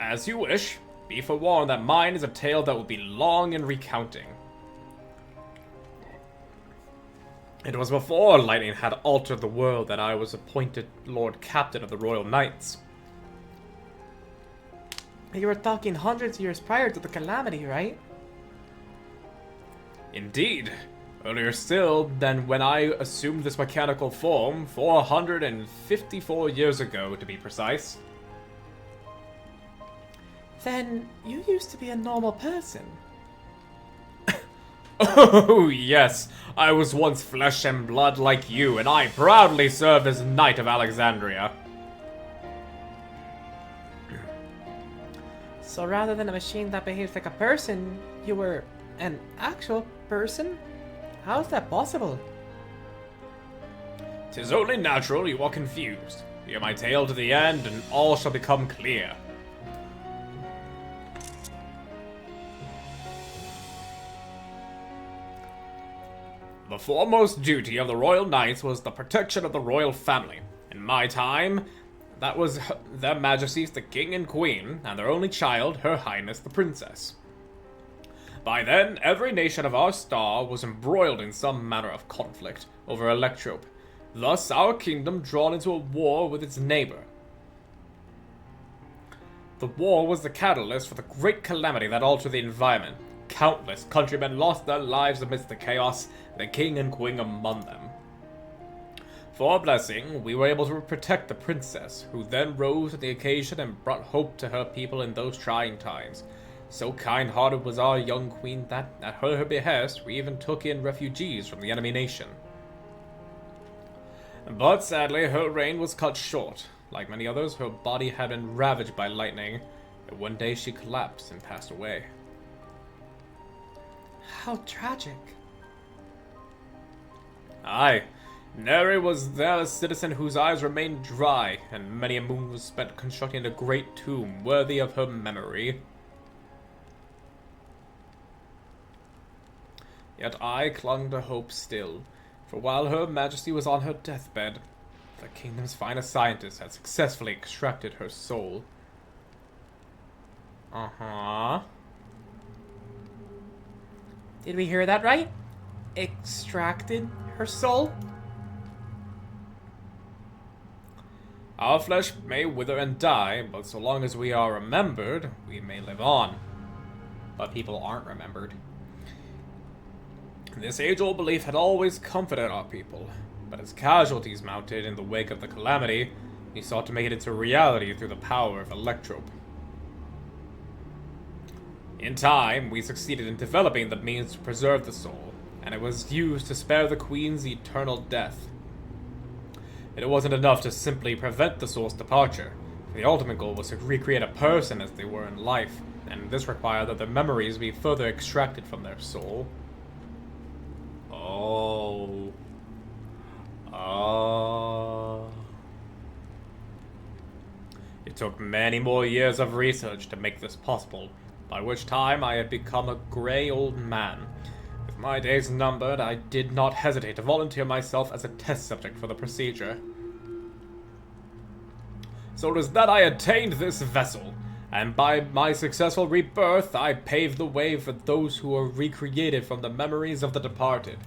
As you wish. Be forewarned that mine is a tale that will be long in recounting. It was before lightning had altered the world that I was appointed Lord Captain of the Royal Knights. You were talking hundreds of years prior to the calamity, right? Indeed. Earlier still than when I assumed this mechanical form, 454 years ago to be precise. Then you used to be a normal person. Oh, yes. I was once flesh and blood like you, and I proudly served as Knight of Alexandria. So rather than a machine that behaves like a person, you were an actual person? How is that possible? 'Tis only natural you are confused. Hear my tale to the end, and all shall become clear. The foremost duty of the Royal Knights was the protection of the royal family. In my time, that was their Majesties the King and Queen, and their only child, Her Highness the Princess. By then, every nation of our star was embroiled in some manner of conflict over Electrope, thus our kingdom drawn into a war with its neighbor. The war was the catalyst for the great calamity that altered the environment. Countless countrymen lost their lives amidst the chaos, the king and queen among them. For a blessing, we were able to protect the princess, who then rose to the occasion and brought hope to her people in those trying times. So kind-hearted was our young queen that, at her behest, we even took in refugees from the enemy nation. But sadly, her reign was cut short. Like many others, her body had been ravaged by lightning, and one day she collapsed and passed away. How tragic. Aye. Nary was there a citizen whose eyes remained dry, and many a moon was spent constructing a great tomb worthy of her memory. Yet I clung to hope still, for while Her Majesty was on her deathbed, the kingdom's finest scientists had successfully extracted her soul. Uh-huh. Did we hear that right? Extracted her soul? Our flesh may wither and die, but so long as we are remembered, we may live on. But people aren't remembered. This age-old belief had always comforted our people, but as casualties mounted in the wake of the calamity, he sought to make it into reality through the power of Electrope. In time, we succeeded in developing the means to preserve the soul, and it was used to spare the Queen's eternal death. It wasn't enough to simply prevent the soul's departure. The ultimate goal was to recreate a person as they were in life, and this required that their memories be further extracted from their soul. Oh. It took many more years of research to make this possible, by which time I had become a grey old man. With my days numbered, I did not hesitate to volunteer myself as a test subject for the procedure. So it was that I attained this vessel, and by my successful rebirth, I paved the way for those who were recreated from the memories of the departed.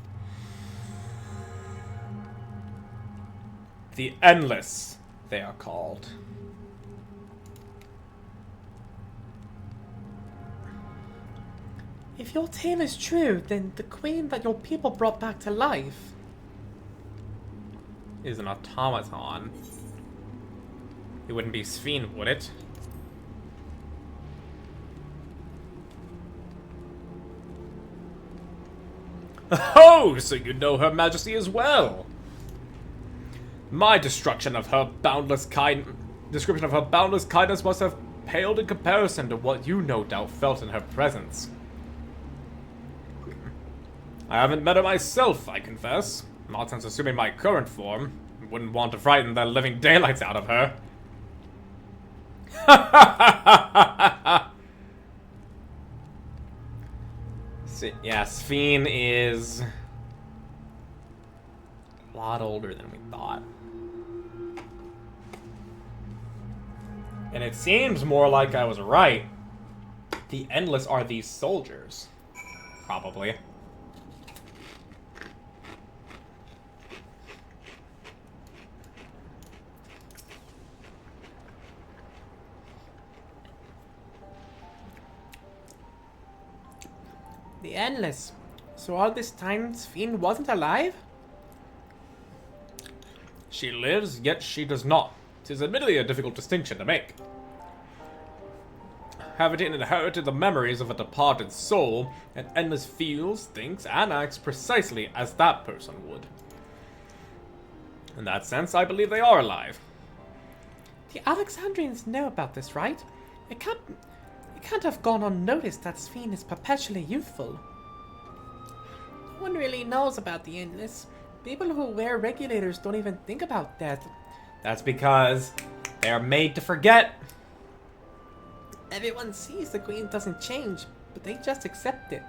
The Endless, they are called. If your tale is true, then the queen that your people brought back to life is an automaton. It wouldn't be Sphene, would it? Oh, so you know Her Majesty as well. My description of her boundless kindness must have paled in comparison to what you no doubt felt in her presence. I haven't met her myself, I confess. Not since assuming my current form. Wouldn't want to frighten the living daylights out of her. Yeah, Sphene is a lot older than we thought. And it seems more like I was right. The Endless are these soldiers. Probably. The Endless. So all this time, Sphene wasn't alive? She lives, yet she does not. 'Tis admittedly a difficult distinction to make. Having inherited the memories of a departed soul, an Endless feels, thinks, and acts precisely as that person would. In that sense, I believe they are alive. The Alexandrians know about this, right? It can't have gone unnoticed that Sphene is perpetually youthful. No one really knows about the Endless. People who wear regulators don't even think about death. That's because they're made to forget. Everyone sees the queen doesn't change, but they just accept it.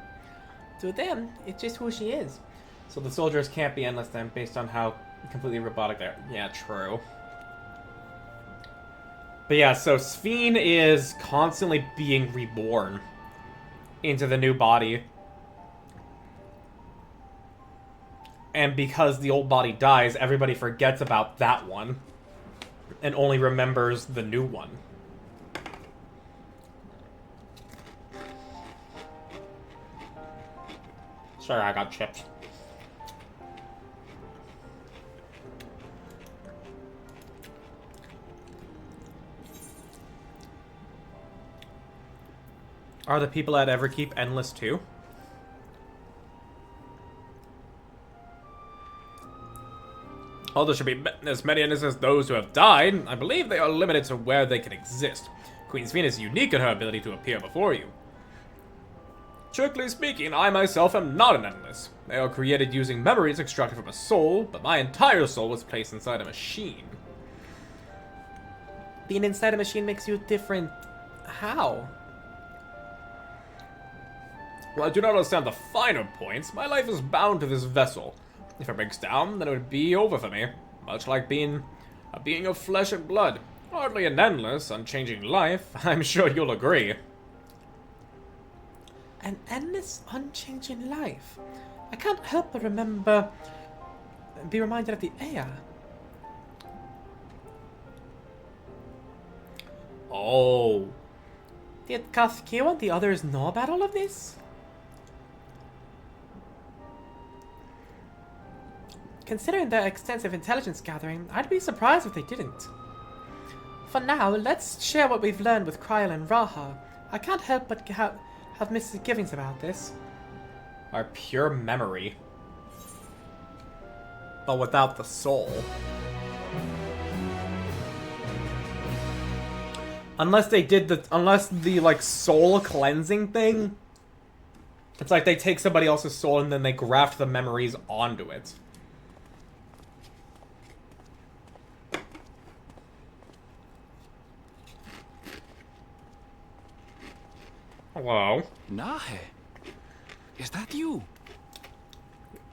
To them, it's just who she is. So the soldiers can't be endless then, based on how completely robotic they are. Yeah, true. But yeah, so Sphene is constantly being reborn into the new body. And because the old body dies, everybody forgets about that one. And only remembers the new one. Sorry, I got chips. Are the people at Everkeep endless too? Although there should be as many endless as those who have died, I believe they are limited to where they can exist. Queen Sphene is unique in her ability to appear before you. Strictly speaking, I myself am not an endless. They are created using memories extracted from a soul, but my entire soul was placed inside a machine. Being inside a machine makes you different. How? While I do not understand the finer points, my life is bound to this vessel. If it breaks down, then it would be over for me. Much like being a being of flesh and blood. Hardly an endless, unchanging life, I'm sure you'll agree. An endless, unchanging life? I can't help but be reminded of the Aya. Oh. Did Kafkio and the others know about all of this? Considering their extensive intelligence gathering, I'd be surprised if they didn't. For now, let's share what we've learned with Kryl and Raha. I can't help but have misgivings about this. Our pure memory. But without the soul. Unless the like soul cleansing thing. It's like they take somebody else's soul and then they graft the memories onto it. Hello. Nahe. Is that you?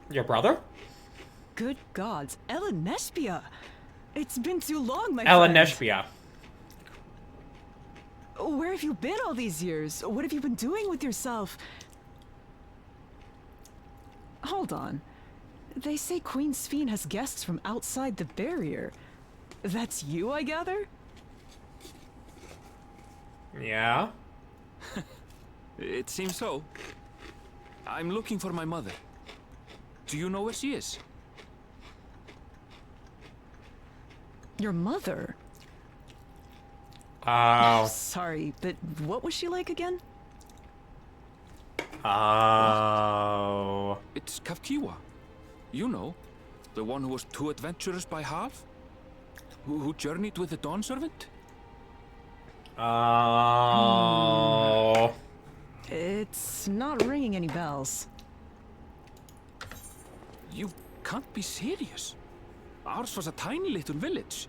Your brother? Good gods, Ellen Nespia! It's been too long, my Ellen friend. Nespia. Where have you been all these years? What have you been doing with yourself? Hold on. They say Queen Sphene has guests from outside the barrier. That's you, I gather? Yeah? It seems so. I'm looking for my mother. Do you know where she is? Your mother? Oh. Sorry, but what was she like again? Oh. It's Kafkiwa. You know, the one who was too adventurous by half? Who journeyed with the Dawn Servant? Oh. It's not ringing any bells. You can't be serious. Ours was a tiny little village.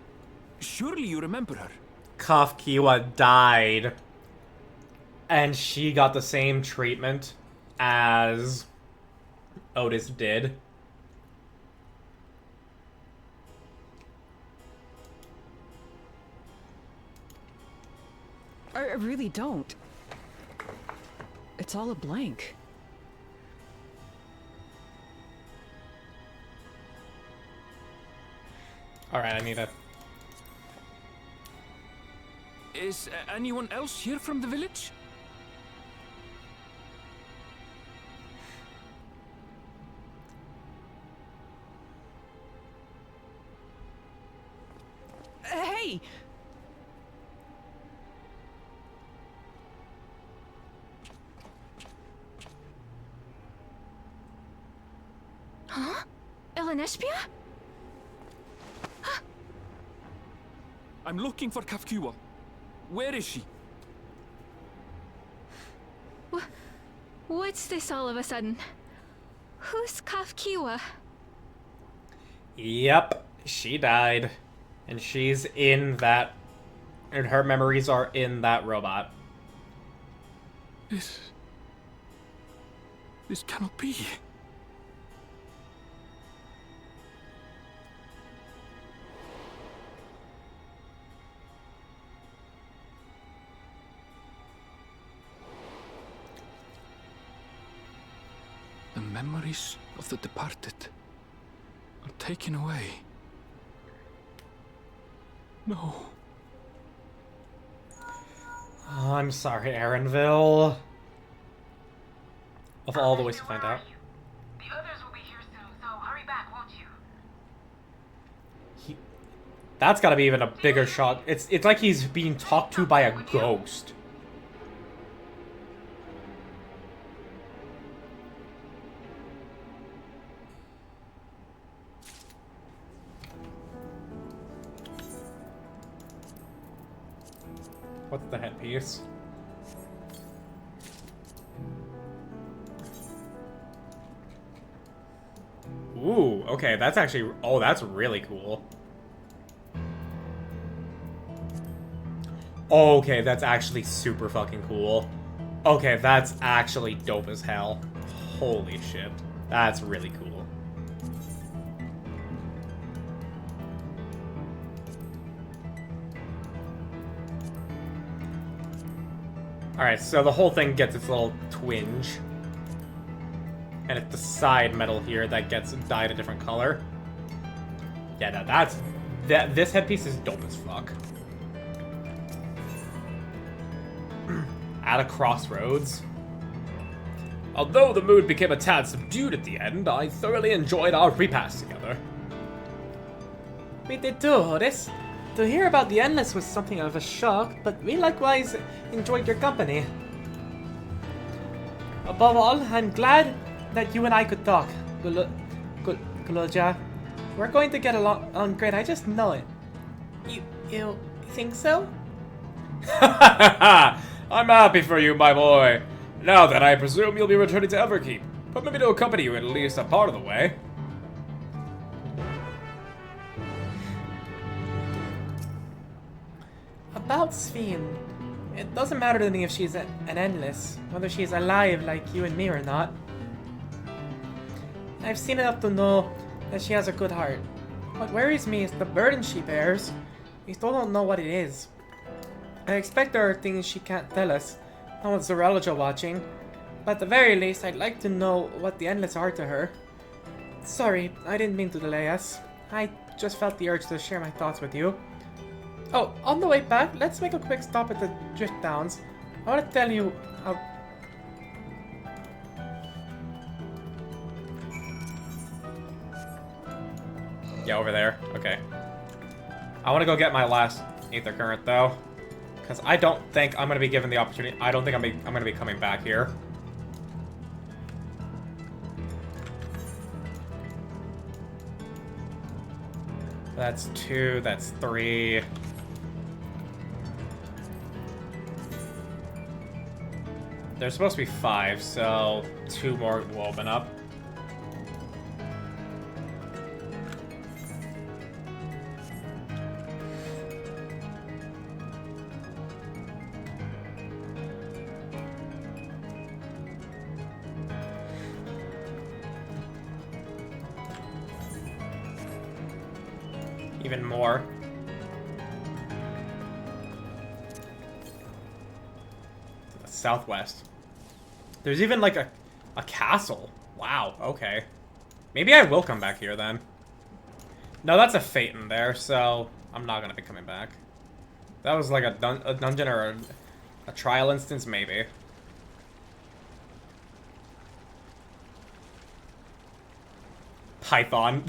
Surely you remember her. Kafkiwa died. And she got the same treatment as Otis did. I really don't. It's all a blank. Alright, I need a... Is anyone else here from the village? Hey! Huh? Ellen Nespia? I'm looking for Kafkiwa. Where is she? What's this all of a sudden? Who's Kafkiwa? Yep, she died. And she's in that... And her memories are in that robot. This cannot be. The memories of the departed are taken away. No. Oh, I'm sorry, Aaronville. Of all the ways to find out. The others will be here soon, so hurry back, won't you? That's gotta be even a bigger shock. It's like he's being talked to by a ghost. What's the headpiece? Ooh, okay, that's actually... Oh, that's really cool. Okay, that's actually super fucking cool. Okay, that's actually dope as hell. Holy shit. That's really cool. Alright, so the whole thing gets its little twinge. And it's the side metal here that gets dyed a different color. Yeah, no, this headpiece is dope as fuck. at a crossroads. Although the mood became a tad subdued at the end, I thoroughly enjoyed our repast together. We did too, Otis. To hear about the Endless was something of a shock, but we likewise enjoyed your company. Above all, I'm glad that you and I could talk, Gululja. We're going to get along great, I just know it. You think so? I'm happy for you, my boy. Now then, I presume you'll be returning to Everkeep. Permit me to accompany you at least a part of the way. About Sphene, it doesn't matter to me if she's an Endless, whether she's alive like you and me or not. I've seen enough to know that she has a good heart. What worries me is the burden she bears. We still don't know what it is. I expect there are things she can't tell us, not with Zoologia watching, but at the very least I'd like to know what the Endless are to her. Sorry, I didn't mean to delay us. I just felt the urge to share my thoughts with you. Oh, on the way back, let's make a quick stop at the Drift Downs. I want to tell you how... Yeah, over there. Okay. I want to go get my last Aether Current, though. Because I don't think I'm going to be given the opportunity. I don't think I'm going to be coming back here. That's 2, that's 3. There's supposed to be 5, so 2 more will open up. Even more. To the southwest. There's even like a castle. Wow, okay. Maybe I will come back here then. No, that's a Phaeton there, so I'm not gonna be coming back. That was like a dungeon or a trial instance, maybe. Python.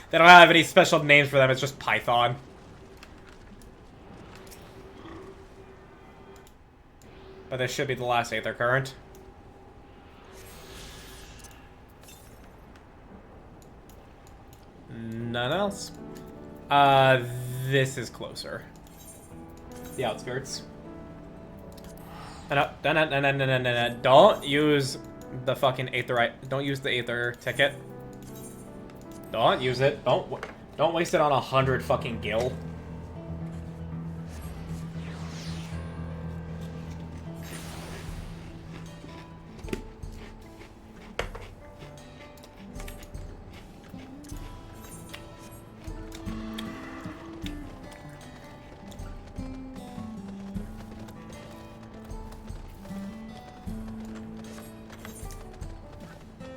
They don't have any special names for them, it's just Python. But this should be the last Aether Current. None else. This is closer. The outskirts. Don't use the fucking Aether. Don't use the Aether ticket. Don't use it. Don't waste it on 100 fucking gil.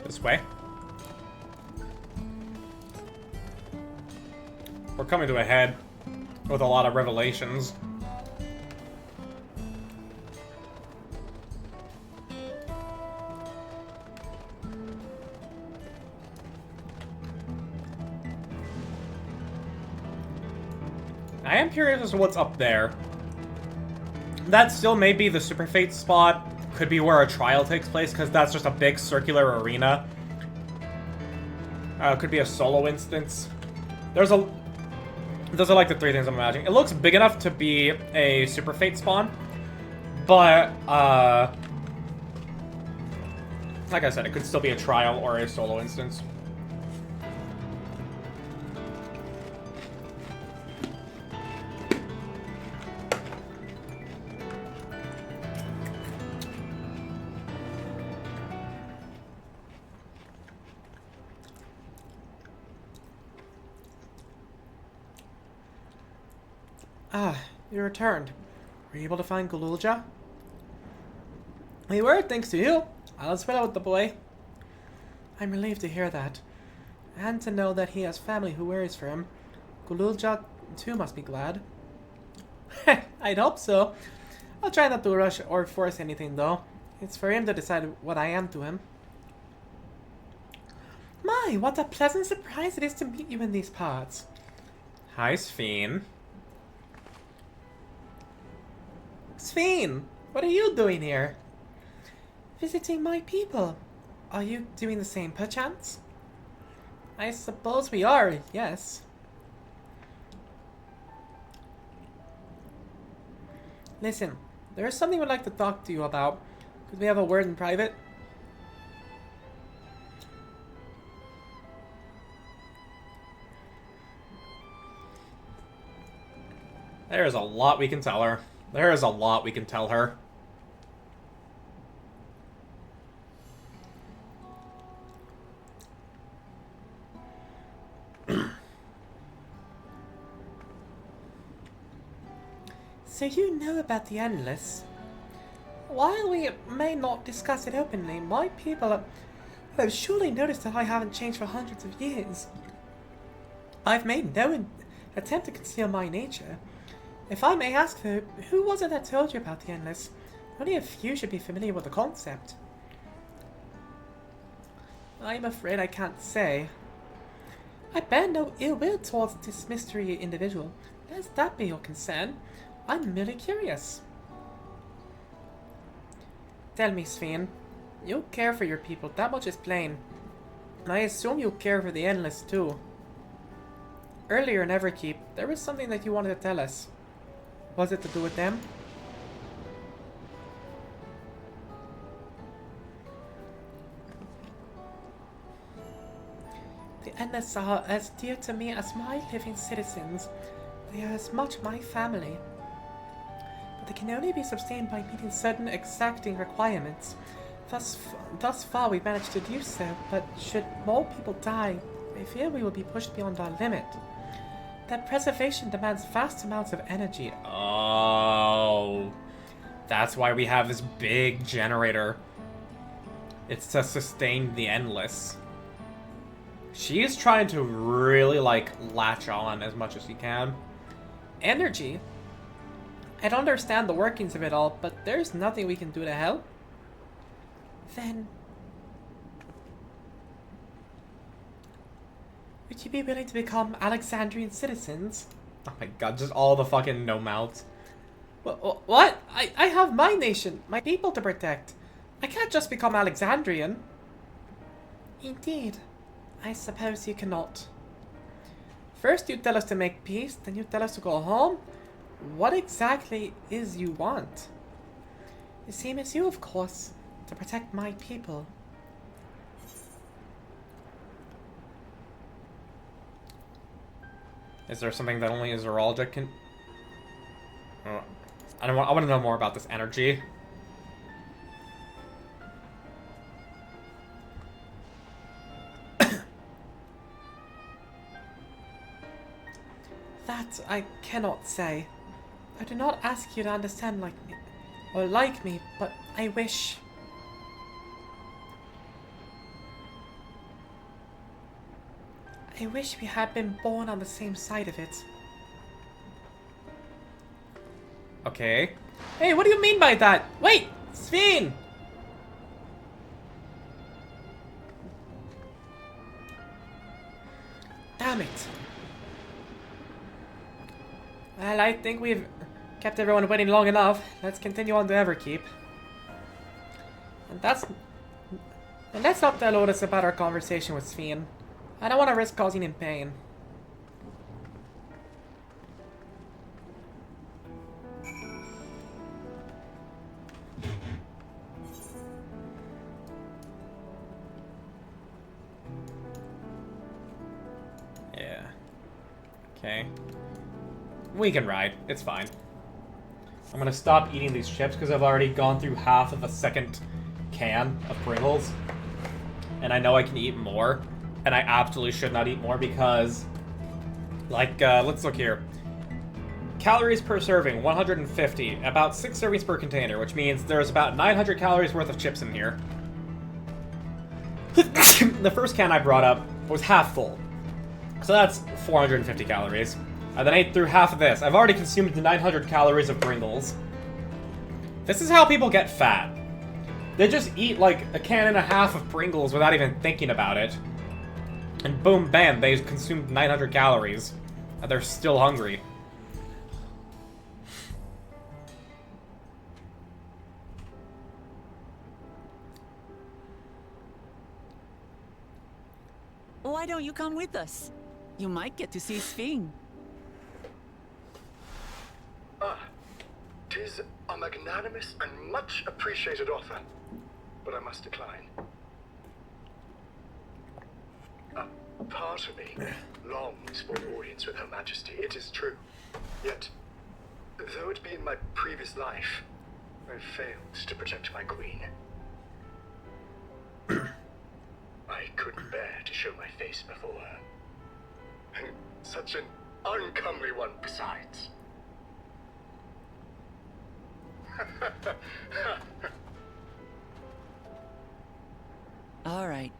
This way. We're coming to a head with a lot of revelations. I am curious as to what's up there. That still may be the Super Fate spot. Could be where a trial takes place, because that's just a big circular arena. Could be a solo instance. Those are like the 3 things I'm imagining. It looks big enough to be a Super Fate spawn, but like I said, it could still be a trial or a solo instance. Ah, you returned. Were you able to find Gululja? We were, thanks to you. All is well with the boy. I'm relieved to hear that. And to know that he has family who worries for him. Gululja, too, must be glad. I'd hope so. I'll try not to rush or force anything, though. It's for him to decide what I am to him. My, what a pleasant surprise it is to meet you in these parts. Hi, Sphene. Sphene, what are you doing here? Visiting my people. Are you doing the same, perchance? I suppose we are, yes. Listen, there is something we'd like to talk to you about. Could we have a word in private? There's a lot we can tell her. There is a lot we can tell her. So you know about the Endless. While we may not discuss it openly, my people have surely noticed that I haven't changed for hundreds of years. I've made no attempt to conceal my nature. If I may ask, though, who was it that told you about the Endless? Only a few should be familiar with the concept. I'm afraid I can't say. I bear no ill will towards this mystery individual, lest that be your concern. I'm merely curious. Tell me, Sphene, you care for your people, that much is plain. And I assume you care for the Endless too. Earlier in Everkeep, there was something that you wanted to tell us. Was it to do with them? The Endless are as dear to me as my living citizens. They are as much my family. But they can only be sustained by meeting certain exacting requirements. Thus far we've managed to do so, but should more people die, I fear we will be pushed beyond our limit. That preservation demands vast amounts of energy. Oh. That's why we have this big generator. It's to sustain the Endless. She's trying to really, like, latch on as much as she can. Energy? I don't understand the workings of it all, but there's nothing we can do to help. Then... would you be willing to become Alexandrian citizens? Oh my god, just all the fucking no-mouths. What? I have my nation, my people to protect. I can't just become Alexandrian. Indeed. I suppose you cannot. First you tell us to make peace, then you tell us to go home? What exactly is you want? The same as you, of course. To protect my people. Is there something that only a Zeralda can... Oh, I want to know more about this energy. That I cannot say. I do not ask you to understand like me, or like me, but I wish. I wish we had been born on the same side of it. Okay. Hey, what do you mean by that? Wait! Sphene! Damn it. Well, I think we've kept everyone waiting long enough. Let's continue on to Everkeep. And let's not tell Otis about our conversation with Sphene. I don't want to risk causing him pain. Yeah. Okay. We can ride. It's fine. I'm gonna stop eating these chips because I've already gone through half of a second can of Pringles. And I know I can eat more. And I absolutely should not eat more because... Like, let's look here. Calories per serving, 150. About 6 servings per container, which means there's about 900 calories worth of chips in here. The first can I brought up was half full. So that's 450 calories. I then ate through half of this. I've already consumed the 900 calories of Pringles. This is how people get fat. They just eat like a can and a half of Pringles without even thinking about it. And boom, bam, they consumed 900 calories. And they're still hungry. Why don't you come with us? You might get to see Sphene. Ah, 'tis a magnanimous and much appreciated offer, but I must decline. A part of me longs for an audience with Her Majesty, it is true. Yet, though it be in my previous life, I failed to protect my queen. I couldn't bear to show my face before her. And such an uncomely one besides. All right.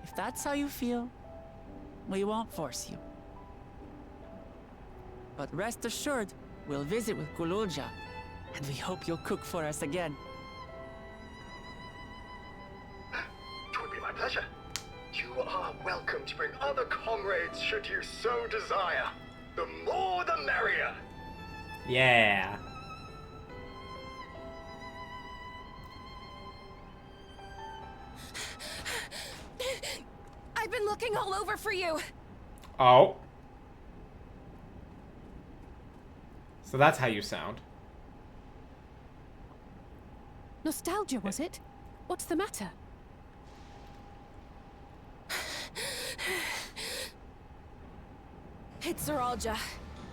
If that's how you feel, we won't force you. But rest assured, we'll visit with Kululja, and we hope you'll cook for us again. It would be my pleasure. You are welcome to bring other comrades should you so desire. The more the merrier. Yeah. I've been looking all over for you. Oh. So that's how you sound. Nostalgia, was it? What's the matter? It's Zoralja.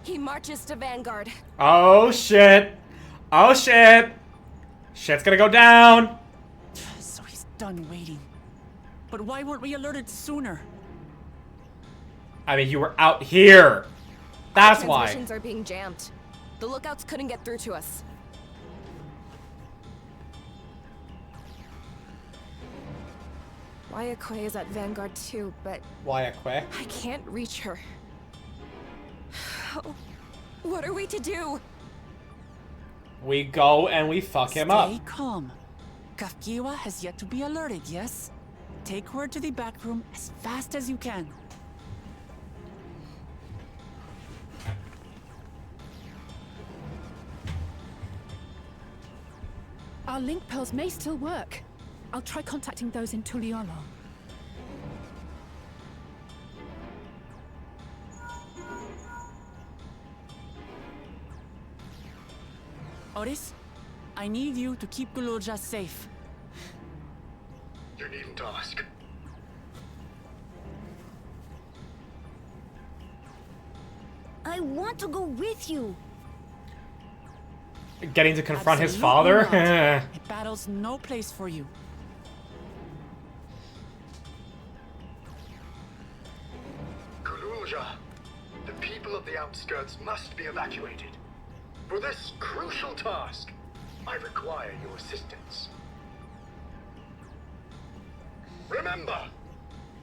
He marches to Vanguard. Oh shit. Oh shit. Shit's gonna go down. So he's done waiting. But why weren't we alerted sooner? I mean, you were out here. That's why. Transmissions are being jammed. The lookouts couldn't get through to us. Wayakwe is at Vanguard too, but Wayakwe? I can't reach her. What are we to do? We go and we fuck him up. Stay calm. Kafkiwa has yet to be alerted, yes? Take her to the back room as fast as you can. Our link pearls may still work. I'll try contacting those in Tuliolo. Oris, I need you to keep Kululja safe. You needn't ask. I want to go with you. Getting to confront his Absolutely father? not. A battle's no place for you. Kululja, the people of the outskirts must be evacuated. For this crucial task, I require your assistance. Remember,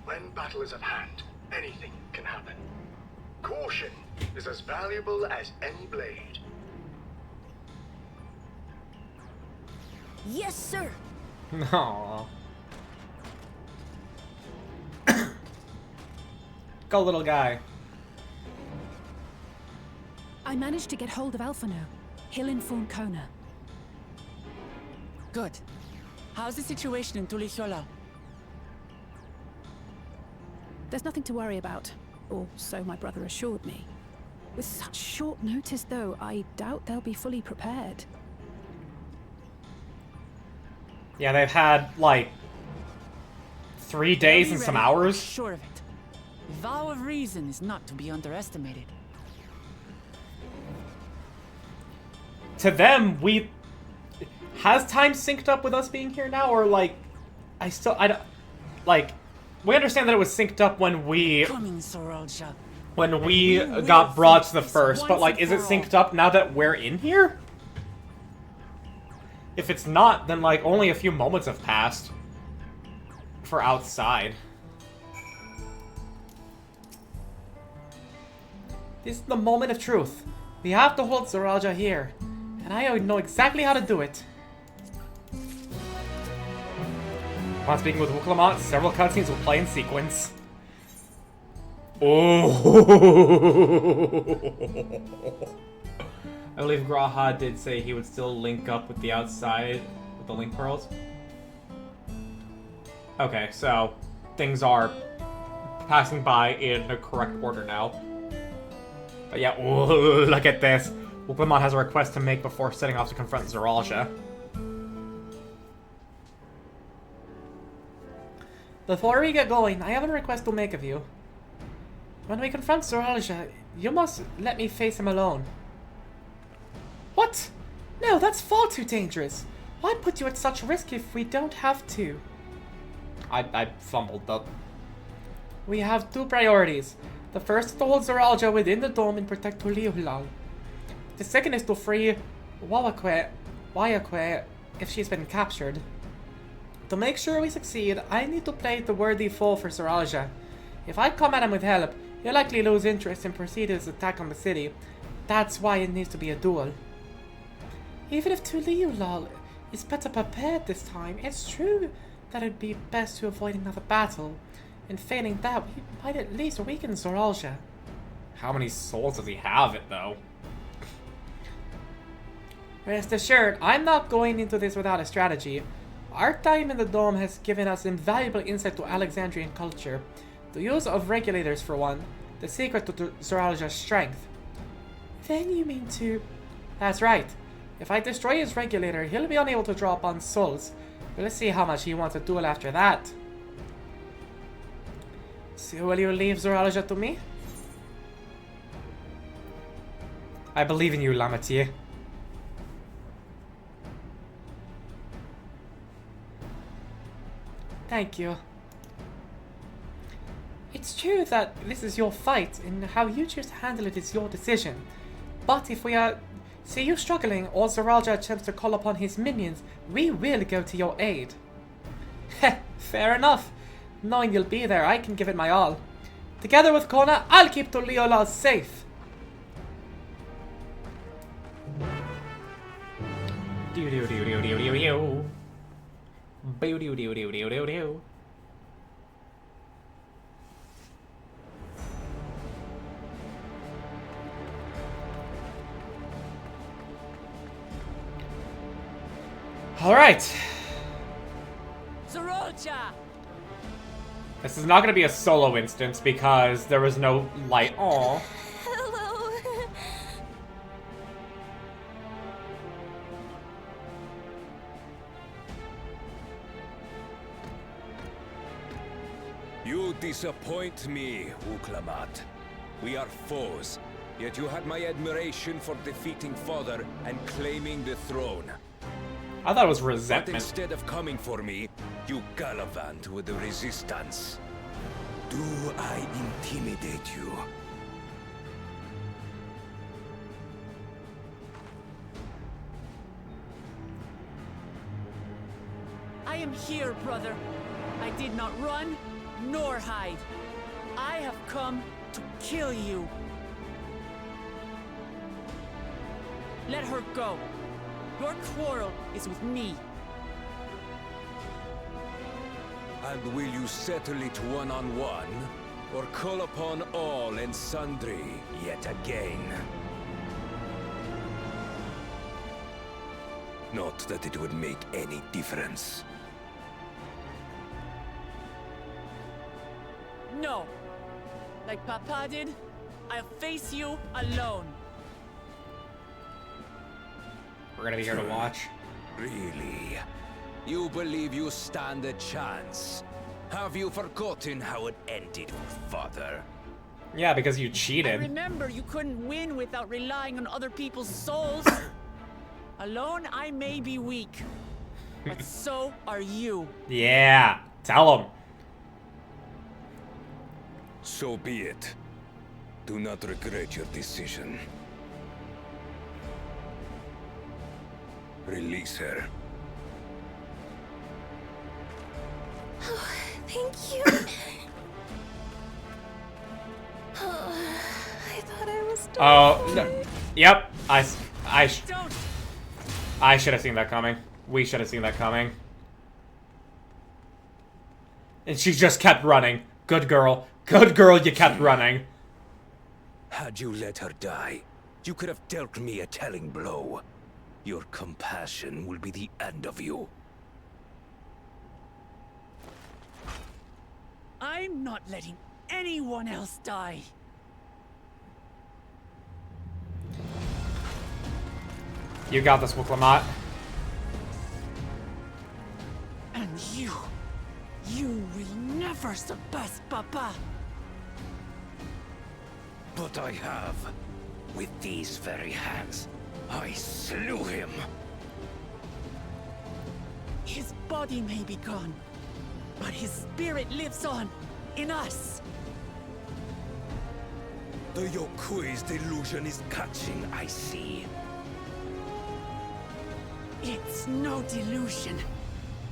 when battle is at hand, anything can happen. Caution is as valuable as any blade. Yes, sir. No. Go, little guy. I managed to get hold of Alphano. He'll inform Kona. Good. How's the situation in Tulichola? There's nothing to worry about, or so my brother assured me. With such short notice, though, I doubt they'll be fully prepared. Yeah, they've had, like, 3 days and some hours. Sure of it. Vow of Reason is not to be underestimated. To them, has time synced up with us being here now, or, like, I don't, like, we understand that it was synced up when we got brought to the first, but, like, is it synced up now that we're in here? If it's not, then, like, only a few moments have passed for outside. This is the moment of truth. We have to hold Zoralja here. and I know exactly how to do it. Upon speaking with Wuklamont, several cutscenes will play in sequence. Oh! I believe Graha did say he would still link up with the outside with the link pearls. Okay, so things are passing by in the correct order now. But yeah, ooh, look at this. Wuklamont has a request to make before setting off to confront Zoralia. Before we get going, I have a request to make of you. When we confront Zoralia, you must let me face him alone. What? No, that's far too dangerous. Why put you at such risk if we don't have to? I fumbled up. We have two priorities. The first is to hold Zoralia within the dome and protect Tuliulal. The second is to free Wayakwe if she's been captured. To make sure we succeed, I need to play the worthy foe for Zoralia. If I come at him with help, he'll likely lose interest and proceed his attack on the city. That's why it needs to be a duel. Even if Tuliulal is better prepared this time, it's true that it'd be best to avoid another battle. And failing that, we might at least weaken Zoralia. How many souls does he have it, though? Rest assured, I'm not going into this without a strategy. Our time in the dome has given us invaluable insight to Alexandrian culture. The use of regulators, for one, the secret to Zoralia's strength. Then you mean to... That's right. If I destroy his regulator, he'll be unable to draw upon souls. But let's see how much he wants to duel after that. So will you leave Zoralia to me? I believe in you, Lamatier. Thank you. It's true that this is your fight, and how you choose to handle it is your decision. But if we see you struggling, or Zoralia attempts to call upon his minions, we will go to your aid. Heh, fair enough. Knowing you'll be there, I can give it my all. Together with Kona, I'll keep Tuliulal safe. All right. Zoralia! This is not going to be a solo instance because there was no light. Aw. Hello. You disappoint me, Wuklamont. We are foes, yet you had my admiration for defeating Father and claiming the throne. I thought it was resentment. But instead of coming for me, you gallivant with the resistance. Do I intimidate you? I am here, brother. I did not run, nor hide. I have come to kill you. Let her go. Your quarrel is with me. And will you settle it one-on-one, or call upon all and sundry yet again? Not that it would make any difference. No. Like Papa did, I'll face you alone. We're gonna be here to watch. Really? You believe you stand a chance? Have you forgotten how it ended with Father? Yeah, because you I cheated. remember you couldn't win without relying on other people's souls. Alone, I may be weak, but so are you. Yeah, tell him. So be it. Do not regret your decision. Release her. Oh, thank you. Oh, I thought I was done. Oh, no. Yep. Don't. I should have seen that coming. We should have seen that coming. And she just kept running. Good girl. Good girl, you kept running. Had you let her die, you could have dealt me a telling blow. Your compassion will be the end of you. I'm not letting anyone else die. You got this, Wuklamot. And you will never surpass Papa. But I have. With these very hands, I slew him. His body may be gone, but his spirit lives on in us. The Yokui's delusion is catching, I see. It's no delusion.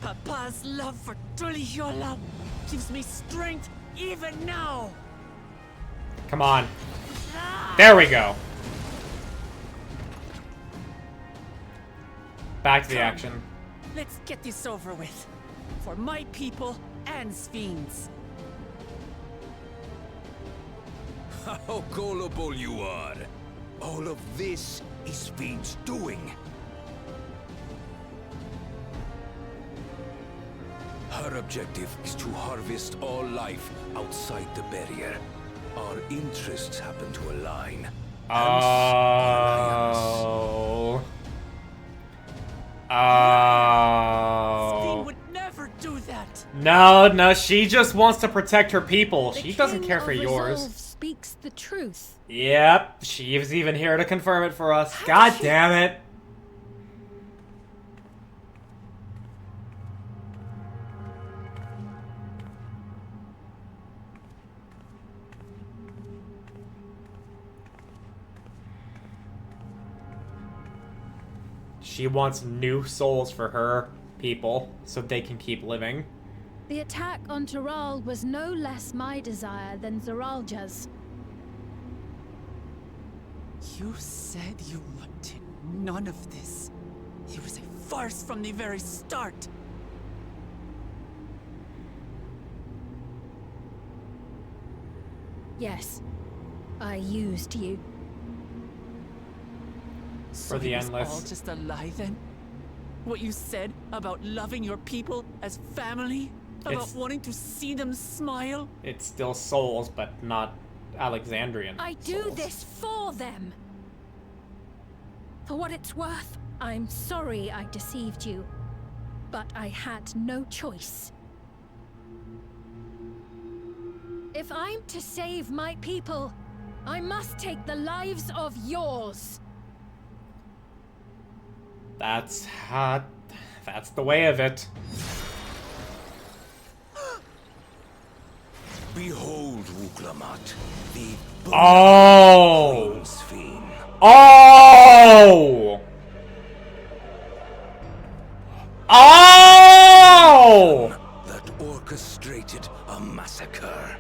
Papa's love for Tulihiola gives me strength even now. Come on. There we go. Back to the action. Let's get this over with. For my people and Sphinx. How gullible you are. All of this is Sphinx doing. Her objective is to harvest all life outside the barrier. Our interests happen to align. Oh. Oh. Sphinx would never do that. No, she just wants to protect her people. The She doesn't King care for of yours. Resolve speaks the truth. Yep, she's even here to confirm it for us. God damn it. She wants new souls for her people so they can keep living. The attack on Taral was no less my desire than Zoralja's. You said you wanted none of this. It was a farce from the very start. Yes, I used you. For the it was endless. all just a lie then? What you said about loving your people as family? About It's- wanting to see them smile? It's still souls, but not Alexandrian. I do souls. this for them. For what it's worth, I'm sorry I deceived you. But I had no choice. If I'm to save my people, I must take the lives of yours. That's the way of it. Behold, Wuklamot, the Oh! Sphinx. Oh! Oh! That orchestrated a massacre.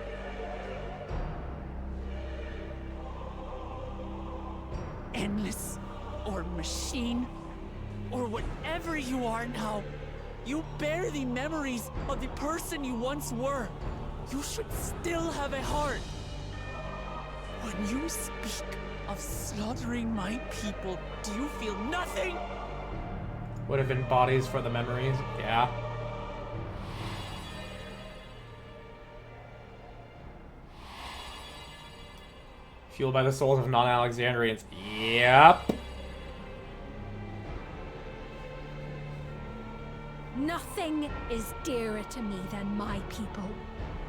Endless, or machine, or whatever you are now, you bear the memories of the person you once were. You should still have a heart. When you speak of slaughtering my people, do you feel nothing? Would have been bodies for the memories. Yeah. Fueled by the souls of non-Alexandrians. Yep. Nothing is dearer to me than my people.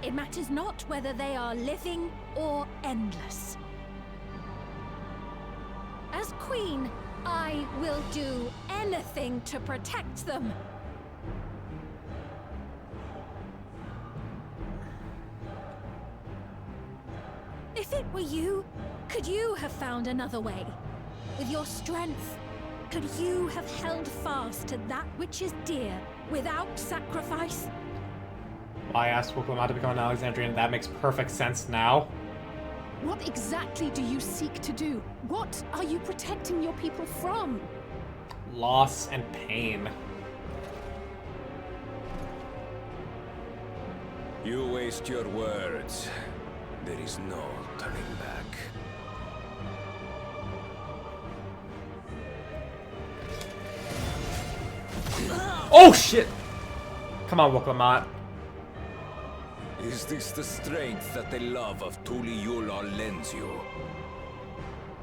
It matters not whether they are living or endless. As queen, I will do anything to protect them. If it were you, could you have found another way? With your strength, could you have held fast to that which is dear without sacrifice? I asked Wuklamot to become an Alexandrian. That makes perfect sense now. What exactly do you seek to do? What are you protecting your people from? Loss and pain. You waste your words. There is no turning back. Oh shit! Come on, Woklamat. Is this the strength that the love of Tuliyola lends you?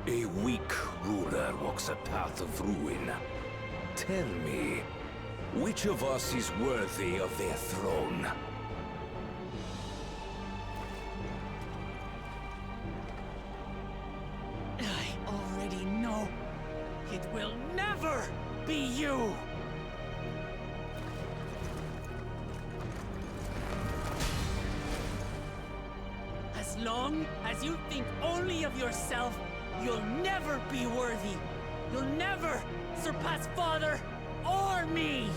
A weak ruler walks a path of ruin. Tell me, which of us is worthy of their throne? I already know. It will never be you! As long as you think only of yourself, you'll never be worthy. You'll never surpass Father or me.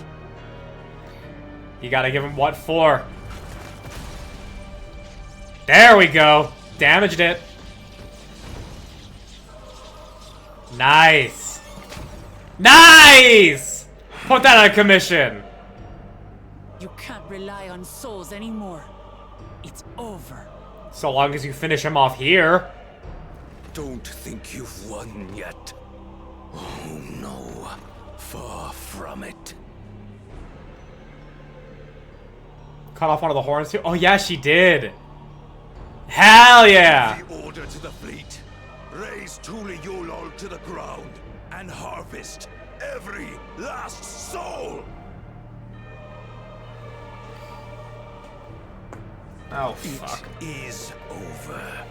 You gotta give him what for? There we go. Damaged it. Nice. Nice! Put that out of commission. You can't rely on souls anymore. It's over. So long as you finish him off here. Don't think you've won yet. Oh no, far from it. Cut off one of the horns too? Oh yeah, she did. Hell yeah! The order to the fleet. Raise Tuliyola to the ground and harvest every last soul. Oh fuck. It is over.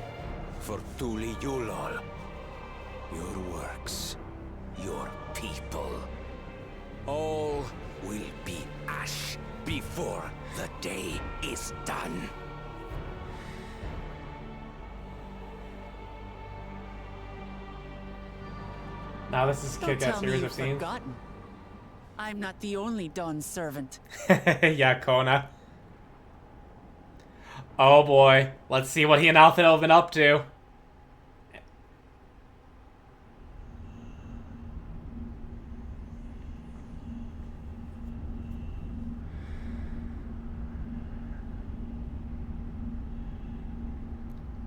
For Tuliyola. Your works, your people, all will be ash before the day is done. Now this is Don't kick-ass tell me series you've I've seen. forgotten. I'm not the only Dawn's servant. Yeah, Kona. Oh boy. Let's see what he and Alpha have been up to.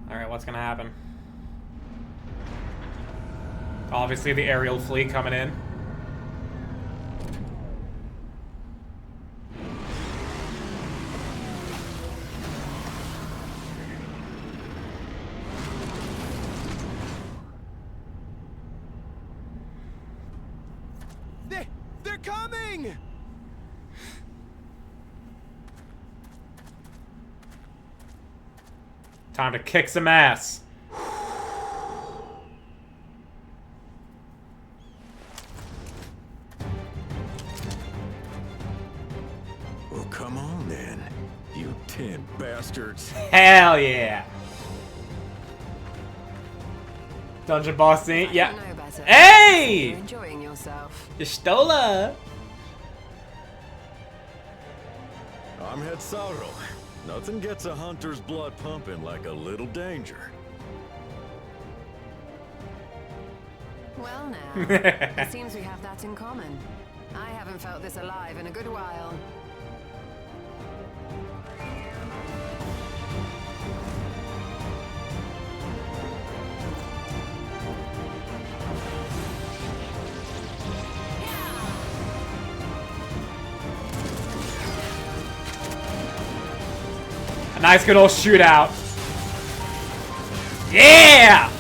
Alright, what's gonna happen? Obviously the aerial fleet coming in. They're coming! Time to kick some ass. Well, come on then, you 10 bastards. Hell yeah. Dungeon boss scene. Yeah. Hey! You're enjoying yourself. Pistola. I'm Head Sauro. Nothing gets a hunter's blood pumping like a little danger. Well now, it seems we have that in common. I haven't felt this alive in a good while. A nice good old shootout. Yeah!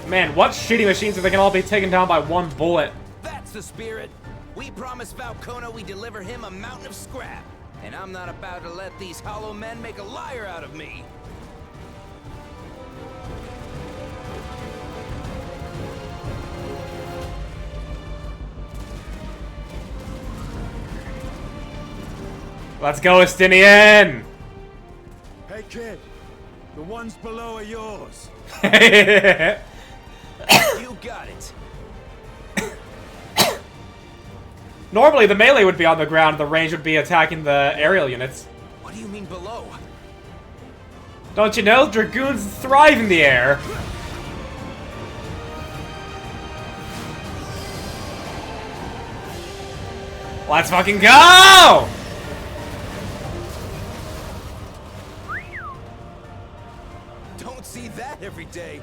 Man, what shitty machines if they can all be taken down by one bullet? That's the spirit. We promised Falcona we'd deliver him a mountain of scrap. And I'm not about to let these hollow men make a liar out of me. Let's go, Estinian! Hey kid, the ones below are yours. You got it. Normally the melee would be on the ground, the range would be attacking the aerial units. What do you mean below? Don't you know? Dragoons thrive in the air. Let's fucking go! Don't see that every day.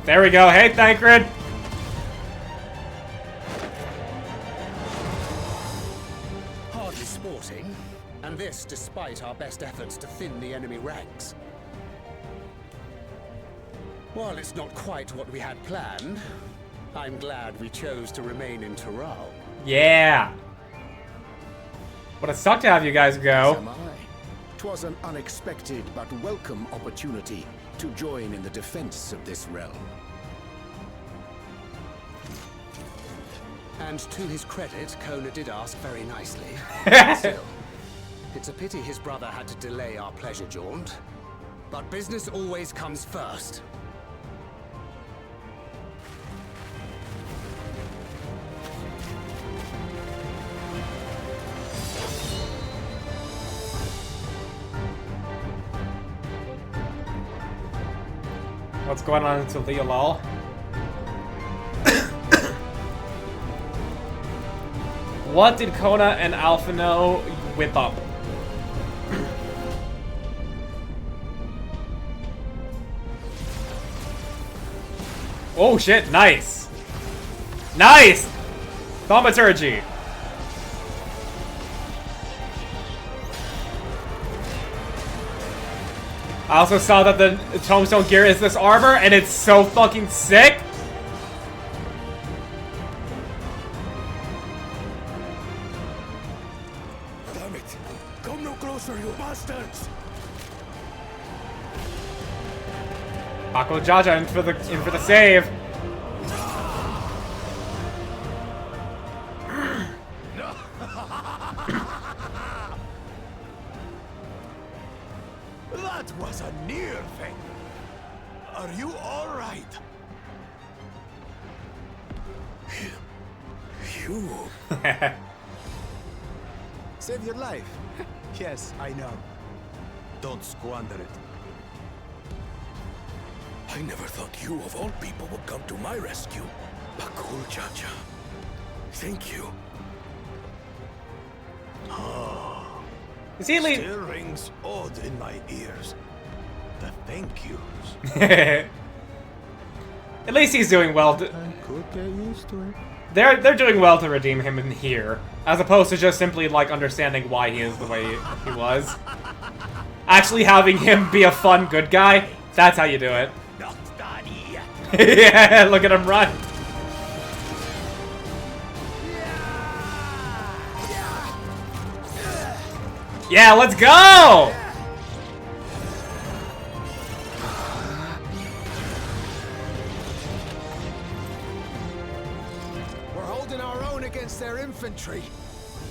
There we go. Hey, Thancred. Hardly sporting, and this despite our best efforts to thin the enemy ranks. While it's not quite what we had planned, I'm glad we chose to remain in Taral. Yeah. Would have sucked to have you guys go. As am I. 'Twas an unexpected but welcome opportunity to join in the defense of this realm. And to his credit, Kona did ask very nicely. Still, it's a pity his brother had to delay our pleasure jaunt. But business always comes first. What's going on in Leolal? What did Kona and Alphino whip up? Oh shit, nice! Nice! Thaumaturgy! I also saw that the tombstone gear is this armor, and it's so fucking sick! Damn it! Come no closer, you bastards! Paco Jaja in for the save. That was a near thing. Are you all right? You Save your life. Yes, I know. Don't squander it. I never thought you, of all people, would come to my rescue. Pakul Chacha. Thank you. Is he leaving? Still rings odd in my ears. The thank yous. At least he's doing well. I could get used to it. They're doing well to redeem him in here, as opposed to just simply like understanding why he is the way he was. Actually having him be a fun good guy, that's how you do it. Not done yet. Yeah, look at him run. Yeah, let's go! We're holding our own against their infantry.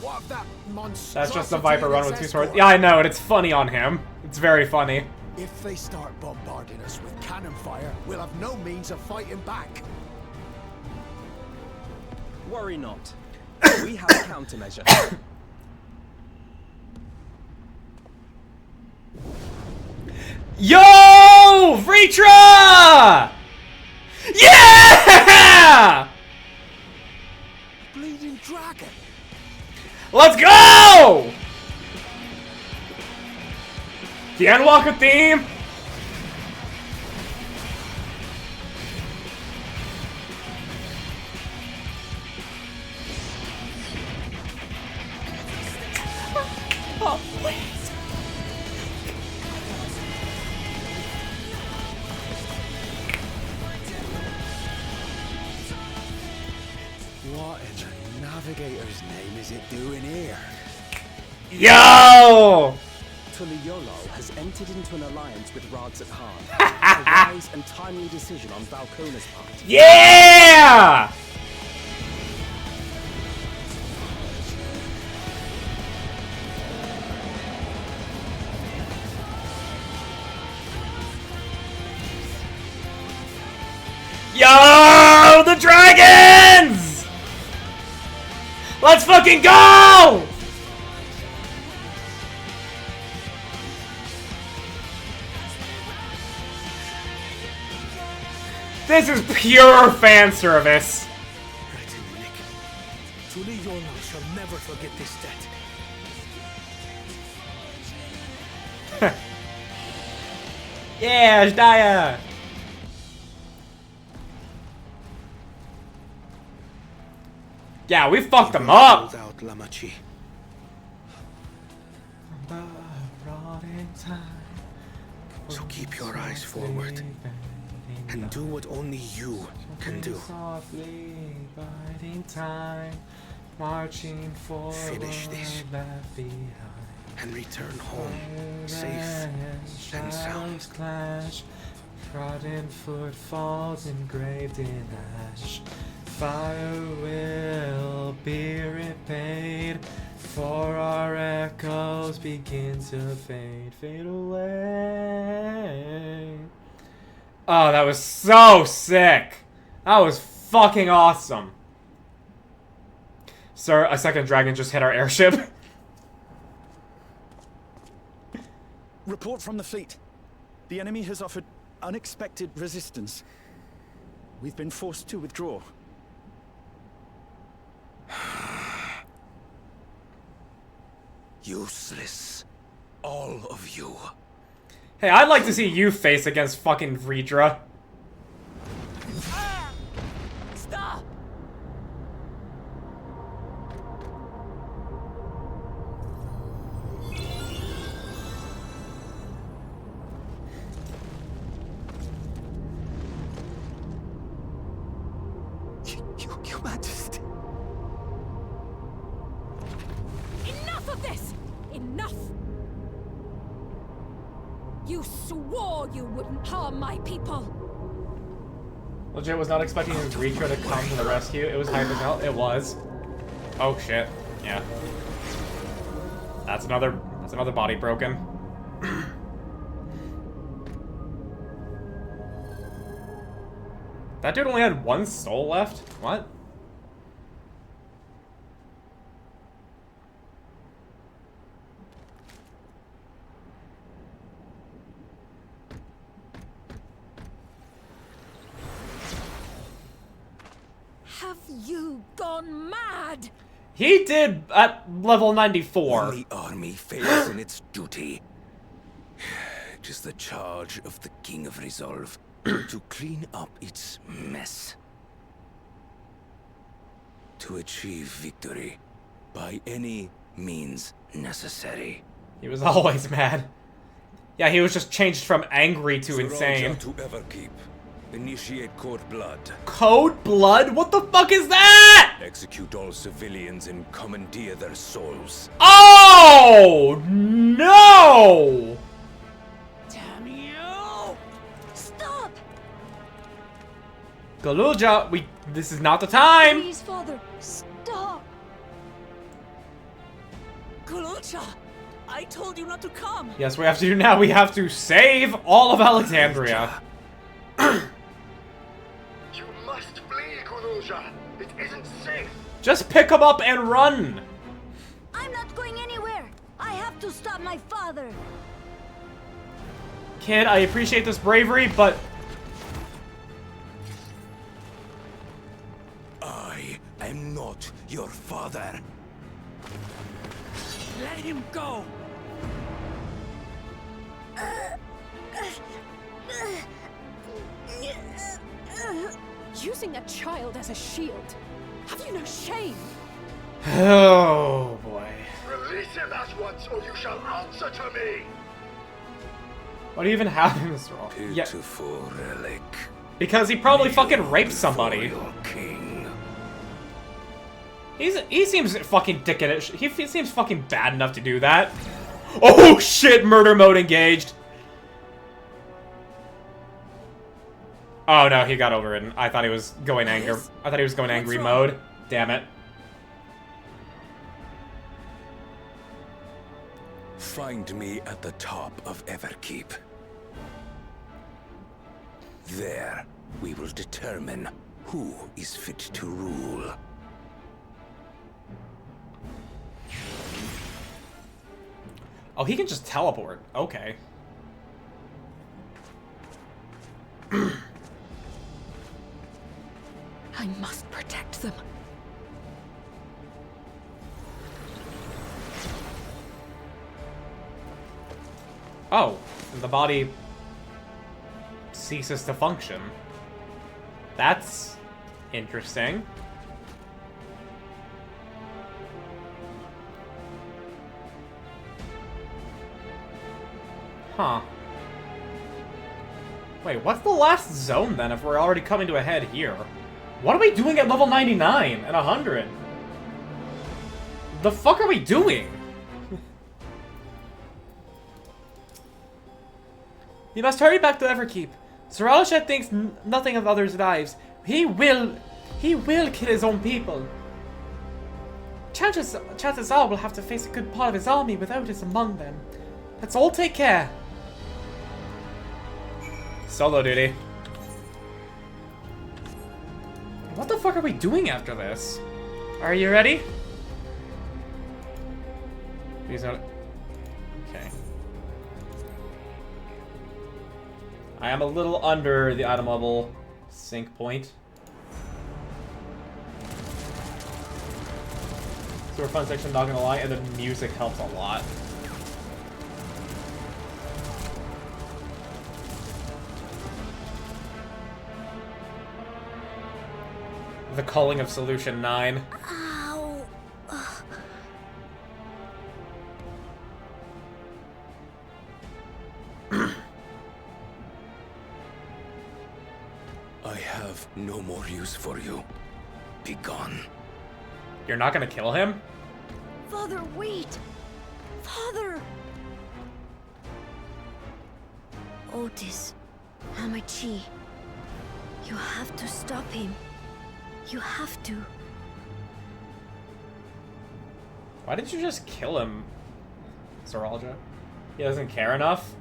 What of that monstrosity? That's just the Viper run with two swords. Yeah, I know, and it's funny on him. It's very funny. If they start bombarding us with cannon fire, we'll have no means of fighting back. Worry not. We have a countermeasure. Yo! Vritra! Yeah! Bleeding dragon. Let's go! The Endwalker theme. Oh, wait. What in the navigator's name is it doing here? Yo! Tuliyollal has entered into an alliance with Rads at Heart. A wise and timely decision on Valkona's part. Yeah! Yo, the dragons! Let's fucking go! This is pure fan service. Right in the nick. Tuliyollal shall never forget this debt. Yeah, Daya. Yeah, we fucked them up. Out Lamachi. So keep your eyes forward and do what only you can do. Softly biding time, marching forward, finish this and return home safe and sound. Clash, trodden footfalls engraved in ash. Fire will be repaid, for our echoes begin to fade away. Oh, that was so sick. That was fucking awesome. Sir, a second dragon just hit our airship. Report from the fleet. The enemy has offered unexpected resistance. We've been forced to withdraw. Useless. All of you. Hey, I'd like to see you face against fucking Vridra. Stop! Your Majesty. Enough of this! Enough! You swore you wouldn't harm my people! Legit was not expecting Vridra to come to the rescue. It was hype as hell. It was. Oh shit. Yeah. That's another body broken. That dude only had one soul left? What? Have you gone mad? He did at level 94. When the army fails in its duty, it is the charge of the King of Resolve to clean up its mess. To achieve victory by any means necessary. He was always mad. Yeah, he was just changed from angry to insane. To Everkeep. Initiate Code Blood. Code Blood? What the fuck is that? Execute all civilians and commandeer their souls. Oh no! Damn you! Stop! Galuja, this is not the time. Please, Father, stop! Galucha! I told you not to come! Yes, we have to do now. We have to save all of Alexandria. You must flee, Kuruja. It isn't safe. Just pick him up and run. I'm not going anywhere. I have to stop my father. Kid, I appreciate this bravery, but... I am not your father. Let him go! Using a child as a shield. Have you no shame? Oh, boy. Release him at once, or you shall answer to me. What do you even have in this role? Beautiful relic. Because he probably fucking raped somebody. King. He seems fucking dickhead. He seems fucking bad enough to do that. Oh shit, murder mode engaged. Oh no, he got overridden. I thought he was going anger. I thought he was going angry mode. Damn it. Find me at the top of Everkeep. There, we will determine who is fit to rule. Oh, he can just teleport. Okay. I must protect them. Oh, and the body ceases to function. That's interesting. Huh. Wait, what's the last zone then if we're already coming to a head here? What are we doing at level 99 and 100? The fuck are we doing? You must hurry back to Everkeep. Saralsha thinks nothing of others' lives. He will kill his own people. Chances are we'll have to face a good part of his army without us among them. Let's all take care. Solo duty. What the fuck are we doing after this? Are you ready? These are... Okay. I am a little under the item level sync point. Super fun section, not gonna lie, and the music helps a lot. The Culling of Solution 9. Ow. I have no more use for you. Be gone. You're not gonna kill him? Father, wait! Father! Otis, Hamachi, you have to stop him. You have to. Why did you just kill him, Saralja? He doesn't care enough?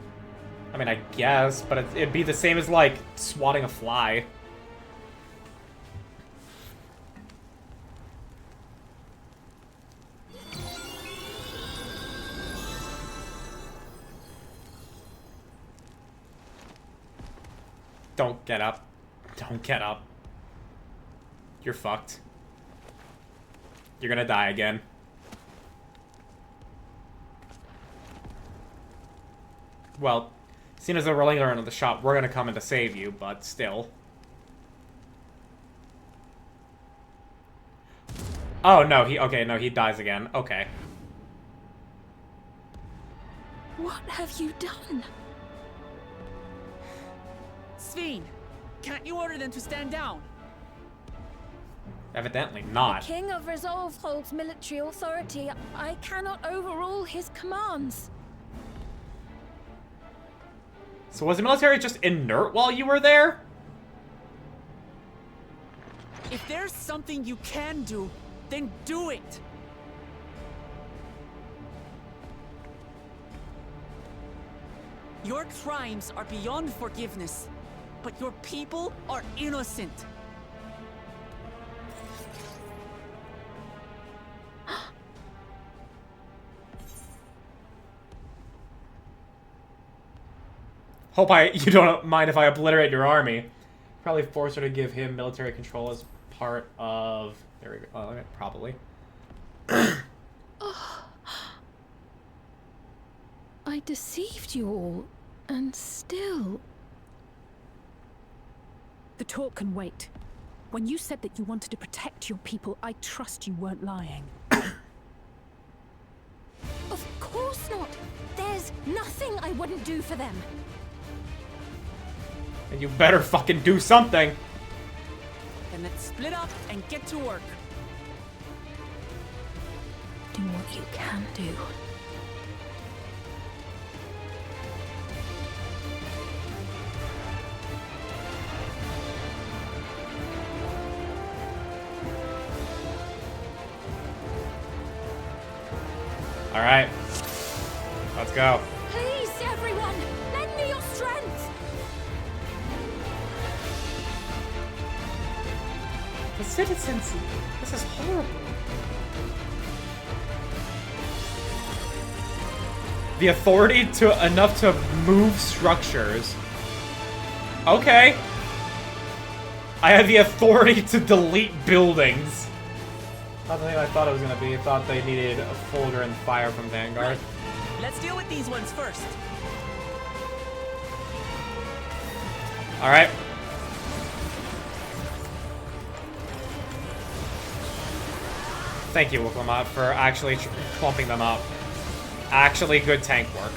I mean, I guess, but it'd be the same as, like, swatting a fly. Don't get up. Don't get up. You're fucked. You're gonna die again. Well, seeing as though we're laying around in the shop, we're gonna come in to save you, but still. Oh, no, he dies again. Okay. What have you done? Sveen, can't you order them to stand down? Evidently not. The King of Resolve holds military authority. I cannot overrule his commands. So was the military just inert while you were there? If there's something you can do, then do it! Your crimes are beyond forgiveness, but your people are innocent. Hope you don't mind if I obliterate your army. Probably force her to give him military control as part of... There we go. Oh, okay, probably. I deceived you all, and still... The talk can wait. When you said that you wanted to protect your people, I trust you weren't lying. Of course not. There's nothing I wouldn't do for them. And you better fucking do something. Then let's split up and get to work. Do what you can do. go. Please, everyone, lend me your strength. The citizens, this is horrible. The authority to enough to move structures. Okay. I have the authority to delete buildings. Not the thing I thought it was gonna be. I thought they needed a folder and fire from Vanguard. Let's deal with these ones first. Alright. Thank you, Wuklamot, for actually clumping them up. Actually good tank work.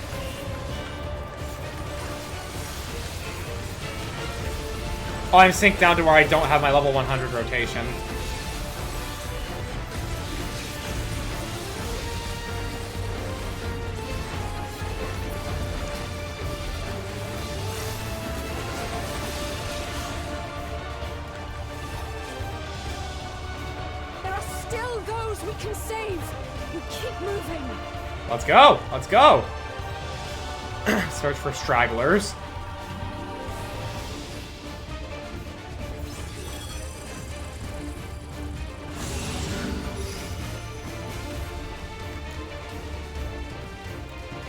Oh, I'm synced down to where I don't have my level 100 rotation. There are still those we can save. We keep moving. Let's go! Let's go! Search for stragglers.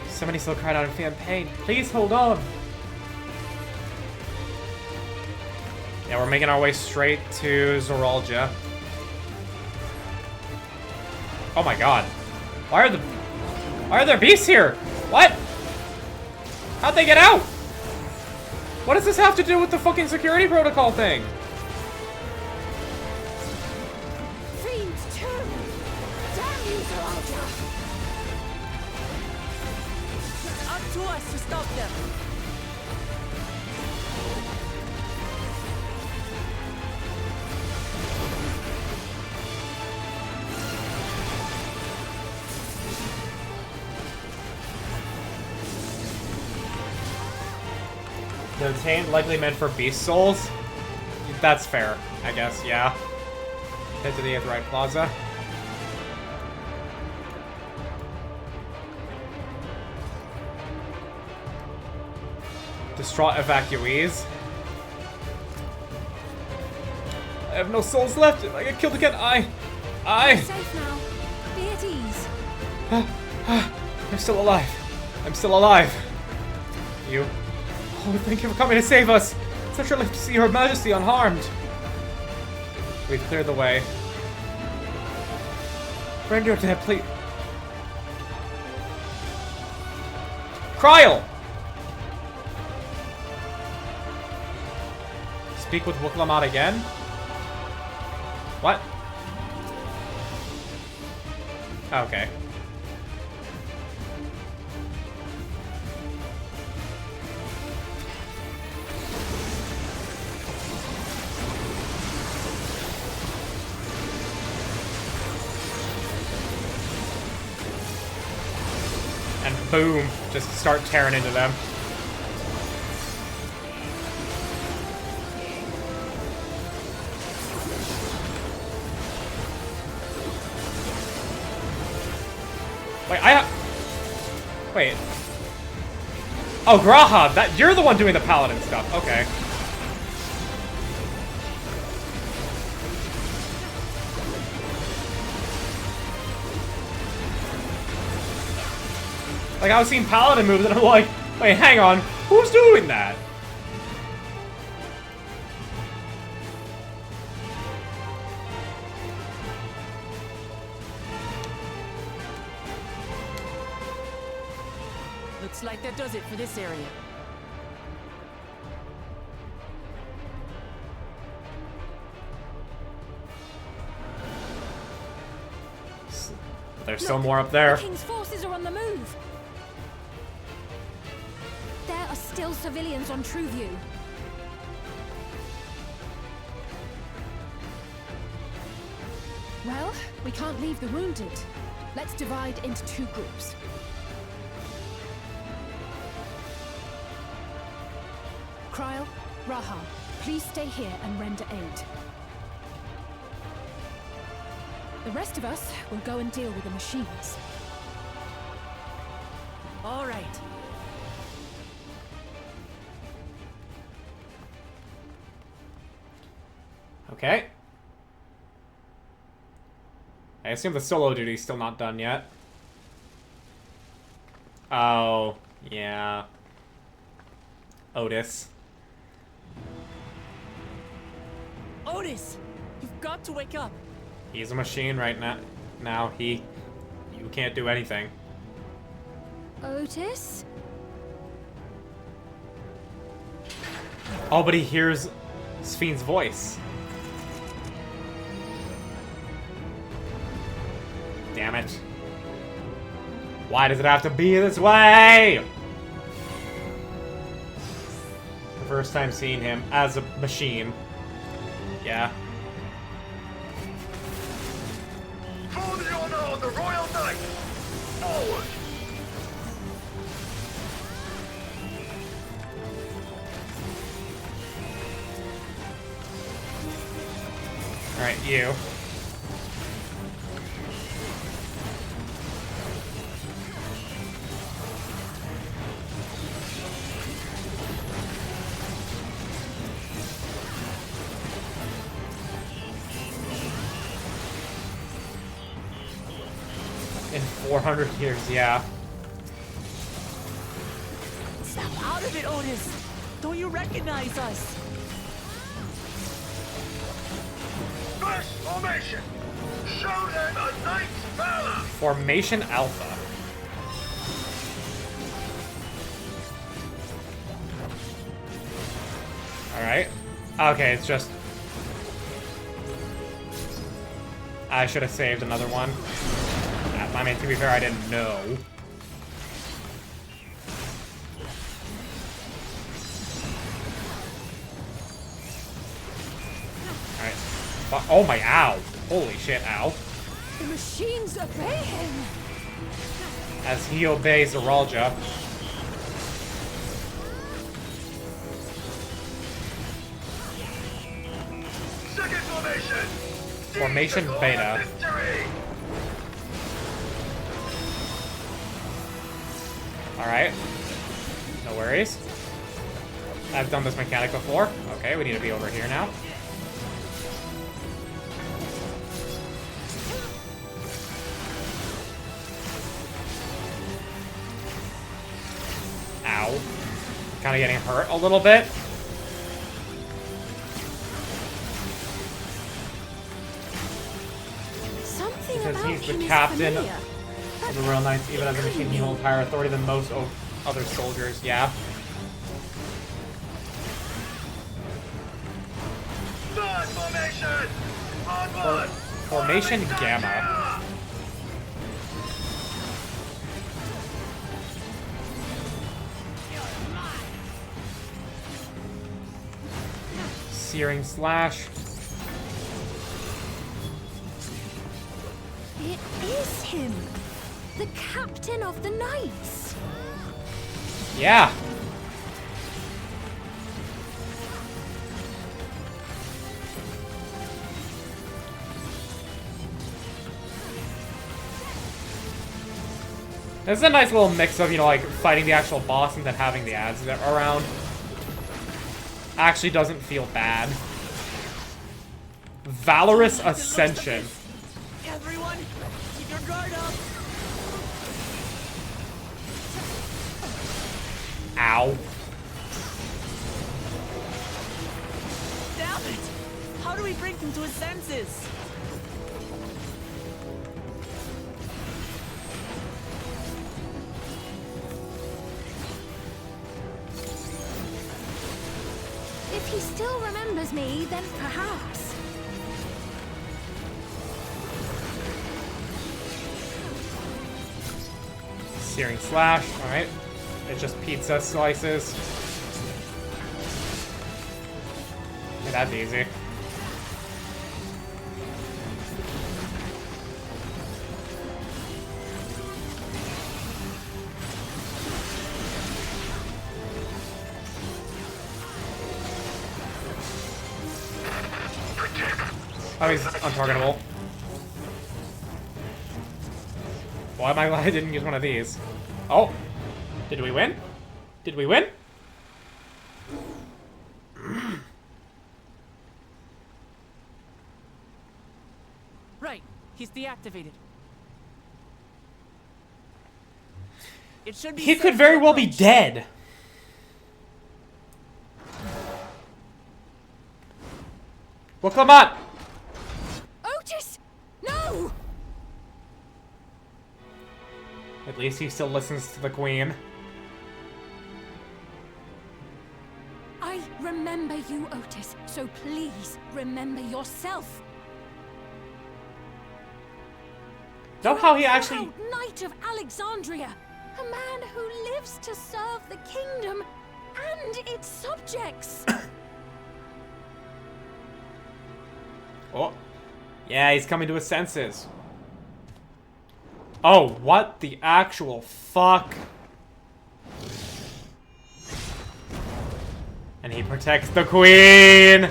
Somebody still cried out in fear and pain. Please hold on. Yeah, we're making our way straight to Zoralja. Oh my god. Why are there beasts here? What? How'd they get out? What does this have to do with the fucking security protocol thing? Fiends too. Damn you, Zoralja. Up to us to stop them. The obtained likely meant for beast souls? That's fair, I guess, yeah. Head to the Aetheryte Plaza. Distraught evacuees. I have no souls left. If I get killed again, You're safe now. Be at ease. I'm still alive. I'm still alive. You. Oh, thank you for coming to save us. Such a relief to see Her Majesty unharmed. We've cleared the way. Render your dead, please. Kryl! Speak with Wuklamot again? What? Okay. And boom, just start tearing into them. Wait, oh, Graha, that you're the one doing the paladin stuff. Okay. Like, I was seeing paladin moves and I'm like, wait, hang on, who's doing that? Looks like that does it for this area. There's still more up there. The King's forces are on the move. There are still civilians on Trueview. Well, we can't leave the wounded. Let's divide into two groups. Kryl, Raha, please stay here and render aid. The rest of us will go and deal with the machines. All right. Okay. I assume the solo duty's still not done yet. Oh, yeah. Otis. Otis, you've got to wake up. He's a machine right now. You can't do anything. Otis? Oh, but he hears Sphne's voice. Damn it. Why does it have to be this way? The first time seeing him as a machine. Yeah. For the honor of the Royal Knight! Forward! Alright, you. In 400 years, yeah. Snap out of it, Otis. Don't you recognize us? First formation! Show them a knight's valor! Formation Alpha. Alright. Okay, it's just... I should have saved another one. I mean, to be fair, I didn't know. Alright. Oh my, ow. Holy shit, ow. The machines obey him. As he obeys Zoralja. Second formation! Formation Beta. Alright. No worries. I've done this mechanic before. Okay, we need to be over here now. Ow. Kind of getting hurt a little bit. Something Because about he's him the is captain familiar. of the Royal Knights, even as a machine, he holds higher authority than most other soldiers. Yeah. Third formation! Onward! Formation Gamma. Searing Slash. It is him! The captain of the knights! Yeah. This is a nice little mix of, you know, like, fighting the actual boss and then having the ads around. Actually doesn't feel bad. Valorous Ascension. Everyone, keep your guard up. Ow. Damn it! How do we bring him to his senses? If he still remembers me, then perhaps. Searing Slash. Alright. It's just pizza slices. Okay, that's easy. Oh, he's untargetable. Why am I glad I didn't use one of these? Oh! Did we win? Did we win? Right. He's deactivated. It should be. He could very well be dead. Well, come on. Otis! No! At least he still listens to the queen. I remember you, Otis, so please remember yourself. Know how he actually... Proud Knight of Alexandria, a man who lives to serve the kingdom and its subjects. Oh. Yeah, he's coming to his senses. Oh, what the actual fuck? And he protects the queen!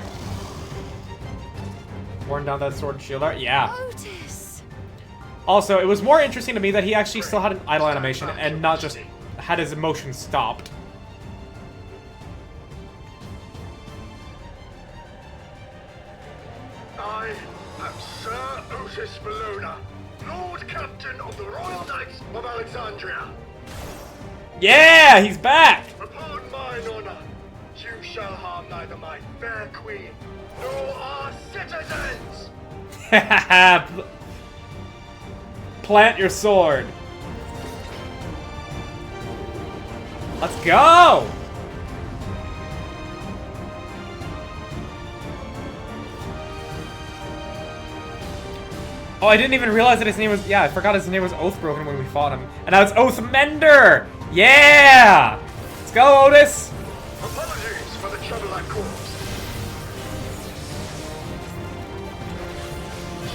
Worn down that sword and shield art? Yeah. Otis. Also, it was more interesting to me that he actually still had an idle animation and not just had his emotion stopped. I am Sir Otis Bologna, Lord Captain of the Royal Knights of Alexandria. Yeah, he's back! Upon mine honor, you shall harm neither my fair queen nor our citizens. Plant your sword. Let's go! Oh, I didn't even realize that his name was... Yeah, I forgot his name was Oathbroken when we fought him. And now it's Oathmender! Yeah! Let's go, Otis! Apologies for the trouble I've caused.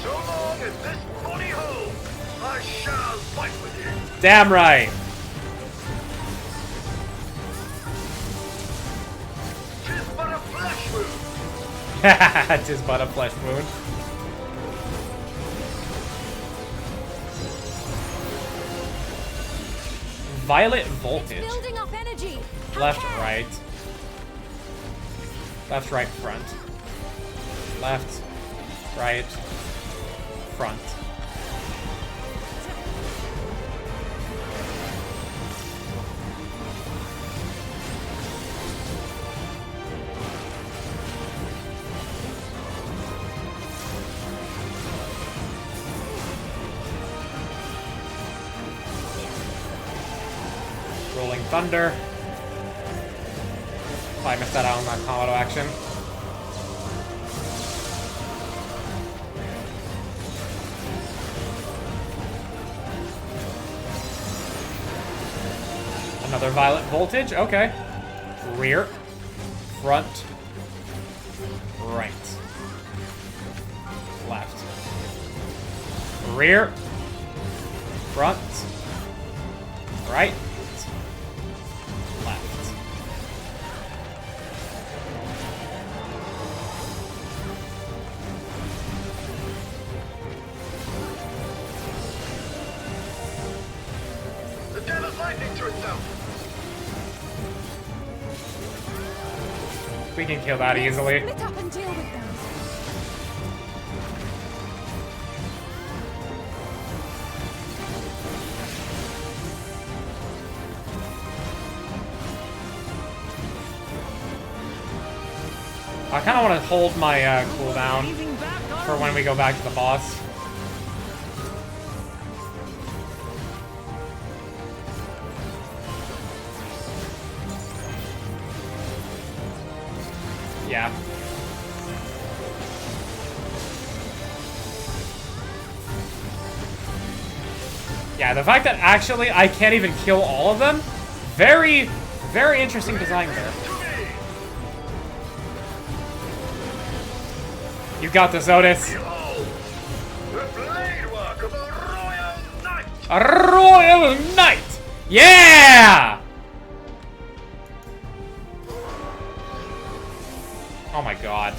So long as this body holds, I shall fight with you. Damn right! Tis but a flesh wound. Tis but a flesh wound. Violet voltage. Building up energy. Left, right. Left, right, front. Left, right, front. Rolling Thunder. Oh, I missed that out on that auto action. Another Violet Voltage, okay. Rear, front, right, left. Rear, front, right, left. The devil's lightning to itself. We can kill that easily. Split up and deal with them. I kind of want to hold my cooldown for when we go back to the boss. Yeah. Yeah, the fact that actually I can't even kill all of them, very, very interesting design there. You got this, Otis. The blade work of a royal knight. A royal knight! Yeah! Oh my god.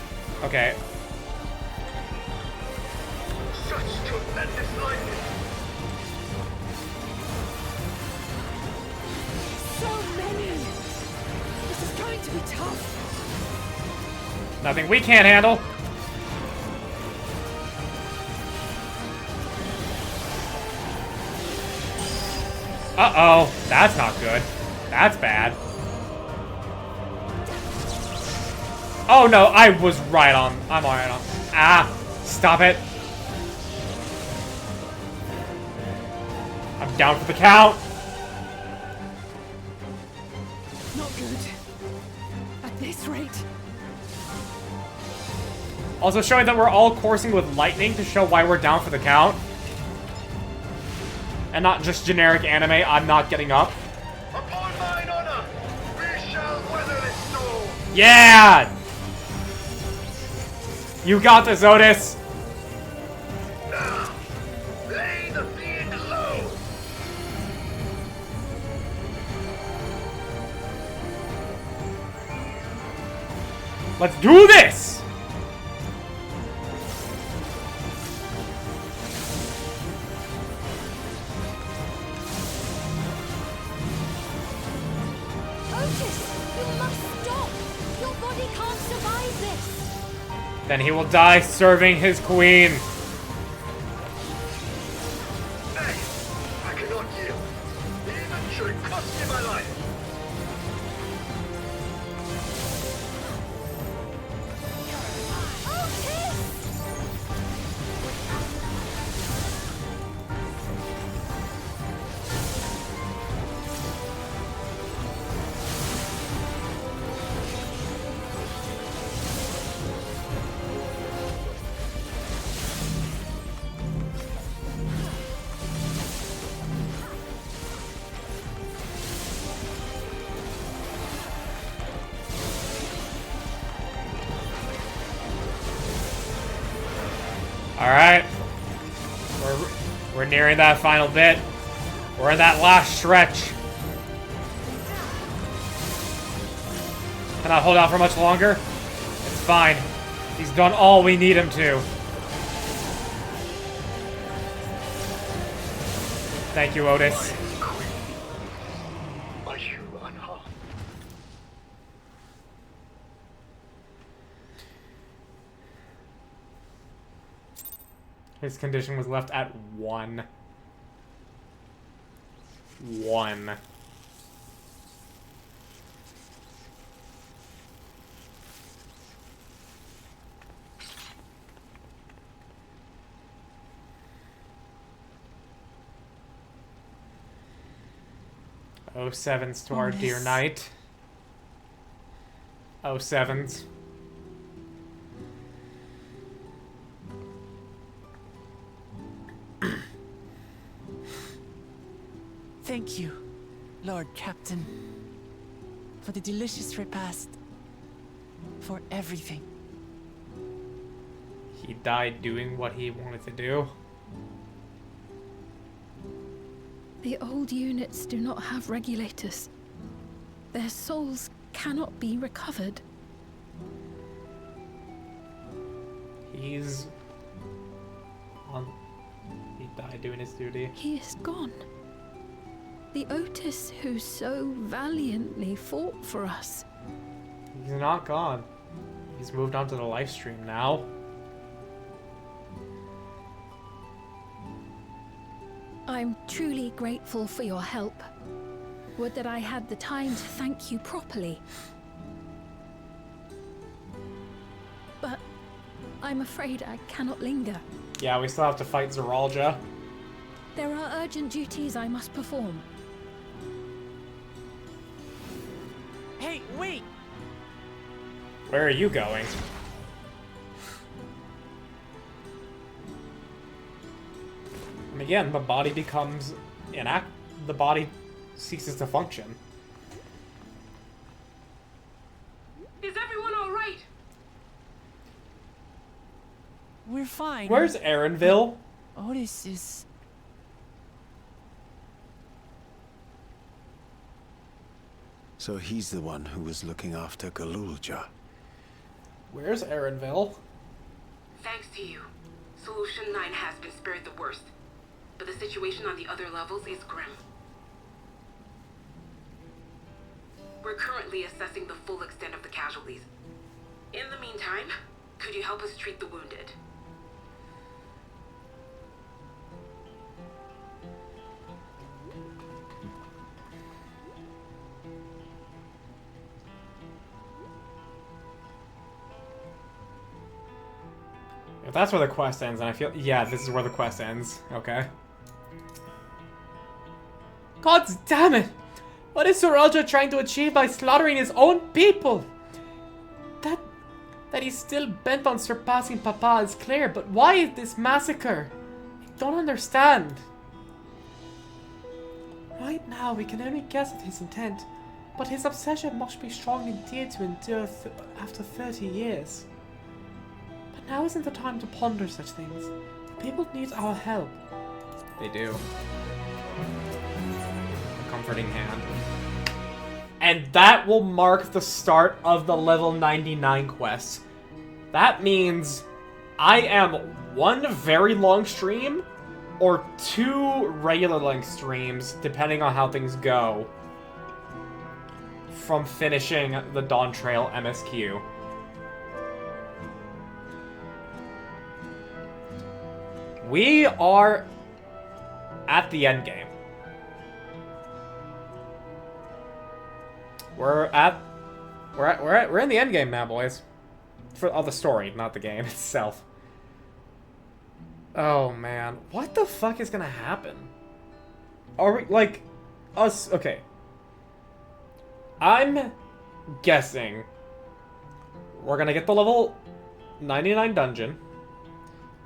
Okay. Such tremendous lightning. So to be tough. Nothing we can't handle. Uh-oh. That's not good. That's bad. Oh no, I was right on. I'm alright on. Ah, stop it. I'm down for the count. Not good. At this rate. Also showing that we're all coursing with lightning to show why we're down for the count. And not just generic anime, I'm not getting up. Upon mine honor, we shall weather this storm. Yeah! You got this, Otis! Now, lay the fiend low. Let's do this! Otis, you must stop. Your body can't survive this. Then he will die serving his queen. Nay, I cannot yield, even should it cost me my life. Alright. We're nearing that final bit. We're in that last stretch. Cannot hold out for much longer. It's fine. He's done all we need him to. Thank you, Otis. Are you unharmed? His condition was left at 1. 1. Oh, sevens to our dear knight. Oh, sevens. Thank you, Lord Captain, for the delicious repast, for everything. He died doing what he wanted to do. The old units do not have regulators. Their souls cannot be recovered. He's on. He died doing his duty. He is gone. The Otis who so valiantly fought for us. He's not gone. He's moved on to the live stream now. I'm truly grateful for your help. Would that I had the time to thank you properly. But I'm afraid I cannot linger. Yeah, we still have to fight Zeralja. There are urgent duties I must perform. Hey, wait! Where are you going? And again, the body becomes the body ceases to function. Is everyone all right? We're fine. Where's Aaronville? Otis is... So he's the one who was looking after Galulja. Where's Aaronville? Thanks to you, Solution 9 has been spared the worst. But the situation on the other levels is grim. We're currently assessing the full extent of the casualties. In the meantime, could you help us treat the wounded? If that's where the quest ends, and I feel... Yeah, this is where the quest ends. Okay. God damn it! What is Soralja trying to achieve by slaughtering his own people? That he's still bent on surpassing Papa is clear, but why this massacre? I don't understand. Right now, we can only guess at his intent, but his obsession must be strong indeed to endure after 30 years. But now isn't the time to ponder such things. The people need our help. They do. A comforting hand. And that will mark the start of the level 99 quest. That means I am one very long stream or 2 regular length streams, depending on how things go, from finishing the Dawntrail MSQ. We are at the end game. We're in the end game now, boys. For the story, not the game itself. Oh man, what the fuck is gonna happen? Are we like us? Okay, I'm guessing we're gonna get the level 99 dungeon.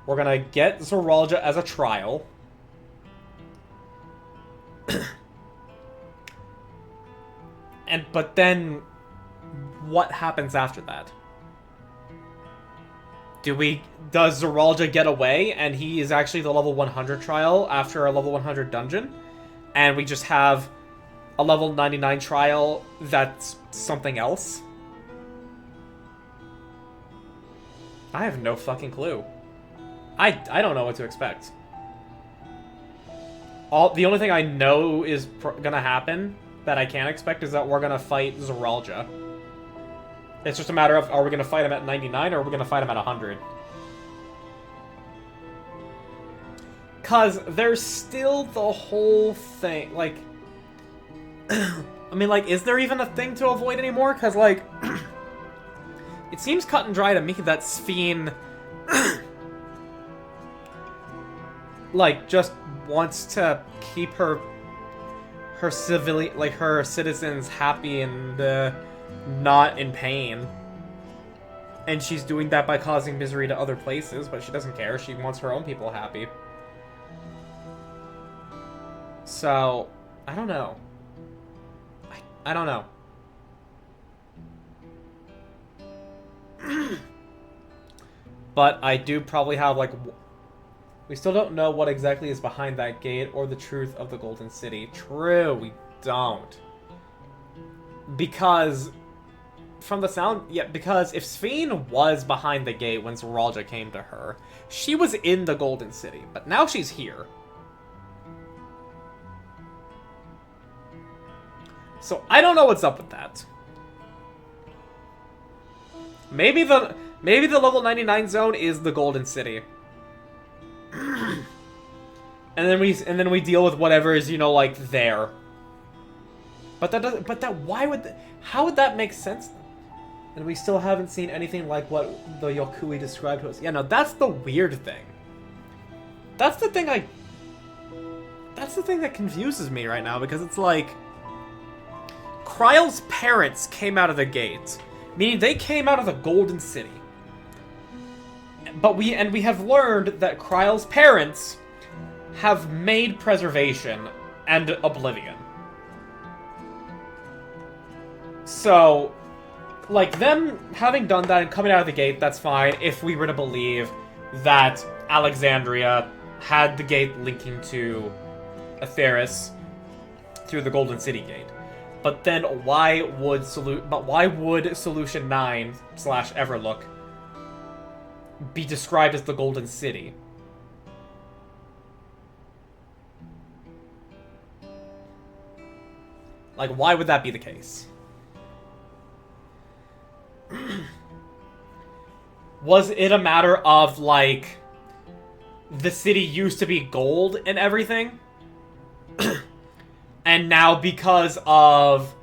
We're gonna get Zoralja as a trial. But then, what happens after that? Does Zoralja get away and he is actually the level 100 trial after a level 100 dungeon? And we just have a level 99 trial that's something else? I have no fucking clue. I don't know what to expect. The only thing I know is gonna happen that I can't expect is that we're gonna fight Zoralja. It's just a matter of, are we gonna fight him at 99 or are we gonna fight him at 100? Cause there's still the whole thing, like... I mean, like, is there even a thing to avoid anymore? Cause, like... it seems cut and dry to me that Sphene... like, just wants to keep her citizens happy and not in pain. And she's doing that by causing misery to other places, but she doesn't care. She wants her own people happy. So, I don't know. I don't know. But I do probably have, like... We still don't know what exactly is behind that gate or the truth of the Golden City. True, we don't. Because... From the sound... Yeah, because if Sphene was behind the gate when Zoralja came to her, she was in the Golden City, but now she's here. So, I don't know what's up with that. Maybe the level 99 zone is the Golden City. and then we deal with whatever is, you know, like, there. But that doesn't... But that... Why would... How would that make sense? And we still haven't seen anything like what the Yokui described to us. Yeah, no, that's the weird thing. That's the thing That's the thing that confuses me right now, because it's like... Kryle's parents came out of the gate. Meaning they came out of the Golden City. But we have learned that Kryle's parents have made Preservation and Oblivion. So, like, them having done that and coming out of the gate, that's fine if we were to believe that Alexandria had the gate linking to Atheris through the Golden City gate. But then why would Solution 9 / Everlook be described as the Golden City? Like, why would that be the case? Was it a matter of, like, the city used to be gold and everything? And now because of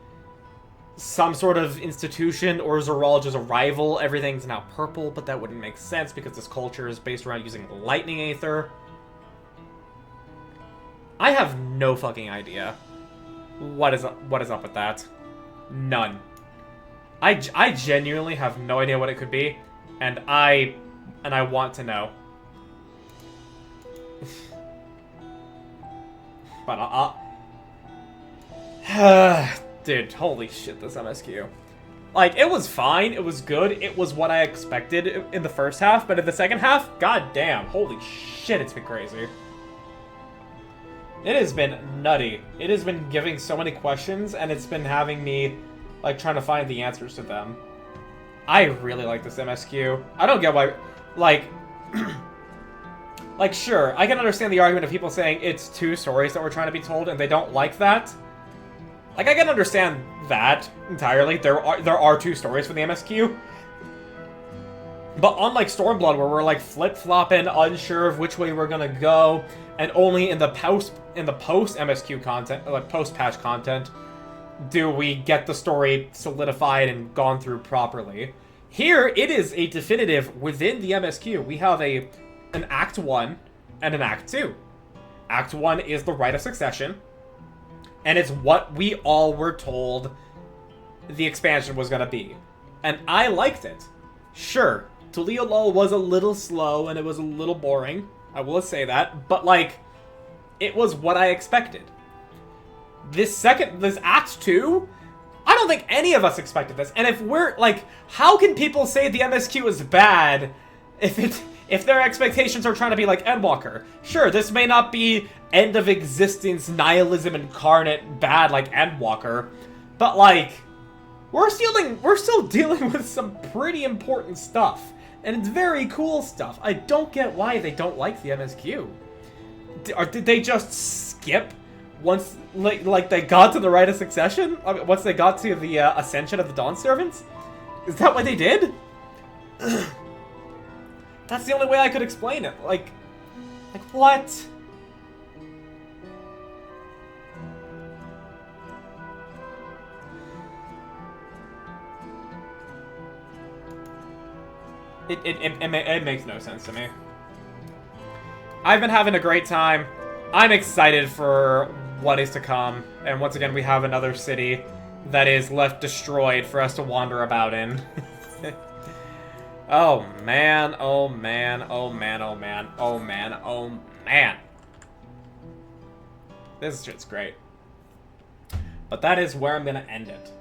some sort of institution or Zoologia's arrival, everything's now purple, but that wouldn't make sense because this culture is based around using lightning aether. I have no fucking idea. What is up with that? None. I genuinely have no idea what it could be, and I want to know. But dude, holy shit, this MSQ. Like, it was fine, it was good, it was what I expected in the first half, but in the second half, god damn, holy shit, it's been crazy. It has been nutty. It has been giving so many questions, and it's been having me, like, trying to find the answers to them. I really like this MSQ. I don't get why, like... like, sure, I can understand the argument of people saying it's 2 stories that we're trying to be told, and they don't like that. Like, I can understand that entirely. There are 2 stories for the MSQ. But unlike Stormblood, where we're, like, flip-flopping, unsure of which way we're gonna go, and only in the post MSQ content, like, post-patch content, do we get the story solidified and gone through properly. Here, it is a definitive within the MSQ. We have an Act 1 and an Act 2. Act 1 is the Rite of Succession, and it's what we all were told the expansion was going to be. And I liked it. Sure, Tuliolol was a little slow and it was a little boring. I will say that. But, like, it was what I expected. This Act 2, I don't think any of us expected this. And if we're, like, how can people say the MSQ is bad if their expectations are trying to be like Endwalker? Sure, this may not be end of existence, nihilism incarnate bad like Endwalker, but, like, we're still dealing with some pretty important stuff. And it's very cool stuff. I don't get why they don't like the MSQ. Did they just skip once, like they got to the Rite of Succession? I mean, once they got to the Ascension of the Dawn Servants? Is that what they did? That's the only way I could explain it. Like what? It makes no sense to me. I've been having a great time. I'm excited for what is to come. And once again, we have another city that is left destroyed for us to wander about in. Oh man, oh man, oh man, oh man, oh man, oh man. This shit's great. But that is where I'm gonna end it.